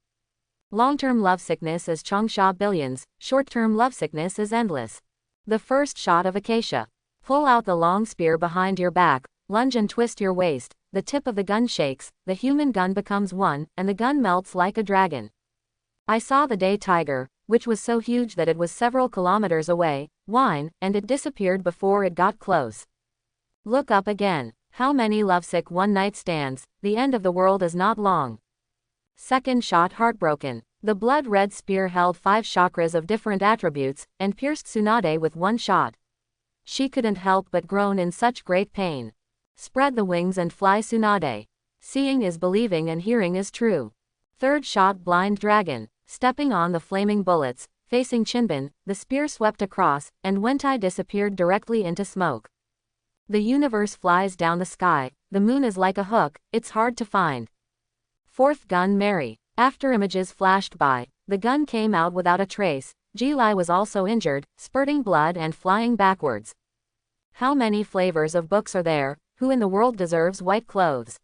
Long-term lovesickness is Changsha billions, short-term lovesickness is endless. The first shot of Acacia. Pull out the long spear behind your back, lunge and twist your waist, the tip of the gun shakes, the human gun becomes one, and the gun melts like a dragon. I saw the day tiger, which was so huge that it was several kilometers away, whine, and it disappeared before it got close. Look up again. How many lovesick one-night stands, the end of the world is not long. Second shot heartbroken. The blood-red spear held 5 chakras of different attributes, and pierced Tsunade with one shot. She couldn't help but groan in such great pain. Spread the wings and fly, Tsunade. Seeing is believing and hearing is true. Third shot blind dragon. Stepping on the flaming bullets, facing Chinbin, the spear swept across, and Wentai disappeared directly into smoke. The universe flies down the sky, the moon is like a hook, it's hard to find. Fourth gun Mary. After images flashed by, the gun came out without a trace. Ji Lai was also injured, spurting blood and flying backwards. How many flavors of books are there? Who in the world deserves white clothes?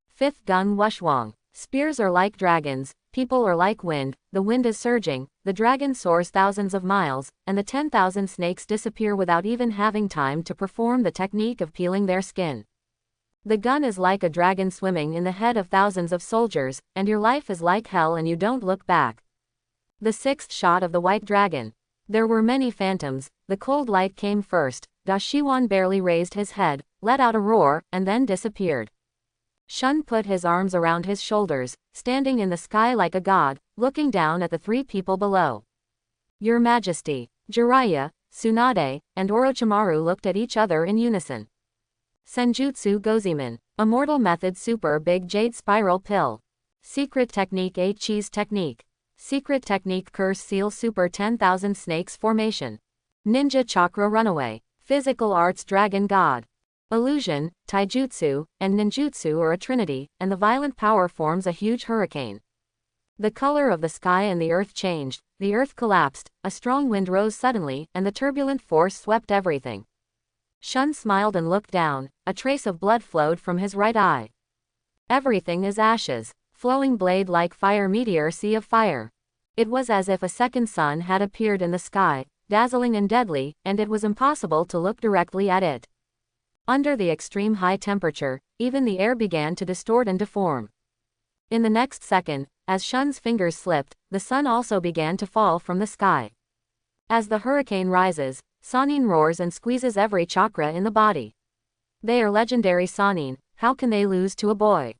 Fifth gun Wushwang. Spears are like dragons, people are like wind, the wind is surging, the dragon soars thousands of miles, and the 10,000 snakes disappear without even having time to perform the technique of peeling their skin. The gun is like a dragon swimming in the head of thousands of soldiers, and your life is like hell and you don't look back. The 6th shot of the white dragon. There were many phantoms, the cold light came first, Da Shiwan barely raised his head, let out a roar, and then disappeared. Shun put his arms around his shoulders, standing in the sky like a god, looking down at the three people below. Your Majesty. Jiraiya, Tsunade, and Orochimaru looked at each other in unison. Senjutsu Goziman. Immortal Method Super Big Jade Spiral Pill. Secret Technique 8 Cheese Technique. Secret Technique Curse Seal Super 10,000 Snakes Formation. Ninja Chakra Runaway. Physical Arts Dragon God. Illusion, Taijutsu, and Ninjutsu are a trinity, and the violent power forms a huge hurricane. The color of the sky and the earth changed, the earth collapsed, a strong wind rose suddenly, and the turbulent force swept everything. Shun smiled and looked down, a trace of blood flowed from his right eye. Everything is ashes. Flowing blade like fire meteor sea of fire. It was as if a second sun had appeared in the sky, dazzling and deadly, and it was impossible to look directly at it. Under the extreme high temperature, even the air began to distort and deform. In the next second, as Shun's fingers slipped, the sun also began to fall from the sky. As the hurricane rises, Sannin roars and squeezes every chakra in the body. They are legendary Sannin, how can they lose to a boy?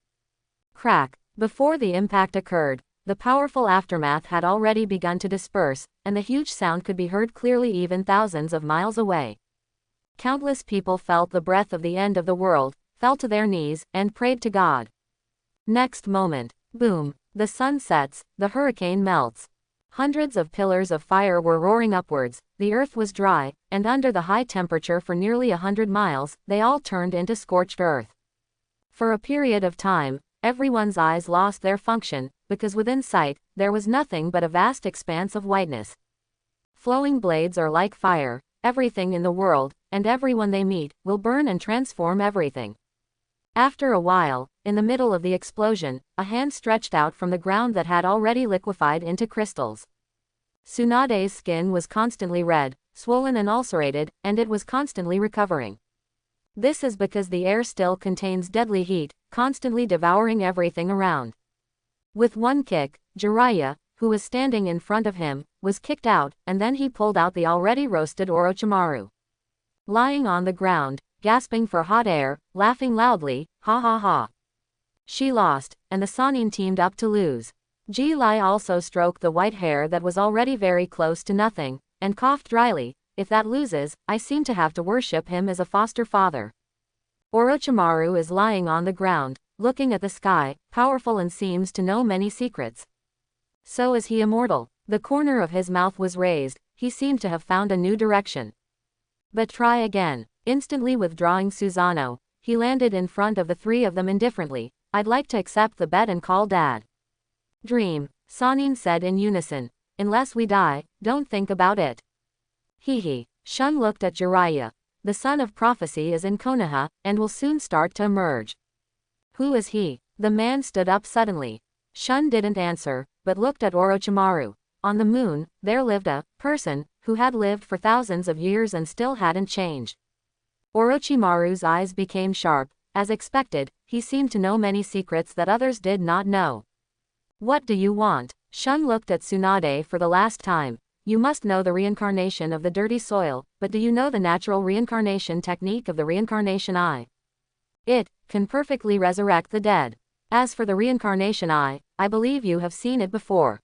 Crack. Before the impact occurred, the powerful aftermath had already begun to disperse, and the huge sound could be heard clearly even thousands of miles away. Countless people felt the breath of the end of the world, fell to their knees, and prayed to God. Next moment, boom, the sun sets, the hurricane melts. Hundreds of pillars of fire were roaring upwards, the earth was dry, and under the high temperature for nearly 100 miles, they all turned into scorched earth. For a period of time, everyone's eyes lost their function, because within sight, there was nothing but a vast expanse of whiteness. Flowing blades are like fire, everything in the world, and everyone they meet, will burn and transform everything. After a while, in the middle of the explosion, a hand stretched out from the ground that had already liquefied into crystals. Tsunade's skin was constantly red, swollen and ulcerated, and it was constantly recovering. This is because the air still contains deadly heat, constantly devouring everything around. With one kick, Jiraiya, who was standing in front of him, was kicked out, and then he pulled out the already roasted Orochimaru. Lying on the ground, gasping for hot air, laughing loudly, ha ha ha. She lost, and the Sannin teamed up to lose. Ji Lai also stroked the white hair that was already very close to nothing, and coughed dryly, if that loses, I seem to have to worship him as a foster father. Orochimaru is lying on the ground, looking at the sky, powerful and seems to know many secrets. So is he immortal. The corner of his mouth was raised, he seemed to have found a new direction. But try again. Instantly withdrawing Susanoo, he landed in front of the three of them indifferently. I'd like to accept the bet and call Dad. Dream, Sannin said in unison. Unless we die, don't think about it. Hee. Shun looked at Jiraiya. The son of prophecy is in Konoha, and will soon start to emerge. Who is he? The man stood up suddenly. Shun didn't answer, but looked at Orochimaru. On the moon, there lived a person who had lived for thousands of years and still hadn't changed. Orochimaru's eyes became sharp. As expected, he seemed to know many secrets that others did not know. What do you want? Shun looked at Tsunade for the last time. You must know the reincarnation of the dirty soil, but do you know the natural reincarnation technique of the reincarnation eye? It can perfectly resurrect the dead. As for the reincarnation eye, I believe you have seen it before.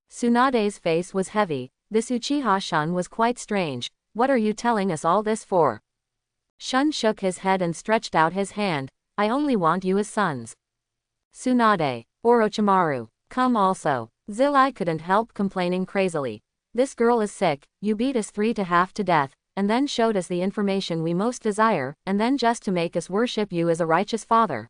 Tsunade's face was heavy. This Uchiha Shun was quite strange. What are you telling us all this for? Shun shook his head and stretched out his hand. I only want you as sons. Tsunade, Orochimaru, come also. Zilai couldn't help complaining crazily. This girl is sick, you beat us three to half to death, and then showed us the information we most desire, and then just to make us worship you as a righteous father.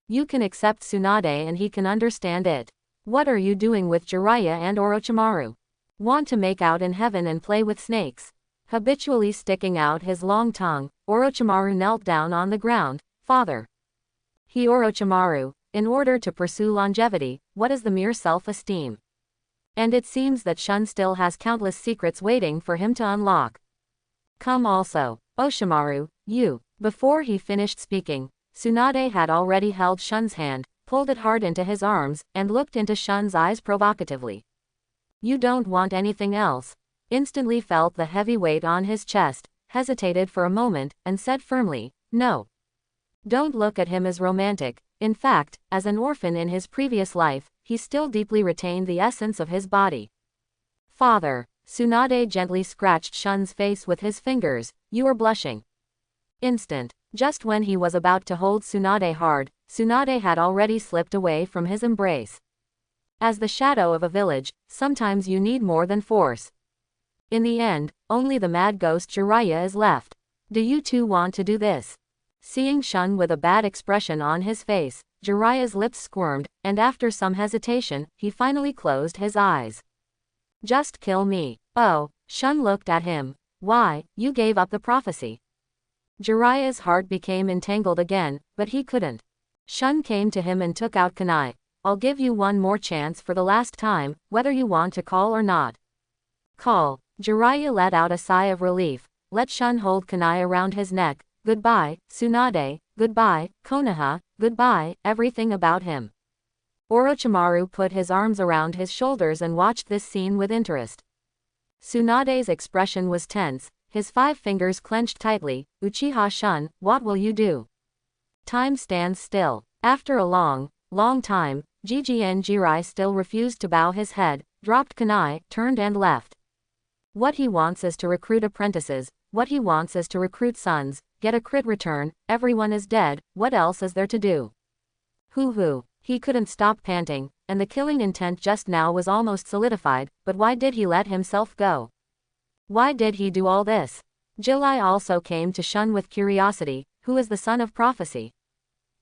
You can accept Tsunade and he can understand it. What are you doing with Jiraiya and Orochimaru? Want to make out in heaven and play with snakes? Habitually sticking out his long tongue, Orochimaru knelt down on the ground. Father. Orochimaru, in order to pursue longevity, what is the mere self-esteem? And it seems that Shun still has countless secrets waiting for him to unlock. Come also, Oshimaru, you. Before he finished speaking, Tsunade had already held Shun's hand, pulled it hard into his arms, and looked into Shun's eyes provocatively. You don't want anything else? Instantly felt the heavy weight on his chest, hesitated for a moment, and said firmly, No. Don't look at him as romantic. In fact, as an orphan in his previous life, he still deeply retained the essence of his body. Father. Tsunade gently scratched Shun's face with his fingers. You are blushing. Instant. Just when he was about to hold Tsunade hard, Tsunade had already slipped away from his embrace. As the shadow of a village, sometimes you need more than force. In the end, only the mad ghost Jiraiya is left. Do you two want to do this? Seeing Shun with a bad expression on his face, Jiraiya's lips squirmed, and after some hesitation, he finally closed his eyes. Just kill me. Oh, Shun looked at him. Why, you gave up the prophecy. Jiraiya's heart became entangled again, but he couldn't. Shun came to him and took out kunai. I'll give you one more chance for the last time, whether you want to call or not. Call. Jiraiya let out a sigh of relief. Let Shun hold kunai around his neck. Goodbye, Tsunade. Goodbye, Konoha. Goodbye, everything about him. Orochimaru put his arms around his shoulders and watched this scene with interest. Tsunade's expression was tense, his 5 fingers clenched tightly. Uchiha Shun, what will you do? Time stands still. After a long time, GGN Jirai still refused to bow his head, dropped kunai, turned and left. What he wants is to recruit apprentices, what he wants is to recruit sons, get a crit return, everyone is dead, what else is there to do? Hoo. He couldn't stop panting, and the killing intent just now was almost solidified, but why did he let himself go? Why did he do all this? Jilai also came to Shun with curiosity, who is the son of prophecy?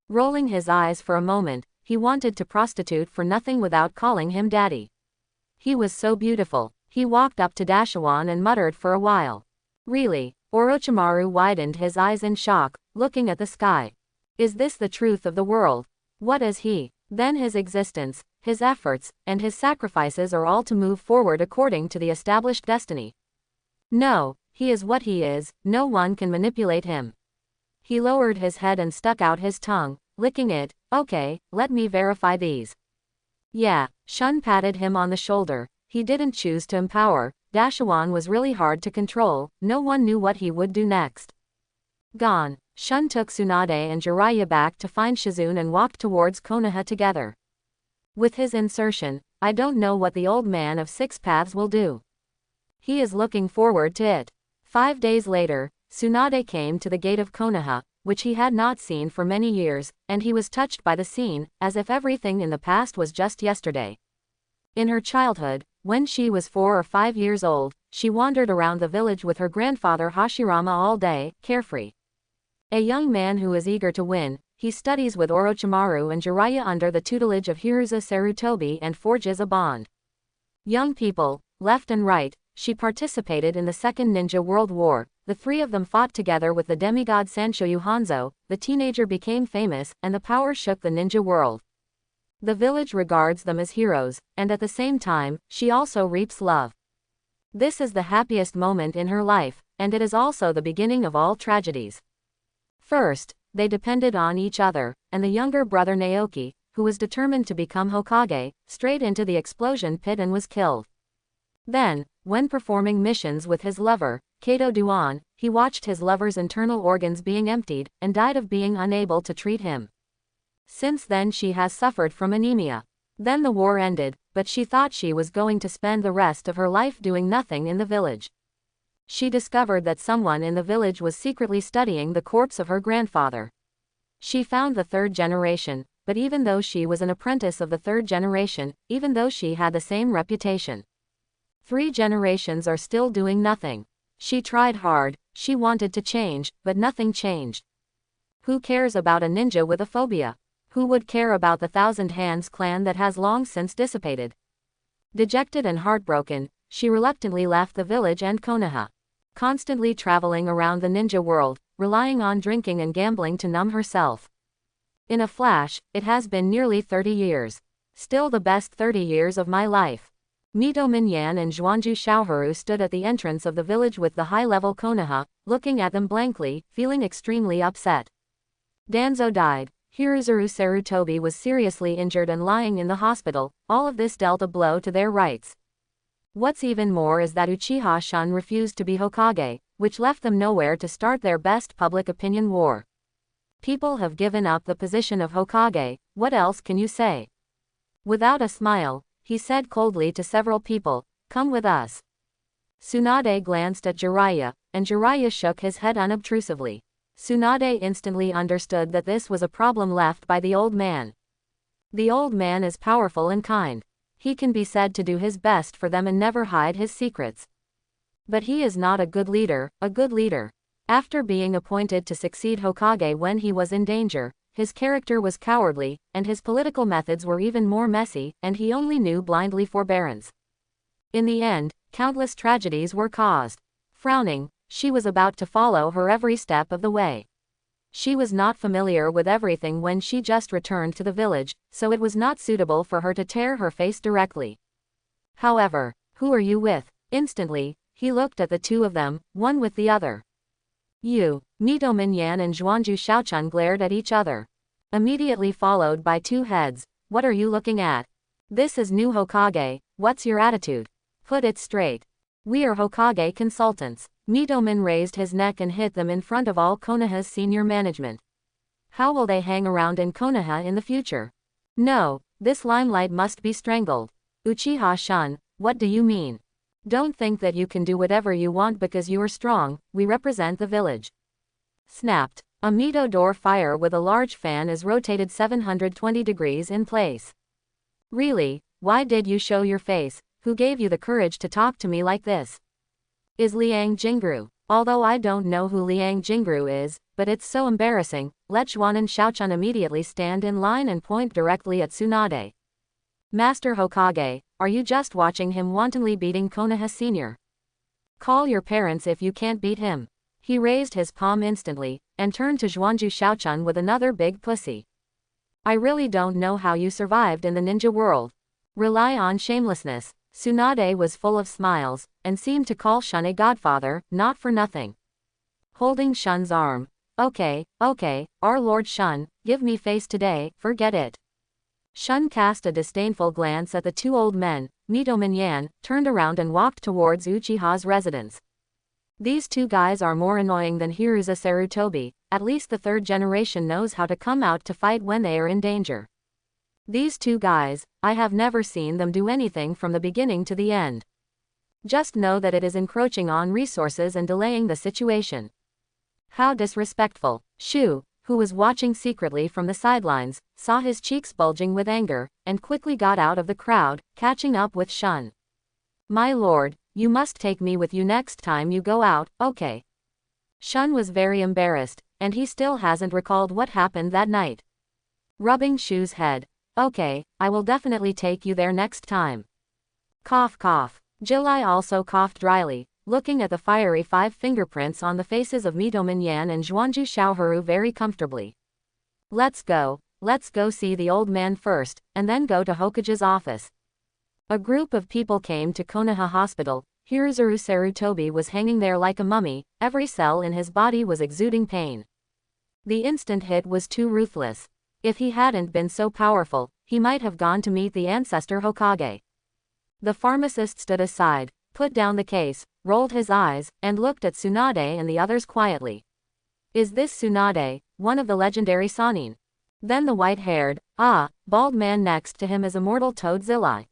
Rolling his eyes for a moment, he wanted to prostitute for nothing without calling him daddy. He was so beautiful. He walked up to Dashawan and muttered for a while. Really? Orochimaru widened his eyes in shock, looking at the sky. Is this the truth of the world? What is he? Then his existence, his efforts, and his sacrifices are all to move forward according to the established destiny. No, he is what he is, no one can manipulate him. He lowered his head and stuck out his tongue, licking it. Okay, let me verify these. Yeah, Shun patted him on the shoulder. He didn't choose to empower. Dashawan was really hard to control, no one knew what he would do next. Gone. Shun took Tsunade and Jiraiya back to find Shizune and walked towards Konoha together. With his insertion, I don't know what the old man of 6 paths will do. He is looking forward to it. 5 days later, Tsunade came to the gate of Konoha, which he had not seen for many years, and he was touched by the scene, as if everything in the past was just yesterday. In her childhood, when she was 4 or 5 years old, she wandered around the village with her grandfather Hashirama all day, carefree. A young man who is eager to win, he studies with Orochimaru and Jiraiya under the tutelage of Hiruza Sarutobi and forges a bond. Young people, left and right, she participated in the Second Ninja World War. The 3 of them fought together with the demigod Sanshoyu Hanzo. The teenager became famous, and the power shook the ninja world. The village regards them as heroes, and at the same time, she also reaps love. This is the happiest moment in her life, and it is also the beginning of all tragedies. First, they depended on each other, and the younger brother Naoki, who was determined to become Hokage, strayed into the explosion pit and was killed. Then, when performing missions with his lover, Kato Duan, he watched his lover's internal organs being emptied, and died of being unable to treat him. Since then she has suffered from anemia. Then the war ended, but she thought she was going to spend the rest of her life doing nothing in the village. She discovered that someone in the village was secretly studying the corpse of her grandfather. She found the 3rd generation, but even though she was an apprentice of the 3rd generation, even though she had the same reputation, 3 generations are still doing nothing. She tried hard, she wanted to change, but nothing changed. Who cares about a ninja with a phobia? Who would care about the Thousand Hands clan that has long since dissipated? Dejected and heartbroken, she reluctantly left the village and Konoha. Constantly traveling around the ninja world, relying on drinking and gambling to numb herself. In a flash, it has been nearly 30 years. Still the best 30 years of my life. Mito Minyan and Zhuanju Xiaoharu stood at the entrance of the village with the high-level Konoha, looking at them blankly, feeling extremely upset. Danzo died. Hiruzuru Sarutobi was seriously injured and lying in the hospital. All of this dealt a blow to their rights. What's even more is that Uchiha Shun refused to be Hokage, which left them nowhere to start their best public opinion war. People have given up the position of Hokage, what else can you say? Without a smile, he said coldly to several people, come with us. Tsunade glanced at Jiraiya, and Jiraiya shook his head unobtrusively. Tsunade instantly understood that this was a problem left by the old man. The old man is powerful and kind. He can be said to do his best for them and never hide his secrets. But he is not a good leader, After being appointed to succeed Hokage when he was in danger, his character was cowardly, and his political methods were even more messy, and he only knew blindly forbearance. In the end, countless tragedies were caused. Frowning, she was about to follow her every step of the way. She was not familiar with everything when she just returned to the village, so it was not suitable for her to tear her face directly. However, who are you with? Instantly, he looked at the two of them, one with the other. You, Mito Minyan and Zhuanju Shaochun glared at each other. Immediately followed by two heads. What are you looking at? This is new Hokage, what's your attitude? Put it straight. We are Hokage consultants. Mitomin raised his neck and hit them in front of all Konoha's senior management. How will they hang around in Konoha in the future? No, this limelight must be strangled. Uchiha-shun, what do you mean? Don't think that you can do whatever you want because you are strong, we represent the village. Snapped. A Mito door fire with a large fan is rotated 720 degrees in place. Really, why did you show your face? Who gave you the courage to talk to me like this? Is Liang Jingru. Although I don't know who Liang Jingru is, but it's so embarrassing, let Zhuan and Shaochun immediately stand in line and point directly at Tsunade. Master Hokage, are you just watching him wantonly beating Konoha Sr.? Call your parents if you can't beat him. He raised his palm instantly, and turned to Zhuanju Shaochun with another big pussy. I really don't know how you survived in the ninja world. Rely on shamelessness. Tsunade was full of smiles, and seemed to call Shun a godfather, not for nothing. Holding Shun's arm. Okay, our Lord Shun, give me face today, forget it. Shun cast a disdainful glance at the two old men. Mito Minyan turned around and walked towards Uchiha's residence. These two guys are more annoying than Hiruza Sarutobi, at least the third generation knows how to come out to fight when they are in danger. These two guys, I have never seen them do anything from the beginning to the end. Just know that it is encroaching on resources and delaying the situation. How disrespectful. Shu, who was watching secretly from the sidelines, saw his cheeks bulging with anger, and quickly got out of the crowd, catching up with Shun. My lord, you must take me with you next time you go out, okay? Shun was very embarrassed, and he still hasn't recalled what happened that night. Rubbing Shu's head. Okay, I will definitely take you there next time. Cough cough. Jilai also coughed dryly, looking at the fiery 5 fingerprints on the faces of Mito Minyan and Zhuanju Xiaohuru very comfortably. Let's go see the old man first, and then go to Hokage's office. A group of people came to Konoha Hospital. Hiruza Sarutobi was hanging there like a mummy, every cell in his body was exuding pain. The instant hit was too ruthless. If he hadn't been so powerful, he might have gone to meet the ancestor Hokage. The pharmacist stood aside, put down the case, rolled his eyes, and looked at Tsunade and the others quietly. Is this Tsunade, one of the legendary Sannin? Then the white-haired, bald man next to him is immortal Toad Zilai.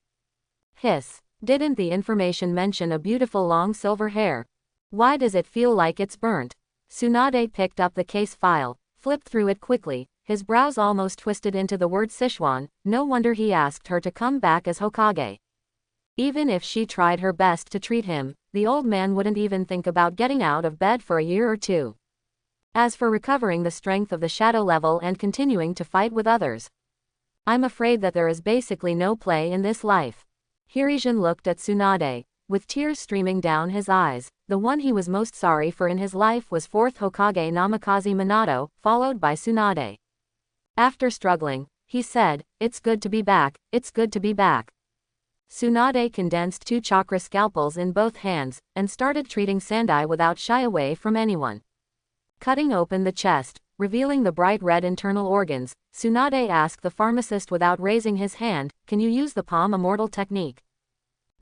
Hiss. Didn't the information mention a beautiful long silver hair? Why does it feel like it's burnt? Tsunade picked up the case file, flipped through it quickly, his brows almost twisted into the word Sichuan. No wonder he asked her to come back as Hokage. Even if she tried her best to treat him, the old man wouldn't even think about getting out of bed for a year or two. As for recovering the strength of the shadow level and continuing to fight with others, I'm afraid that there is basically no play in this life. Hiruzen looked at Tsunade, with tears streaming down his eyes. The one he was most sorry for in his life was 4th Hokage Namikaze Minato, followed by Tsunade. After struggling, he said, it's good to be back, it's good to be back. Tsunade condensed 2 chakra scalpels in both hands, and started treating Sandai without shy away from anyone. Cutting open the chest, revealing the bright red internal organs, Tsunade asked the pharmacist without raising his hand, can you use the palm immortal technique?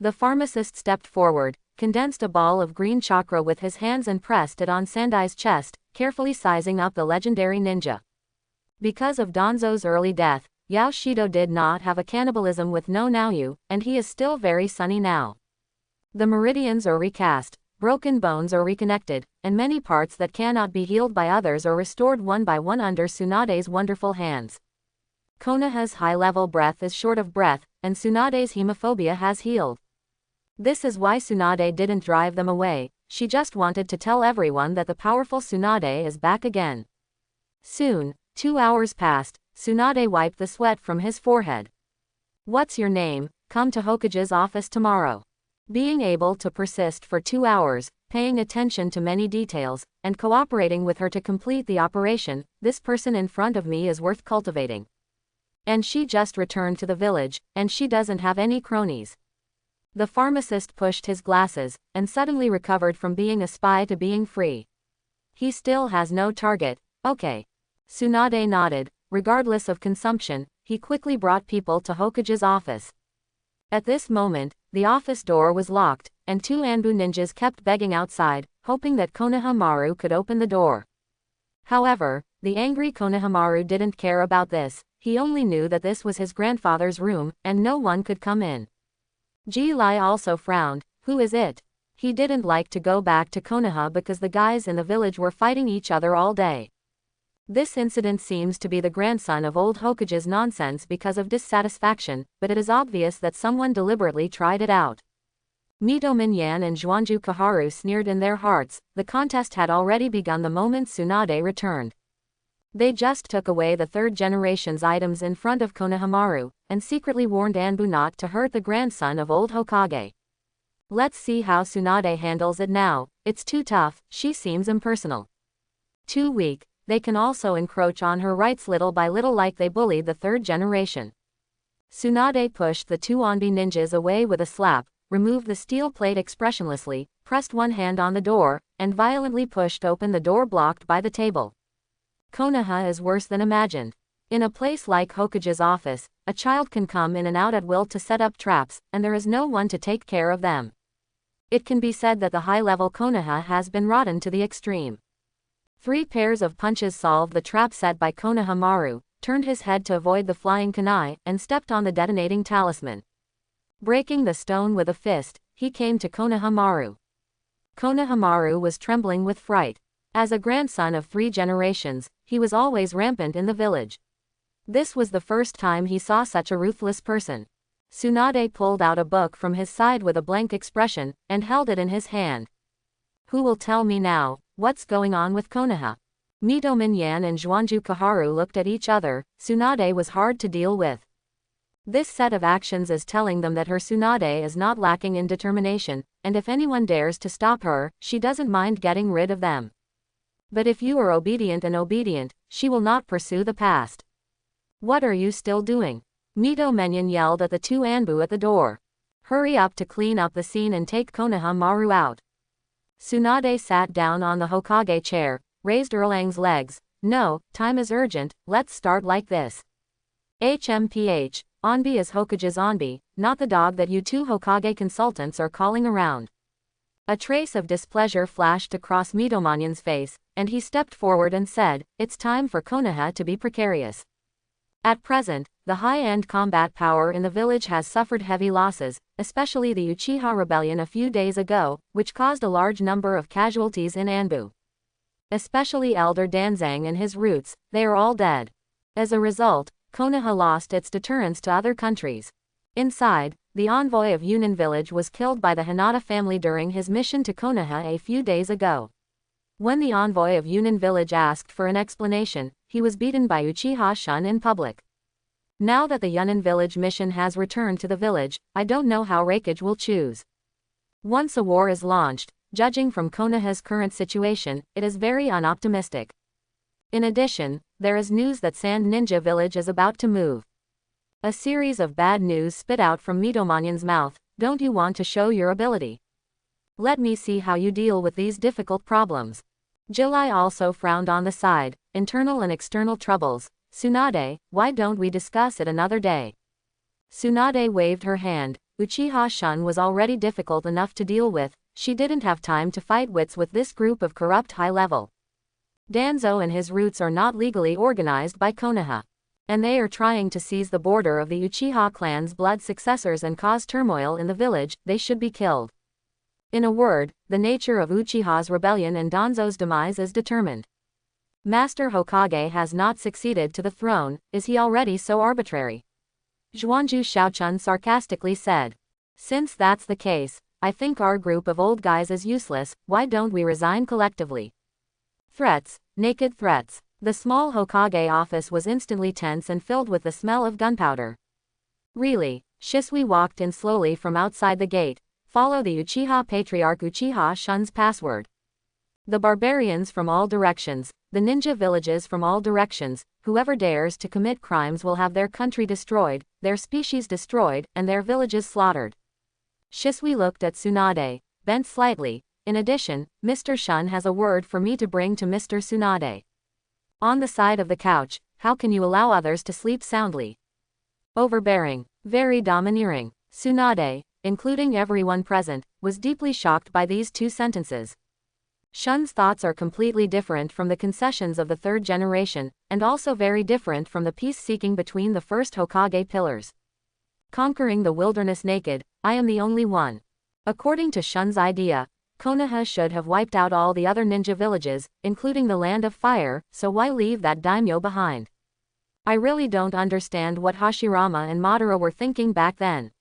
The pharmacist stepped forward, condensed a ball of green chakra with his hands and pressed it on Sandai's chest, carefully sizing up the legendary ninja. Because of Danzo's early death, Yao Shido did not have a cannibalism with no Naoyu, and he is still very sunny now. The meridians are recast, broken bones are reconnected, and many parts that cannot be healed by others are restored one by one under Tsunade's wonderful hands. Konoha's high-level breath is short of breath, and Tsunade's hemophobia has healed. This is why Tsunade didn't drive them away, she just wanted to tell everyone that the powerful Tsunade is back again. Soon, 2 hours passed, Tsunade wiped the sweat from his forehead. What's your name? Come to Hokage's office tomorrow. Being able to persist for 2 hours, paying attention to many details, and cooperating with her to complete the operation, this person in front of me is worth cultivating. And she just returned to the village, and she doesn't have any cronies. The pharmacist pushed his glasses, and suddenly recovered from being a spy to being free. He still has no target, okay. Tsunade nodded. Regardless of consumption, he quickly brought people to Hokage's office. At this moment, the office door was locked, and 2 Anbu ninjas kept begging outside, hoping that Konohamaru could open the door. However, the angry Konohamaru didn't care about this, he only knew that this was his grandfather's room, and no one could come in. Ji Lai also frowned. Who is it? He didn't like to go back to Konoha because the guys in the village were fighting each other all day. This incident seems to be the grandson of old Hokage's nonsense because of dissatisfaction, but it is obvious that someone deliberately tried it out. Mito Minyan and Zhuanju Kaharu sneered in their hearts. The contest had already begun the moment Tsunade returned. They just took away the third generation's items in front of Konohamaru, and secretly warned Anbu not to hurt the grandson of old Hokage. Let's see how Tsunade handles it now. It's too tough, she seems impersonal. Too weak. They can also encroach on her rights little by little like they bullied the third generation. Tsunade pushed the 2 Onbi ninjas away with a slap, removed the steel plate expressionlessly, pressed one hand on the door, and violently pushed open the door blocked by the table. Konoha is worse than imagined. In a place like Hokage's office, a child can come in and out at will to set up traps, and there is no one to take care of them. It can be said that the high-level Konoha has been rotten to the extreme. 3 pairs of punches solved the trap set by Konohamaru, turned his head to avoid the flying kunai, and stepped on the detonating talisman. Breaking the stone with a fist, he came to Konohamaru. Konohamaru was trembling with fright. As a grandson of 3 generations, he was always rampant in the village. This was the first time he saw such a ruthless person. Tsunade pulled out a book from his side with a blank expression, and held it in his hand. Who will tell me now? What's going on with Konoha? Mito Minyan and Zhuanju Kaharu looked at each other. Tsunade was hard to deal with. This set of actions is telling them that her Tsunade is not lacking in determination, and if anyone dares to stop her, she doesn't mind getting rid of them. But if you are obedient, she will not pursue the past. What are you still doing? Mito Minyan yelled at the 2 Anbu at the door. Hurry up to clean up the scene and take Konohamaru out. Tsunade sat down on the Hokage chair, raised Erlang's legs. No, time is urgent, let's start like this. HMPH, Onbi is Hokage's Onbi, not the dog that you 2 Hokage consultants are calling around. A trace of displeasure flashed across Mitomanyan's face, and he stepped forward and said, it's time for Konoha to be precarious. At present, the high-end combat power in the village has suffered heavy losses, especially the Uchiha rebellion a few days ago, which caused a large number of casualties in Anbu. Especially Elder Danzang and his roots, they are all dead. As a result, Konoha lost its deterrence to other countries. Inside, the envoy of Yunin village was killed by the Hinata family during his mission to Konoha a few days ago. When the envoy of Yunin village asked for an explanation, he was beaten by Uchiha Shun in public. Now that the Yunin village mission has returned to the village, I don't know how Raikage will choose. Once a war is launched, judging from Konoha's current situation, it is very unoptimistic. In addition, there is news that Sand Ninja village is about to move. A series of bad news spit out from Mitomanyan's mouth. Don't you want to show your ability? Let me see how you deal with these difficult problems. Jilai also frowned on the side. Internal and external troubles. Tsunade, why don't we discuss it another day? Tsunade waved her hand. Uchiha Shun was already difficult enough to deal with. She didn't have time to fight wits with this group of corrupt high-level. Danzo and his roots are not legally organized by Konoha. And they are trying to seize the border of the Uchiha clan's blood successors and cause turmoil in the village. They should be killed. In a word, the nature of Uchiha's rebellion and Danzo's demise is determined. Master Hokage has not succeeded to the throne, is he already so arbitrary? Zhuanju Shaochun sarcastically said. Since that's the case, I think our group of old guys is useless. Why don't we resign collectively? Threats, naked threats. The small Hokage office was instantly tense and filled with the smell of gunpowder. Really? Shisui walked in slowly from outside the gate. Follow the Uchiha Patriarch Uchiha Shun's password. The barbarians from all directions, the ninja villages from all directions, whoever dares to commit crimes will have their country destroyed, their species destroyed, and their villages slaughtered. Shisui looked at Tsunade, bent slightly. In addition, Mr. Shun has a word for me to bring to Mr. Tsunade. On the side of the couch, how can you allow others to sleep soundly? Overbearing, very domineering. Tsunade, including everyone present, was deeply shocked by these two sentences. Shun's thoughts are completely different from the concessions of the third generation, and also very different from the peace-seeking between the first Hokage pillars. Conquering the wilderness naked, I am the only one. According to Shun's idea, Konoha should have wiped out all the other ninja villages, including the Land of Fire, so why leave that daimyo behind? I really don't understand what Hashirama and Madara were thinking back then.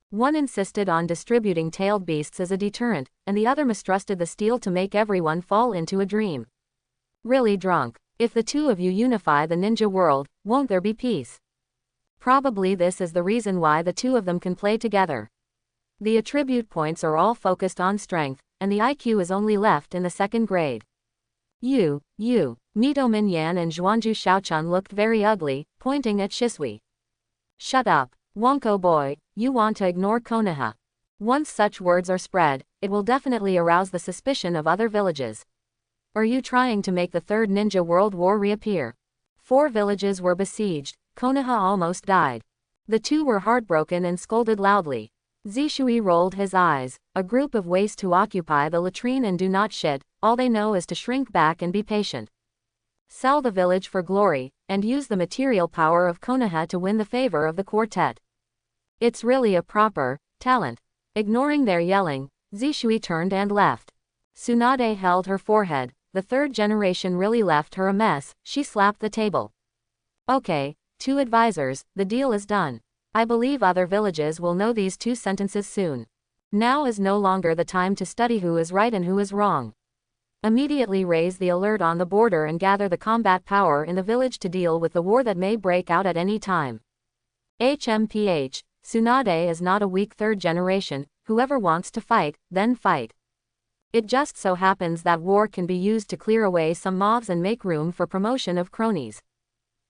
One insisted on distributing tailed beasts as a deterrent, and the other mistrusted the steel to make everyone fall into a dream. Really drunk. If the two of you unify the ninja world, won't there be peace? Probably this is the reason why the two of them can play together. The attribute points are all focused on strength, and the IQ is only left in the second grade. You, Mito Yan and Zhuanju Shaochun looked very ugly, pointing at Shisui. Shut up, Wonko boy, you want to ignore Konoha. Once such words are spread, it will definitely arouse the suspicion of other villages. Are you trying to make the Third Ninja World War reappear? 4 villages were besieged, Konoha almost died. The two were heartbroken and scolded loudly. Zishui rolled his eyes. A group of waste who occupy the latrine and do not shit, all they know is to shrink back and be patient. Sell the village for glory, and use the material power of Konoha to win the favor of the quartet. It's really a proper talent. Ignoring their yelling, Zishui turned and left. Tsunade held her forehead. The third generation really left her a mess. She slapped the table. Okay, 2 advisors, the deal is done. I believe other villages will know these 2 sentences soon. Now is no longer the time to study who is right and who is wrong. Immediately raise the alert on the border and gather the combat power in the village to deal with the war that may break out at any time. HMPH, Tsunade is not a weak third generation. Whoever wants to fight, then fight. It just so happens that war can be used to clear away some mobs and make room for promotion of cronies.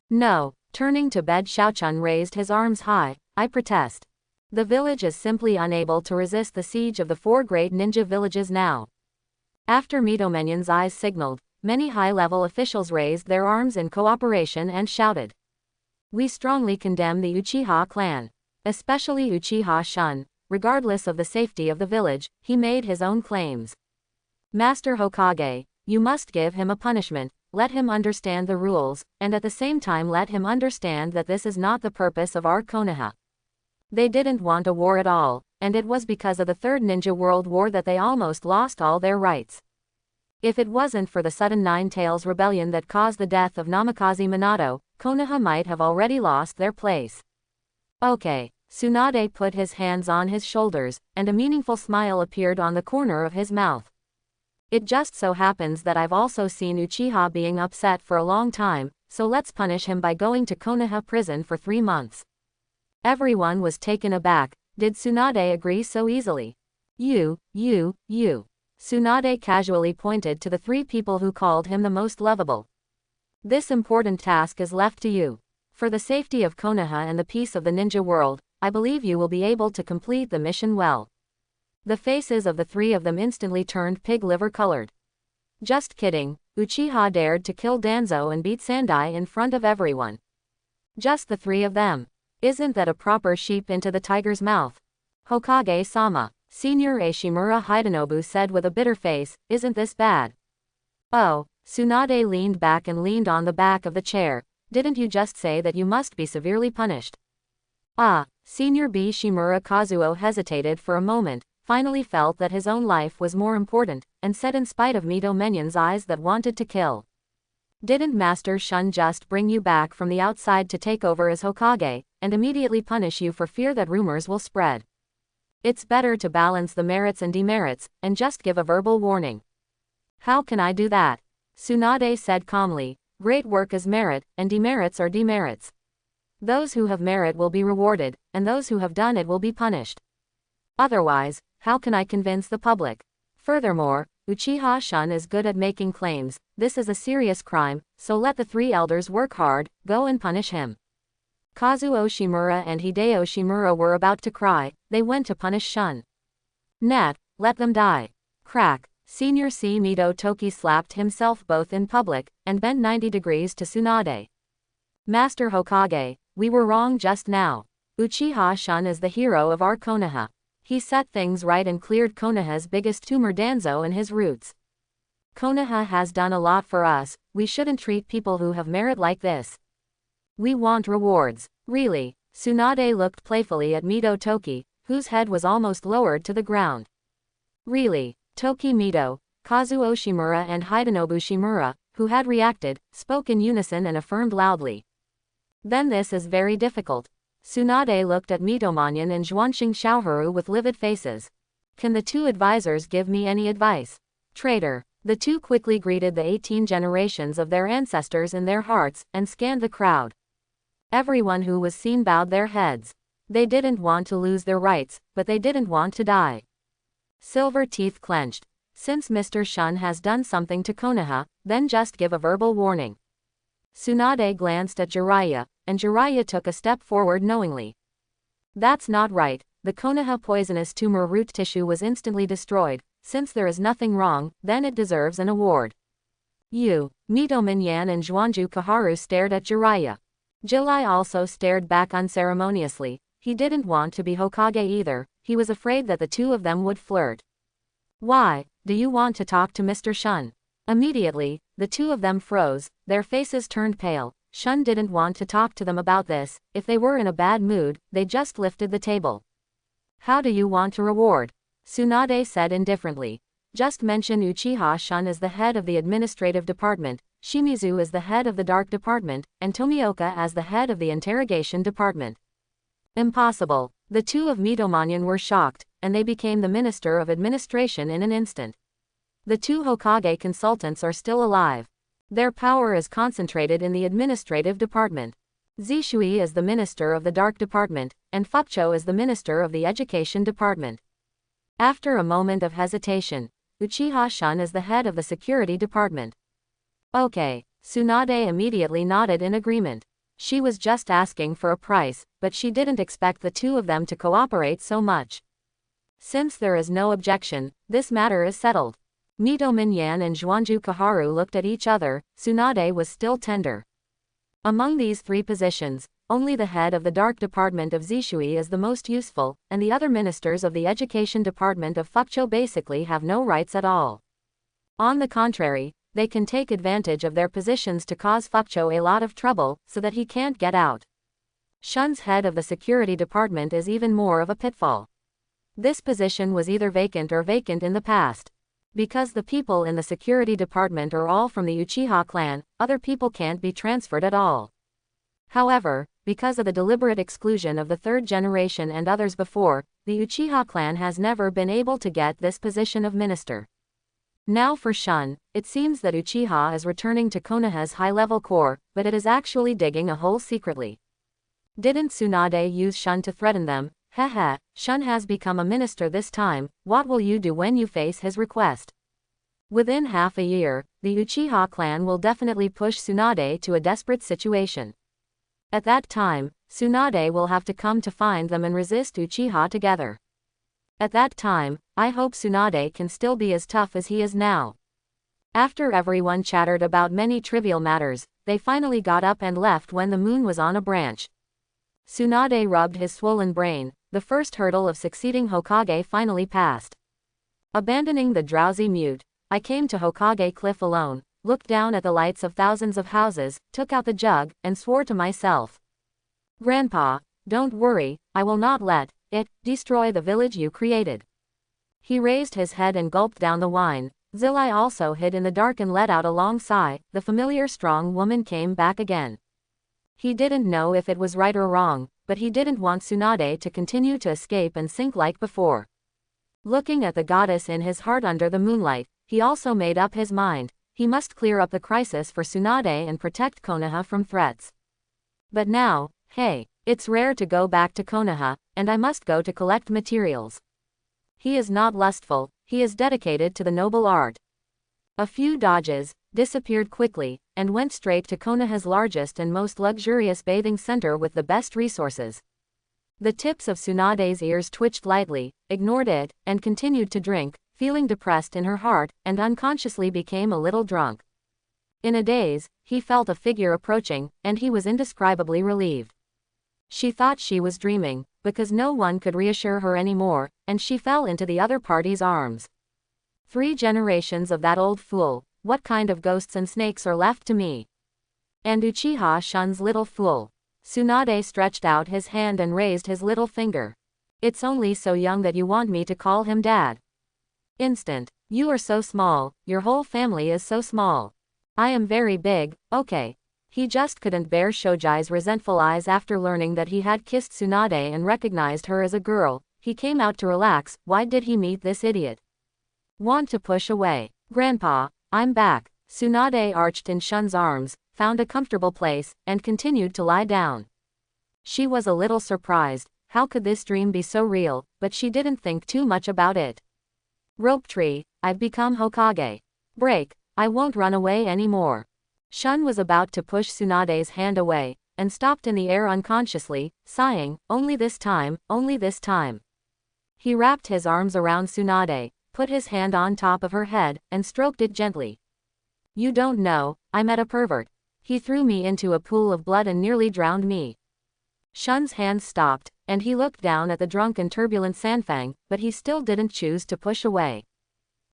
No. Turning to bed, Shaochun raised his arms high. I protest. The village is simply unable to resist the siege of the 4 great ninja villages now. After Mitomenyan's eyes signaled, many high-level officials raised their arms in cooperation and shouted. We strongly condemn the Uchiha clan. Especially Uchiha Shun. Regardless of the safety of the village, he made his own claims. Master Hokage, you must give him a punishment. Let him understand the rules, and at the same time let him understand that this is not the purpose of our Konoha. They didn't want a war at all, and it was because of the Third Ninja World War that they almost lost all their rights. If it wasn't for the sudden Nine Tails rebellion that caused the death of Namikaze Minato, Konoha might have already lost their place. Okay, Tsunade put his hands on his shoulders, and a meaningful smile appeared on the corner of his mouth. It just so happens that I've also seen Uchiha being upset for a long time, so let's punish him by going to Konoha prison for 3 months. Everyone was taken aback. Did Tsunade agree so easily? You. Tsunade casually pointed to the 3 people who called him the most lovable. This important task is left to you. For the safety of Konoha and the peace of the ninja world, I believe you will be able to complete the mission well. The faces of the 3 of them instantly turned pig liver colored. Just kidding, Uchiha dared to kill Danzo and beat Sandai in front of everyone. Just the 3 of them. Isn't that a proper sheep into the tiger's mouth? Hokage-sama, Senior Ashimura Hidenobu said with a bitter face, isn't this bad? Oh, Tsunade leaned back and leaned on the back of the chair. Didn't you just say that you must be severely punished? Ah, Senior B. Shimura Kazuo hesitated for a moment, finally felt that his own life was more important, and said in spite of Mito Menion's eyes that wanted to kill. Didn't Master Shun just bring you back from the outside to take over as Hokage, and immediately punish you for fear that rumors will spread? It's better to balance the merits and demerits, and just give a verbal warning. How can I do that? Tsunade said calmly. Great work is merit, and demerits are demerits. Those who have merit will be rewarded, and those who have done it will be punished. Otherwise, how can I convince the public? Furthermore, Uchiha Shun is good at making claims. This is a serious crime, so let the three elders work hard, go and punish him. Kazuo Shimura and Hideo Shimura were about to cry. They went to punish Shun. Net, let them die. Crack. Senior C. Mito Toki slapped himself both in public, and bent 90 degrees to Tsunade. Master Hokage, we were wrong just now. Uchiha Shun is the hero of our Konoha. He set things right and cleared Konoha's biggest tumor Danzo and his roots. Konoha has done a lot for us, we shouldn't treat people who have merit like this. We want rewards. Really? Tsunade looked playfully at Mito Toki, whose head was almost lowered to the ground. Really? Toki Mito, Kazuo Shimura and Hidenobu Shimura, who had reacted, spoke in unison and affirmed loudly. Then this is very difficult. Tsunade looked at Mitomanyan and Zhuanxing Xiaoharu with livid faces. Can the two advisors give me any advice? Traitor. The two quickly greeted the 18 generations of their ancestors in their hearts, and scanned the crowd. Everyone who was seen bowed their heads. They didn't want to lose their rights, but they didn't want to die. Silver teeth clenched. Since Mr. Shun has done something to Konoha, then just give a verbal warning. Tsunade glanced at Jiraiya, and Jiraiya took a step forward knowingly. That's not right. The Konoha poisonous tumor root tissue was instantly destroyed. Since there is nothing wrong, then it deserves an award. You, Mito Minyan and Zhuanju Kaharu stared at Jiraiya. Jilai also stared back unceremoniously. He didn't want to be Hokage either, he was afraid that the two of them would flirt. Why, do you want to talk to Mr. Shun? Immediately, the two of them froze, their faces turned pale. Shun didn't want to talk to them about this. If they were in a bad mood, they just lifted the table. How do you want to reward? Tsunade said indifferently. Just mention Uchiha Shun as the head of the administrative department, Shimizu as the head of the dark department, and Tomioka as the head of the interrogation department. Impossible. The two of Mitomanyan were shocked, and they became the Minister of Administration in an instant. The two Hokage consultants are still alive. Their power is concentrated in the administrative department. Zishui is the Minister of the Dark Department, and Fukucho is the Minister of the Education Department. After a moment of hesitation, Uchiha Shun is the head of the Security Department. Okay. Tsunade immediately nodded in agreement. She was just asking for a price, but she didn't expect the two of them to cooperate so much. Since there is no objection, this matter is settled. Mito Minyan and Zhuanju Kaharu looked at each other. Tsunade was still tender. Among these three positions, only the head of the Dark Department of Zishui is the most useful, and the other ministers of the Education Department of Fukucho basically have no rights at all. On the contrary, they can take advantage of their positions to cause Fukucho a lot of trouble, so that he can't get out. Shun's head of the Security Department is even more of a pitfall. This position was either vacant or vacant in the past. Because the people in the Security Department are all from the Uchiha clan, other people can't be transferred at all. However, because of the deliberate exclusion of the third generation and others before, the Uchiha clan has never been able to get this position of minister. Now for Shun, it seems that Uchiha is returning to Konoha's high-level core, but it is actually digging a hole secretly. Didn't Tsunade use Shun to threaten them? Haha, Shun has become a minister this time. What will you do when you face his request? Within half a year, the Uchiha clan will definitely push Tsunade to a desperate situation. At that time, Tsunade will have to come to find them and resist Uchiha together. At that time, I hope Tsunade can still be as tough as he is now. After everyone chattered about many trivial matters, they finally got up and left when the moon was on a branch. Tsunade rubbed his swollen brain. The first hurdle of succeeding Hokage finally passed. Abandoning the drowsy mute, I came to Hokage Cliff alone. looked down at the lights of thousands of houses, took out the jug, and swore to myself. Grandpa, don't worry, I will not let it destroy the village you created. He raised his head and gulped down the wine. Zilai also hid in the dark and let out a long sigh. The familiar strong woman came back again. He didn't know if it was right or wrong, but he didn't want Tsunade to continue to escape and sink like before. Looking at the goddess in his heart under the moonlight, he also made up his mind. He must clear up the crisis for Tsunade and protect Konoha from threats. But now, hey, it's rare to go back to Konoha, and I must go to collect materials. He is not lustful, he is dedicated to the noble art. A few dodges, disappeared quickly, and went straight to Konoha's largest and most luxurious bathing center with the best resources. The tips of Tsunade's ears twitched lightly, ignored it, and continued to drink, feeling depressed in her heart, and unconsciously became a little drunk. In a daze, he felt a figure approaching, and he was indescribably relieved. She thought she was dreaming, because no one could reassure her anymore, and she fell into the other party's arms. 3 generations of that old fool, what kind of ghosts and snakes are left to me? And Uchiha Shun's little fool. Tsunade stretched out his hand and raised his little finger. It's only so young that you want me to call him dad. Instant. You are so small, your whole family is so small. I am very big, okay. He just couldn't bear Shojai's resentful eyes after learning that he had kissed Tsunade and recognized her as a girl. He came out to relax. Why did he meet this idiot? Want to push away. Grandpa, I'm back. Tsunade arched in Shun's arms, found a comfortable place, and continued to lie down. She was a little surprised. How could this dream be so real? But she didn't think too much about it. Rope tree, I've become Hokage. Break, I won't run away anymore. Shun was about to push Tsunade's hand away, and stopped in the air unconsciously, sighing, only this time, only this time. He wrapped his arms around Tsunade, put his hand on top of her head, and stroked it gently. You don't know, I met a pervert. He threw me into a pool of blood and nearly drowned me. Shun's hands stopped, and he looked down at the drunk and turbulent Sanfang, but he still didn't choose to push away.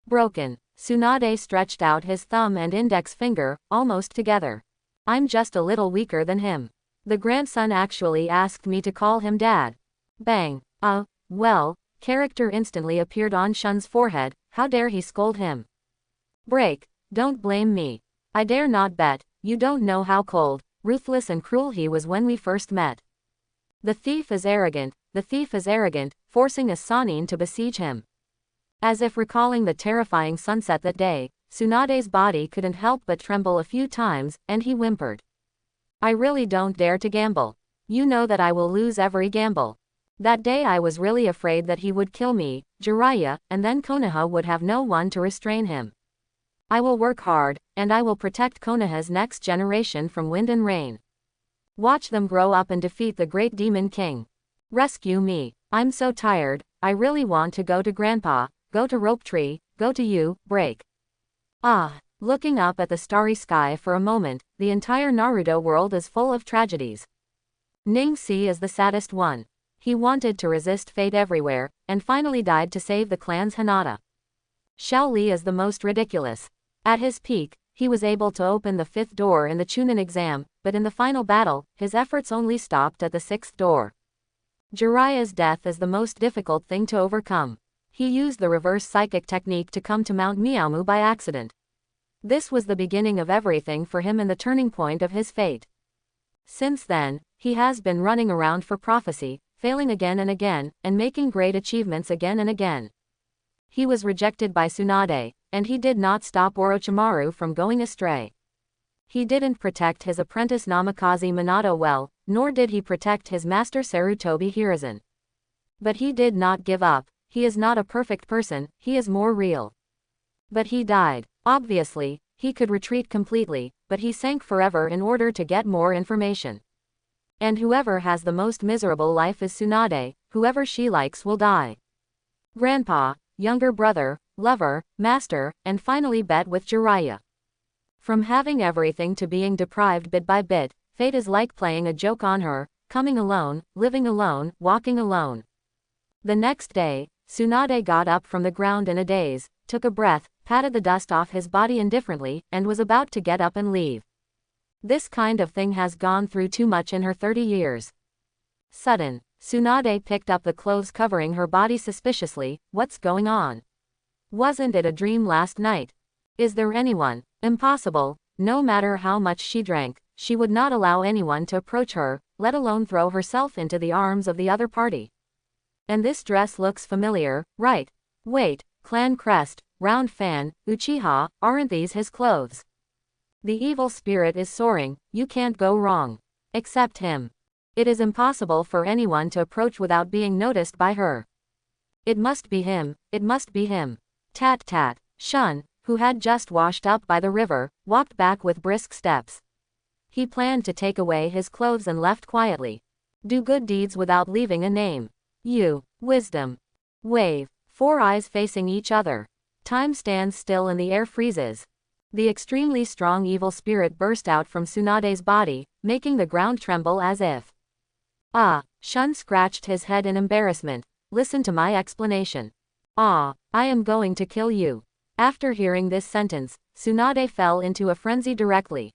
Broken. Tsunade stretched out his thumb and index finger, almost together. I'm just a little weaker than him. The grandson actually asked me to call him dad. Bang. Well, character instantly appeared on Shun's forehead. How dare he scold him? Break. Don't blame me. I dare not bet. You don't know how cold, ruthless and cruel he was when we first met. The thief is arrogant, forcing a Sannin to besiege him. As if recalling the terrifying sunset that day, Tsunade's body couldn't help but tremble a few times, and he whimpered. I really don't dare to gamble. You know that I will lose every gamble. That day I was really afraid that he would kill me, Jiraiya, and then Konoha would have no one to restrain him. I will work hard, and I will protect Konoha's next generation from wind and rain. Watch them grow up and defeat the great demon king. Rescue me. I'm so tired, I really want to go to Grandpa. Go to Rope Tree, go to you, Break. Looking up at the starry sky for a moment, the entire Naruto world is full of tragedies. Ning-Si is the saddest one. He wanted to resist fate everywhere, and finally died to save the clan's Hinata. Xiao Li is the most ridiculous. At his peak, he was able to open the 5th door in the Chunin exam, but in the final battle, his efforts only stopped at the 6th door. Jiraiya's death is the most difficult thing to overcome. He used the reverse psychic technique to come to Mount Miaomu by accident. This was the beginning of everything for him and the turning point of his fate. Since then, he has been running around for prophecy, failing again and again, and making great achievements again and again. He was rejected by Tsunade, and he did not stop Orochimaru from going astray. He didn't protect his apprentice Namikaze Minato well, nor did he protect his master Sarutobi Hiruzen. But he did not give up. He is not a perfect person, he is more real. But he died. Obviously, he could retreat completely, but he sank forever in order to get more information. And whoever has the most miserable life is Tsunade, whoever she likes will die. Grandpa, younger brother, lover, master, and finally bet with Jiraiya. From having everything to being deprived bit by bit, fate is like playing a joke on her, coming alone, living alone, walking alone. The next day, Tsunade got up from the ground in a daze, took a breath, patted the dust off his body indifferently, and was about to get up and leave. This kind of thing has gone through too much in her 30 years. Sudden, Tsunade picked up the clothes covering her body suspiciously. What's going on? Wasn't it a dream last night? Is there anyone? Impossible. No matter how much she drank, she would not allow anyone to approach her, let alone throw herself into the arms of the other party. And this dress looks familiar, right? Wait, clan crest, round fan, Uchiha, aren't these his clothes? The evil spirit is soaring, you can't go wrong. Except him. It is impossible for anyone to approach without being noticed by her. It must be him, it must be him. Tat tat. Shun, who had just washed up by the river, walked back with brisk steps. He planned to take away his clothes and left quietly. Do good deeds without leaving a name. Wisdom. Wave. Four eyes facing each other. Time stands still and the air freezes. The extremely strong evil spirit burst out from Tsunade's body, making the ground tremble as if. Shun scratched his head in embarrassment. Listen to my explanation. I am going to kill you. After hearing this sentence, Tsunade fell into a frenzy directly.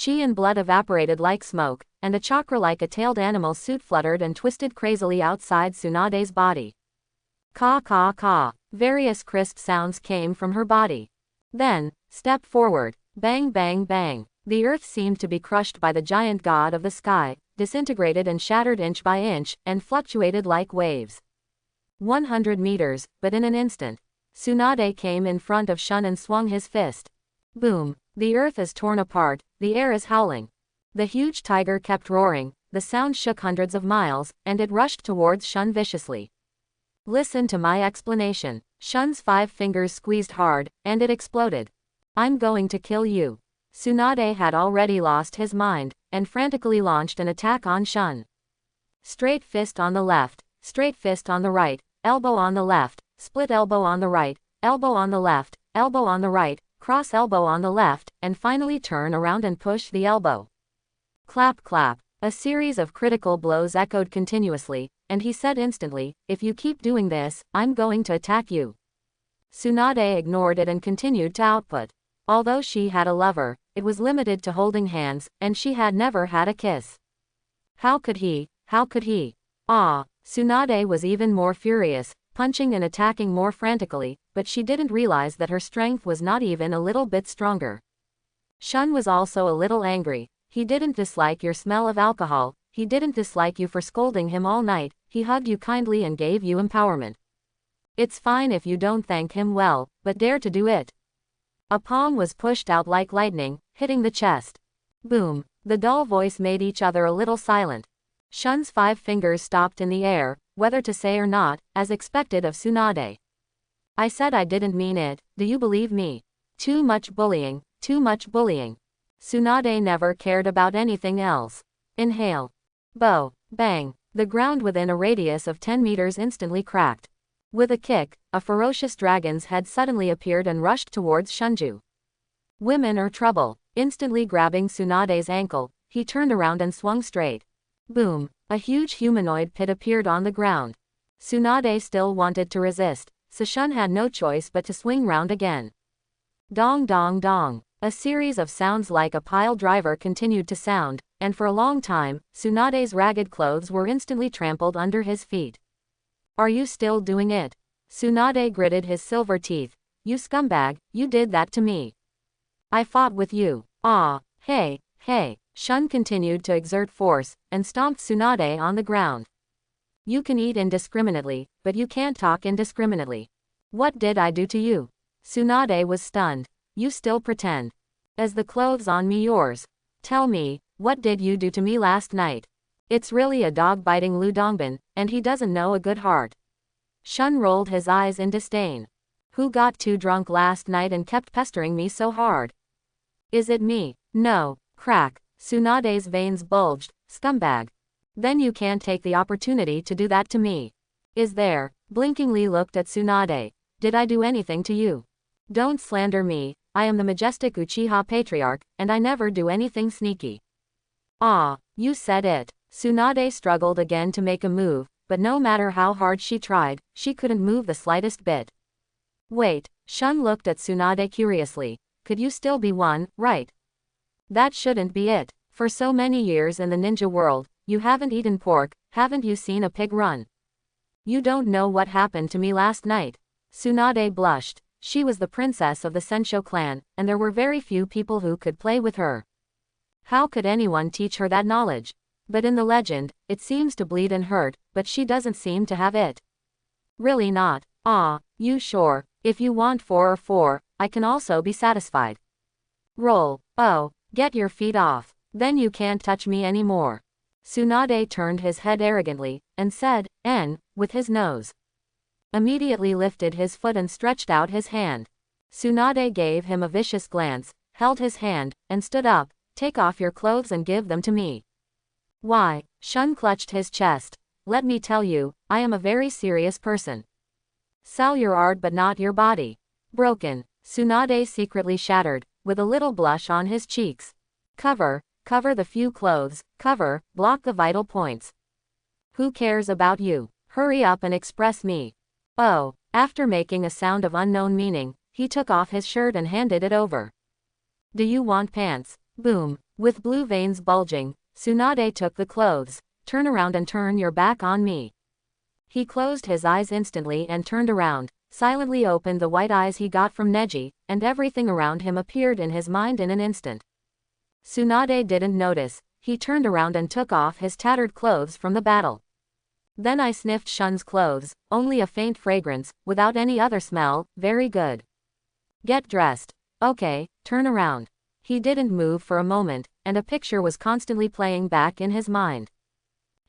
Chi and blood evaporated like smoke, and a chakra like a tailed animal suit fluttered and twisted crazily outside Tsunade's body. Caw caw caw. Various crisp sounds came from her body. Then, step forward. Bang bang bang. The earth seemed to be crushed by the giant god of the sky, disintegrated and shattered inch by inch, and fluctuated like waves. 100 meters, but in an instant. Tsunade came in front of Shun and swung his fist. Boom. The earth is torn apart, the air is howling. The huge tiger kept roaring, the sound shook hundreds of miles, and it rushed towards Shun viciously. Listen to my explanation. Shun's 5 fingers squeezed hard, and it exploded. I'm going to kill you. Tsunade had already lost his mind, and frantically launched an attack on Shun. Straight fist on the left, straight fist on the right, elbow on the left, split elbow on the right, elbow on the left, elbow on the right, cross elbow on the left, and finally turn around and push the elbow. Clap clap. A series of critical blows echoed continuously, and he said instantly, if you keep doing this, I'm going to attack you. Tsunade ignored it and continued to output. Although she had a lover, it was limited to holding hands, and she had never had a kiss. How could he? Tsunade was even more furious, punching and attacking more frantically, but she didn't realize that her strength was not even a little bit stronger. Shun was also a little angry. He didn't dislike your smell of alcohol, he didn't dislike you for scolding him all night, he hugged you kindly and gave you empowerment. It's fine if you don't thank him well, but dare to do it. A palm was pushed out like lightning, hitting the chest. Boom. The dull voice made each other a little silent. Shun's 5 fingers stopped in the air, whether to say or not, as expected of Tsunade. I said I didn't mean it, do you believe me? Too much bullying, too much bullying. Tsunade never cared about anything else. Inhale. Bow. Bang. The ground within a radius of 10 meters instantly cracked. With a kick, a ferocious dragon's head suddenly appeared and rushed towards Shunju. Women are trouble. Instantly grabbing Tsunade's ankle, he turned around and swung straight. Boom. A huge humanoid pit appeared on the ground. Tsunade still wanted to resist, so Shun had no choice but to swing round again. Dong dong dong. A series of sounds like a pile driver continued to sound, and for a long time, Tsunade's ragged clothes were instantly trampled under his feet. Are you still doing it? Tsunade gritted his silver teeth. You scumbag, you did that to me. I fought with you. Hey. Shun continued to exert force, and stomped Tsunade on the ground. You can eat indiscriminately, but you can't talk indiscriminately. What did I do to you? Tsunade was stunned. You still pretend. Is the clothes on me yours? Tell me, what did you do to me last night? It's really a dog biting Lu Dongbin, and he doesn't know a good heart. Shun rolled his eyes in disdain. Who got too drunk last night and kept pestering me so hard? Is it me? No. Crack. Tsunade's veins bulged. Scumbag. Then you can't take the opportunity to do that to me. Is there? Blinkingly looked at Tsunade. Did I do anything to you? Don't slander me, I am the majestic Uchiha Patriarch, and I never do anything sneaky. You said it. Tsunade struggled again to make a move, but no matter how hard she tried, she couldn't move the slightest bit. Wait, Shun looked at Tsunade curiously. Could you still be one, right? That shouldn't be it. For so many years in the ninja world, you haven't eaten pork, haven't you seen a pig run? You don't know what happened to me last night. Tsunade blushed. She was the princess of the Sensho clan, and there were very few people who could play with her. How could anyone teach her that knowledge? But in the legend, it seems to bleed and hurt, but she doesn't seem to have it. Really not. Ah, you sure? If you want 4 or 4, I can also be satisfied. Roll. Oh, get your feet off. Then you can't touch me anymore. Tsunade turned his head arrogantly, and said, "En," with his nose. Immediately lifted his foot and stretched out his hand. Tsunade gave him a vicious glance, held his hand, and stood up. "Take off your clothes and give them to me." Why? Shun clutched his chest. "Let me tell you, I am a very serious person. Sell your art but not your body." Broken. Tsunade secretly shattered, with a little blush on his cheeks. Cover the few clothes, block the vital points. Who cares about you? Hurry up and express me. Oh, after making a sound of unknown meaning, he took off his shirt and handed it over. Do you want pants? Boom. With blue veins bulging, Tsunade took the clothes. Turn around and turn your back on me. He closed his eyes instantly and turned around, silently opened the white eyes he got from Neji, and everything around him appeared in his mind in an instant. Tsunade didn't notice. He turned around and took off his tattered clothes from the battle. Then I sniffed Shun's clothes, only a faint fragrance, without any other smell. Very good. Get dressed. Okay, turn around. He didn't move for a moment, and a picture was constantly playing back in his mind.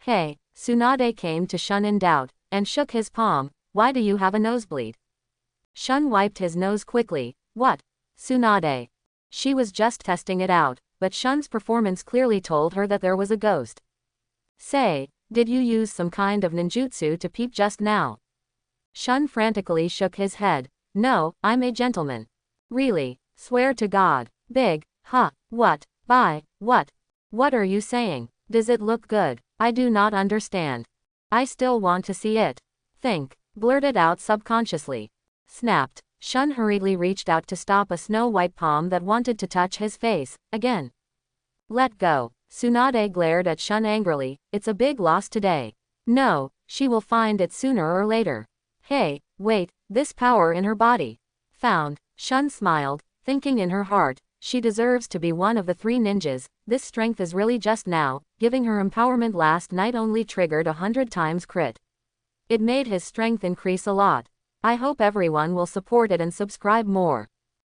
Hey, Tsunade came to Shun in doubt, and shook his palm. Why do you have a nosebleed? Shun wiped his nose quickly. What? Tsunade. She was just testing it out, but Shun's performance clearly told her that there was a ghost. Say, did you use some kind of ninjutsu to peep just now? Shun frantically shook his head. No, I'm a gentleman. Really? Swear to God. Big, huh, what, bye, what? What are you saying? Does it look good? I do not understand. I still want to see it. Think, blurted out subconsciously. Snapped. Shun hurriedly reached out to stop a snow-white palm that wanted to touch his face, again. Let go. Tsunade glared at Shun angrily. It's a big loss today. No, she will find it sooner or later. Hey, wait, this power in her body. Found. Shun smiled, thinking in her heart, she deserves to be one of the 3 ninjas. This strength is really just now, giving her empowerment last night only triggered 100 times crit. It made his strength increase a lot. I hope everyone will support it and subscribe more.